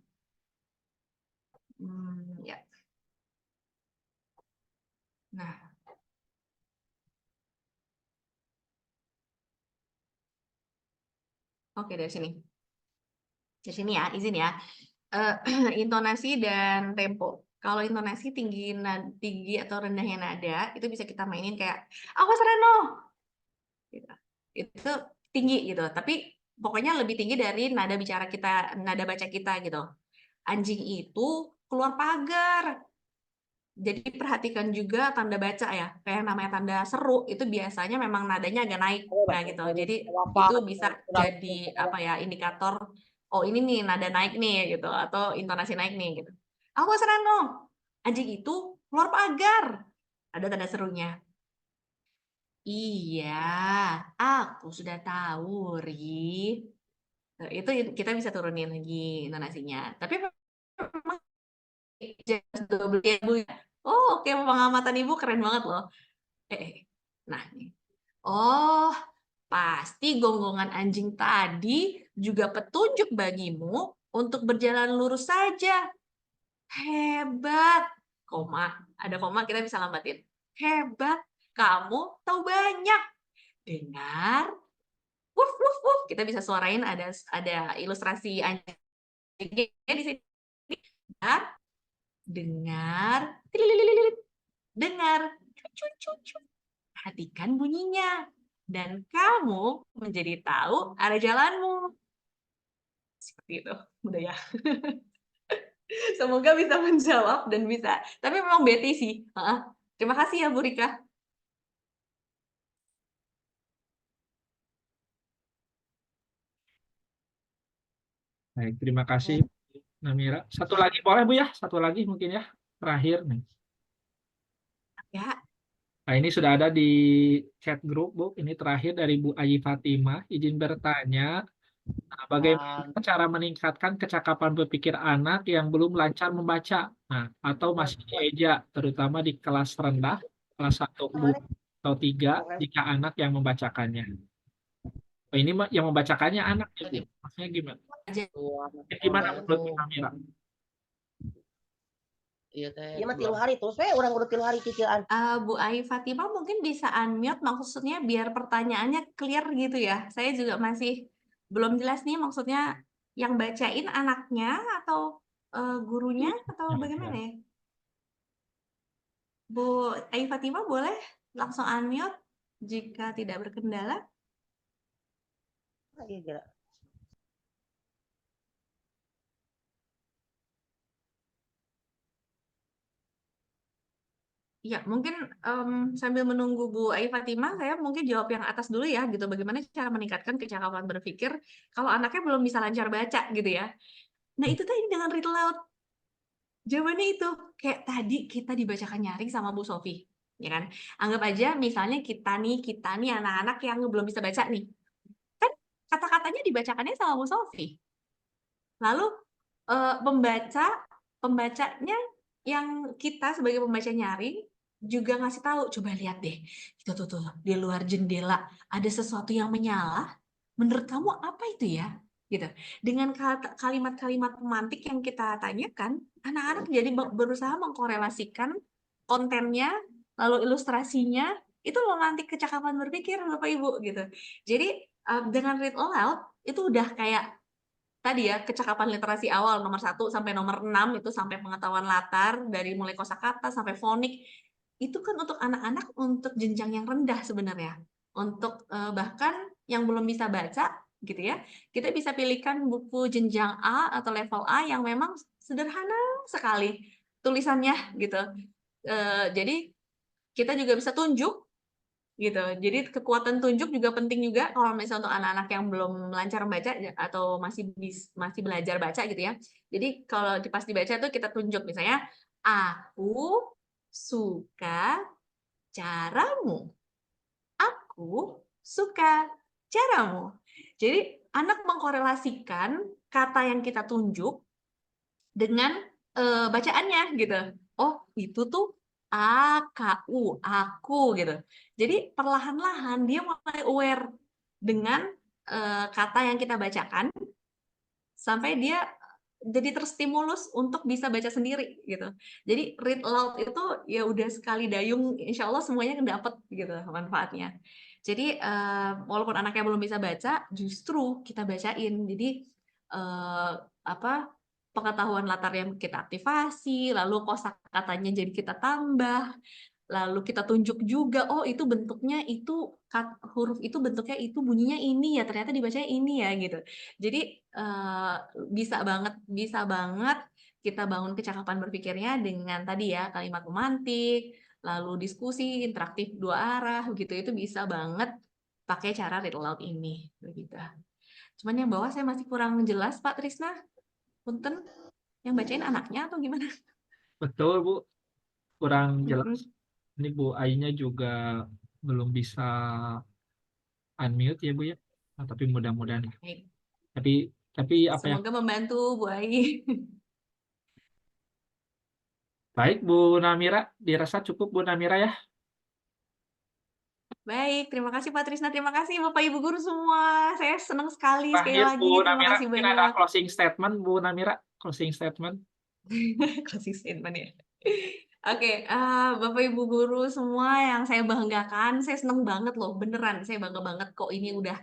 Ya. Nah. Oke, dari sini. Dari sini ya, izin ya. Intonasi dan tempo. Kalau intonasi tinggi atau rendahnya nada, itu bisa kita mainin kayak awas Reno. Gitu. Itu tinggi gitu. Tapi pokoknya lebih tinggi dari nada bicara kita, nada baca kita gitu. Anjing itu keluar pagar. Jadi perhatikan juga tanda baca ya. Kayak namanya tanda seru itu biasanya memang nadanya agak naik. Nah gitu. Jadi itu bisa jadi apa ya, indikator oh ini nih nada naik nih gitu, atau intonasi naik nih gitu. Awas Rano, anjing itu keluar pagar. Ada tanda serunya. Iya, aku sudah tahu, Ri. Itu kita bisa turunin lagi intonasinya. Tapi memang just double ya, Bu. Oh, oke, pengamatan Ibu keren banget loh. Nah, nih. Oh, pasti gonggongan anjing tadi juga petunjuk bagimu untuk berjalan lurus saja. Hebat. Koma, ada koma kita bisa lambatin. Hebat, kamu tahu banyak. Dengar. Wuf, wuf, wuf. Kita bisa suarain ada ilustrasi anjingnya di sini. Dengar. Dengar. Cucu. Perhatikan bunyinya. Dan kamu menjadi tahu arah jalanmu. Seperti itu, udah ya. Semoga bisa menjawab dan bisa. Tapi memang beti sih. Terima kasih ya Bu Rika. Baik, terima kasih Namira. Satu lagi boleh Bu ya? Satu lagi mungkin ya. Terakhir nih. Ya. Nah, ini sudah ada di chat grup, Bu. Ini terakhir dari Bu Ayi Fatimah. Izin bertanya, bagaimana cara meningkatkan kecakapan berpikir anak yang belum lancar membaca? Nah, atau masih dieja, terutama di kelas rendah, kelas 1, 2, atau 3, jika anak yang membacakannya. Oh, ini yang membacakannya anak, ya, Bu. Maksudnya gimana? Gimana menurut Bu Namira? Iya mah 3 hari terus orang udah 3 hari cicilan. Bu Ayi Fatimah mungkin bisa unmute, maksudnya biar pertanyaannya clear gitu ya. Saya juga masih belum jelas nih maksudnya yang bacain anaknya atau gurunya atau bagaimana ya? Bu Ayi Fatimah boleh langsung unmute jika tidak berkendala. Iya. Ya, mungkin sambil menunggu Bu Ayi Fatimah, saya mungkin jawab yang atas dulu ya, gitu. Bagaimana cara meningkatkan kecakapan berpikir kalau anaknya belum bisa lancar baca, gitu ya. Nah, itu tadi dengan read aloud. Jawabannya itu, kayak tadi kita dibacakan nyaring sama Bu Sofi, ya kan? Anggap aja misalnya kita nih anak-anak yang belum bisa baca nih. Kan kata-katanya dibacakannya sama Bu Sofi. Lalu pembacanya yang kita sebagai pembaca nyaring juga ngasih tahu, coba lihat deh, itu tuh di luar jendela ada sesuatu yang menyala. Menurut kamu apa itu ya? Gitu. Dengan kalimat-kalimat pemantik yang kita tanyakan, anak-anak jadi berusaha mengkorelasikan kontennya, lalu ilustrasinya, itu loh nanti kecakapan berpikir Bapak Ibu gitu. Jadi dengan read aloud itu udah kayak tadi ya, kecakapan literasi awal nomor 1 sampai nomor 6 itu sampai pengetahuan latar dari mulai kosakata sampai fonik. Itu kan untuk anak-anak untuk jenjang yang rendah sebenarnya. Untuk bahkan yang belum bisa baca gitu ya. Kita bisa pilihkan buku jenjang A atau level A yang memang sederhana sekali tulisannya gitu. Jadi kita juga bisa tunjuk gitu. Jadi kekuatan tunjuk juga penting juga kalau misalnya untuk anak-anak yang belum lancar membaca atau masih belajar baca gitu ya. Jadi kalau pas dibaca tuh kita tunjuk misalnya aku suka caramu. Aku suka caramu. Jadi anak mengkorelasikan kata yang kita tunjuk dengan bacaannya gitu. Oh, itu tuh AKU, aku gitu. Jadi perlahan-lahan dia mulai aware dengan kata yang kita bacakan sampai dia jadi terstimulus untuk bisa baca sendiri gitu. Jadi read aloud itu ya udah sekali dayung, insya Allah semuanya dapat gitu manfaatnya. Jadi walaupun anaknya belum bisa baca, justru kita bacain. Jadi pengetahuan latar yang kita aktivasi, lalu kosakatanya jadi kita tambah, lalu kita tunjuk juga, oh itu bentuknya itu huruf itu bentuknya itu bunyinya ini ya, ternyata dibacanya ini ya gitu. Jadi bisa banget kita bangun kecakapan berpikirnya dengan tadi ya kalimat pemantik, lalu diskusi interaktif 2 arah begitu, itu bisa banget pakai cara read aloud ini begitu. Cuman yang bawah saya masih kurang jelas Pak Trisna. Punten, yang bacain anaknya atau gimana? Betul, Bu. Kurang jelas. Ini Bu Ainya juga belum bisa unmute ya, Bu ya. Nah, tapi mudah-mudahan. Baik. Tapi apa ya? Semoga membantu Bu Ai. Baik, Bu Namira. Dirasa cukup, Bu Namira ya? Baik, terima kasih Pak Trisna, terima kasih Bapak Ibu Guru semua. Saya senang sekali sekali Terakhir, lagi. Bu Terima Namira, kasih mungkin banyak. ada closing statement, Bu Namira. Closing statement. Closing statement ya. Oke, Bapak Ibu Guru semua yang saya banggakan, saya seneng banget loh, beneran. Saya bangga banget kok ini udah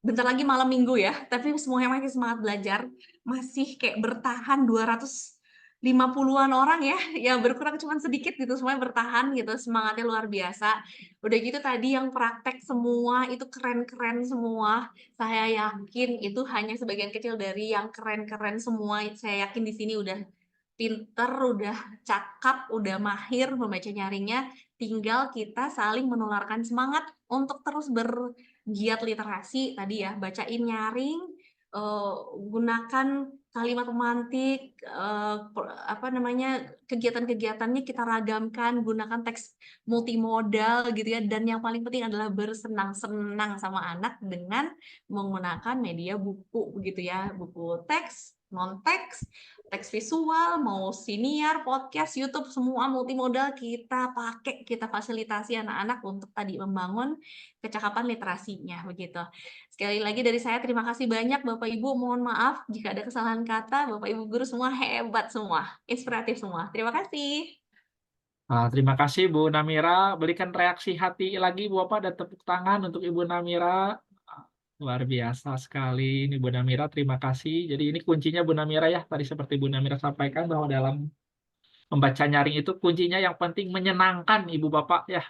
bentar lagi malam minggu ya, tapi semuanya masih semangat belajar, masih kayak bertahan 250-an orang ya berkurang cuma sedikit gitu, semuanya bertahan gitu, semangatnya luar biasa. Udah gitu tadi yang praktek semua itu keren-keren semua. Saya yakin itu hanya sebagian kecil dari yang keren-keren semua. Saya yakin di sini udah pinter, udah cakap, udah mahir membaca nyaringnya. Tinggal kita saling menularkan semangat untuk terus bergiat literasi tadi ya, bacain nyaring, gunakan kalimat pemantik, kegiatan-kegiatannya kita ragamkan, gunakan teks multimodal gitu ya, dan yang paling penting adalah bersenang-senang sama anak dengan menggunakan media buku begitu ya, buku teks, non-teks, teks visual, mau siniar, podcast, YouTube, semua multimodal kita pakai, kita fasilitasi anak-anak untuk tadi membangun kecakapan literasinya begitu. Sekali lagi dari saya terima kasih banyak Bapak Ibu, mohon maaf jika ada kesalahan kata. Bapak Ibu Guru semua hebat semua, inspiratif semua. Terima kasih. Terima kasih Bu Namira. Berikan reaksi hati lagi Bu Bapak dan tepuk tangan untuk Ibu Namira. Luar biasa sekali ini Bu Namira, terima kasih. Jadi ini kuncinya Bu Namira ya, tadi seperti Bu Namira sampaikan bahwa dalam membaca nyaring itu kuncinya yang penting menyenangkan Ibu Bapak ya.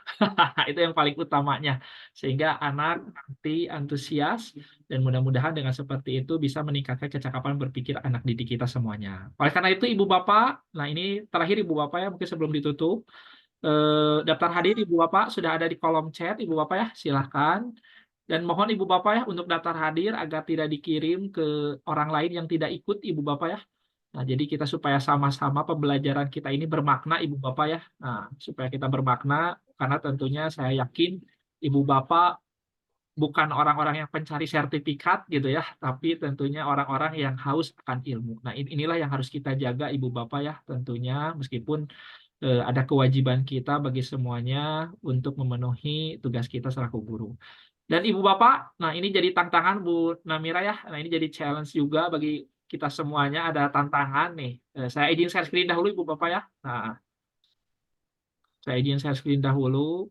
Itu yang paling utamanya. Sehingga anak nanti antusias dan mudah-mudahan dengan seperti itu bisa meningkatkan kecakapan berpikir anak didik kita semuanya. Oleh karena itu Ibu Bapak, nah ini terakhir Ibu Bapak ya, mungkin sebelum ditutup, daftar hadir Ibu Bapak sudah ada di kolom chat Ibu Bapak ya, silahkan. Dan mohon Ibu Bapak ya untuk daftar hadir agar tidak dikirim ke orang lain yang tidak ikut Ibu Bapak ya. Nah, jadi kita supaya sama-sama pembelajaran kita ini bermakna Ibu Bapak ya. Nah, supaya kita bermakna karena tentunya saya yakin Ibu Bapak bukan orang-orang yang pencari sertifikat gitu ya, tapi tentunya orang-orang yang haus akan ilmu. Nah, inilah yang harus kita jaga Ibu Bapak ya tentunya, meskipun ada kewajiban kita bagi semuanya untuk memenuhi tugas kita selaku guru. Dan Ibu Bapak, nah ini jadi tantangan Bu Namira ya. Nah ini jadi challenge juga bagi kita semuanya, ada tantangan nih. Saya izin share screen dahulu Ibu Bapak ya. Nah, saya izin share screen dahulu.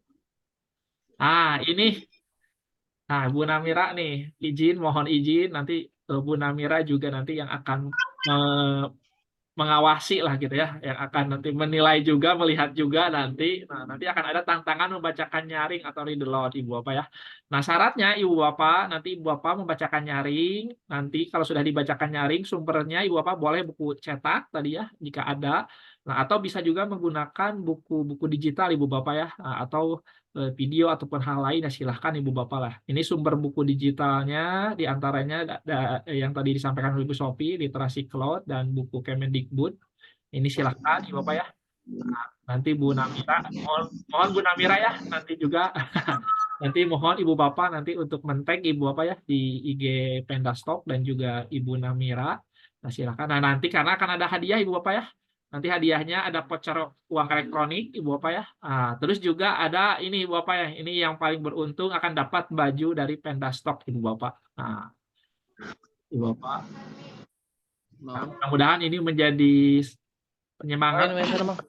Nah ini, nah Bu Namira nih, mohon izin nanti Bu Namira juga nanti yang akan mengawasi lah gitu ya, yang akan nanti menilai juga, melihat juga nanti. Nah, nanti akan ada tantangan membacakan nyaring atau read aloud Ibu Bapak ya. Nah, syaratnya Ibu Bapak, nanti Ibu Bapak membacakan nyaring, nanti kalau sudah dibacakan nyaring, sumbernya Ibu Bapak boleh buku cetak tadi ya, jika ada. Nah, atau bisa juga menggunakan buku-buku digital Ibu Bapak ya, nah, atau video ataupun hal lain ya silahkan Ibu Bapak lah. Ini sumber buku digitalnya diantaranya yang tadi disampaikan oleh Ibu Sophie, Literasi Cloud dan buku Kemendikbud. Ini silahkan Ibu Bapak ya. Nah, nanti Bu Namira, mohon Bu Namira ya, nanti juga nanti mohon Ibu Bapak nanti untuk men-tag Ibu Bapak ya di IG Pendastok dan juga Ibu Namira. Nah silakan. Nah nanti karena akan ada hadiah Ibu Bapak ya. Nanti hadiahnya ada voucher uang elektronik Ibu Bapak ya. Nah, terus juga ada ini Ibu Bapak ya. Ini yang paling beruntung akan dapat baju dari Pendastok Ibu Bapak. Nah, Ibu Bapak. Nah, mudah-mudahan ini menjadi penyemangat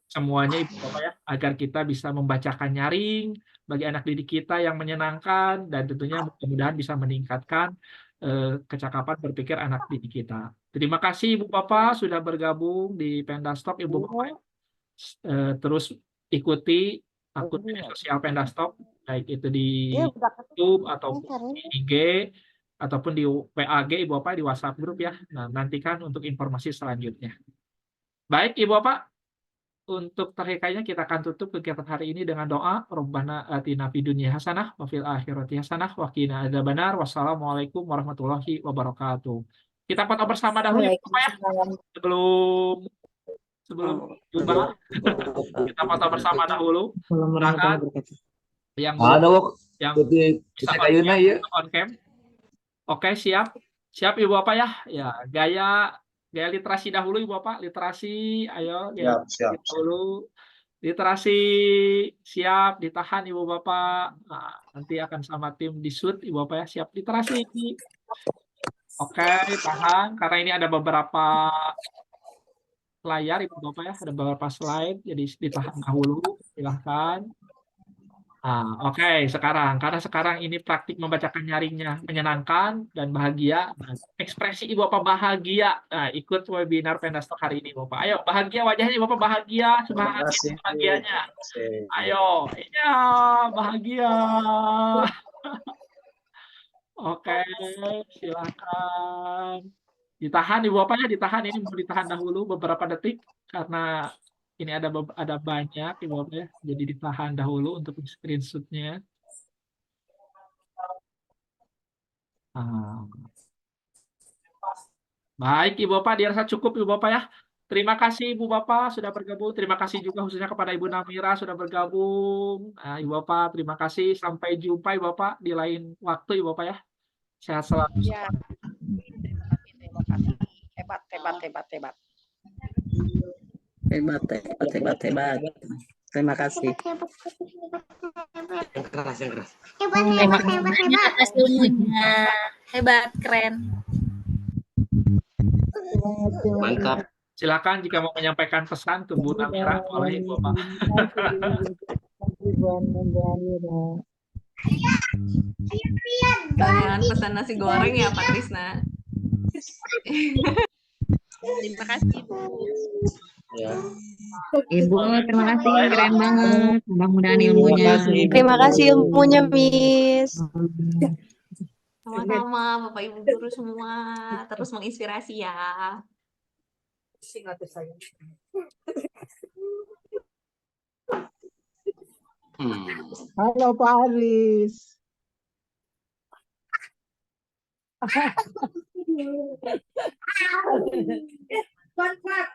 semuanya Ibu Bapak ya, agar kita bisa membacakan nyaring bagi anak didik kita yang menyenangkan dan tentunya mudah-mudahan bisa meningkatkan kecakapan berpikir anak didik kita. Terima kasih Ibu Bapak sudah bergabung di Pendastok Ibu Bapak. Terus ikuti akun media sosial Pendastok, baik itu di YouTube ataupun di IG ataupun di WAG Ibu Bapak, di WhatsApp grup ya. Nah, nantikan untuk informasi selanjutnya. Baik Ibu Bapak, untuk terakhirnya kita akan tutup kegiatan hari ini dengan doa. Rabbana atina fid dunya hasanah wa fil akhirati hasanah wa qina adzabannar. Wassalamualaikum warahmatullahi wabarakatuh. Kita foto bersama dahulu ya Bapak ya. Sebelum jumpa. Kita foto bersama dahulu. Yang bisa on cam. Oke, siap. Siap Ibu Bapak ya. Ya, gaya literasi dahulu Ibu Bapak, literasi, ayo siap. Dahulu. Literasi siap, ditahan Ibu Bapak. Nah, nanti akan sama tim di shoot Ibu Bapak ya, siap literasi. Oke, tahan karena ini ada beberapa layar Ibu Bapak ya, ada beberapa slide, jadi ditahan dahulu, silahkan. Oke, sekarang karena sekarang ini praktik membacakan nyaringnya menyenangkan dan bahagia. Nah, ekspresi Ibu Bapak bahagia. Nah, ikut webinar Pendastok hari ini Bapak. Ayo bahagia wajahnya Ibu Bapak bahagia, bahagianya. Ayo, iya bahagia. Oke, silakan. Ditahan Ibu Bapak ya, ditahan ini mau ditahan dahulu beberapa detik karena ini ada banyak Ibu Bapak ya, jadi ditahan dahulu untuk screenshot-nya. Baik Ibu Bapak, dirasa cukup Ibu Bapak ya. Terima kasih Ibu Bapak sudah bergabung. Terima kasih juga khususnya kepada Ibu Namira sudah bergabung. Nah, Ibu Bapak, terima kasih. Sampai jumpa Ibu Bapak di lain waktu Ibu Bapak ya. Sehat selalu. Ya. Terima kasih. Hebat. Hebat. Terima kasih. Yang keras. Terima kasih atas ilmunya. Hebat, keren. Mantap. Silakan jika mau menyampaikan pesan ke Bu Namira oleh Ibu Bapak. Jangan pesan nasi goreng ya Pak Krisna. Terima kasih Bu. Ya. Ibu, terima kasih, keren banget. Mudah-mudahan ilmunya. Terima kasih ilmunya, Miss. Sama-sama Bapak Ibu guru semua, terus menginspirasi ya. Halo Pak Aris. Kontrak.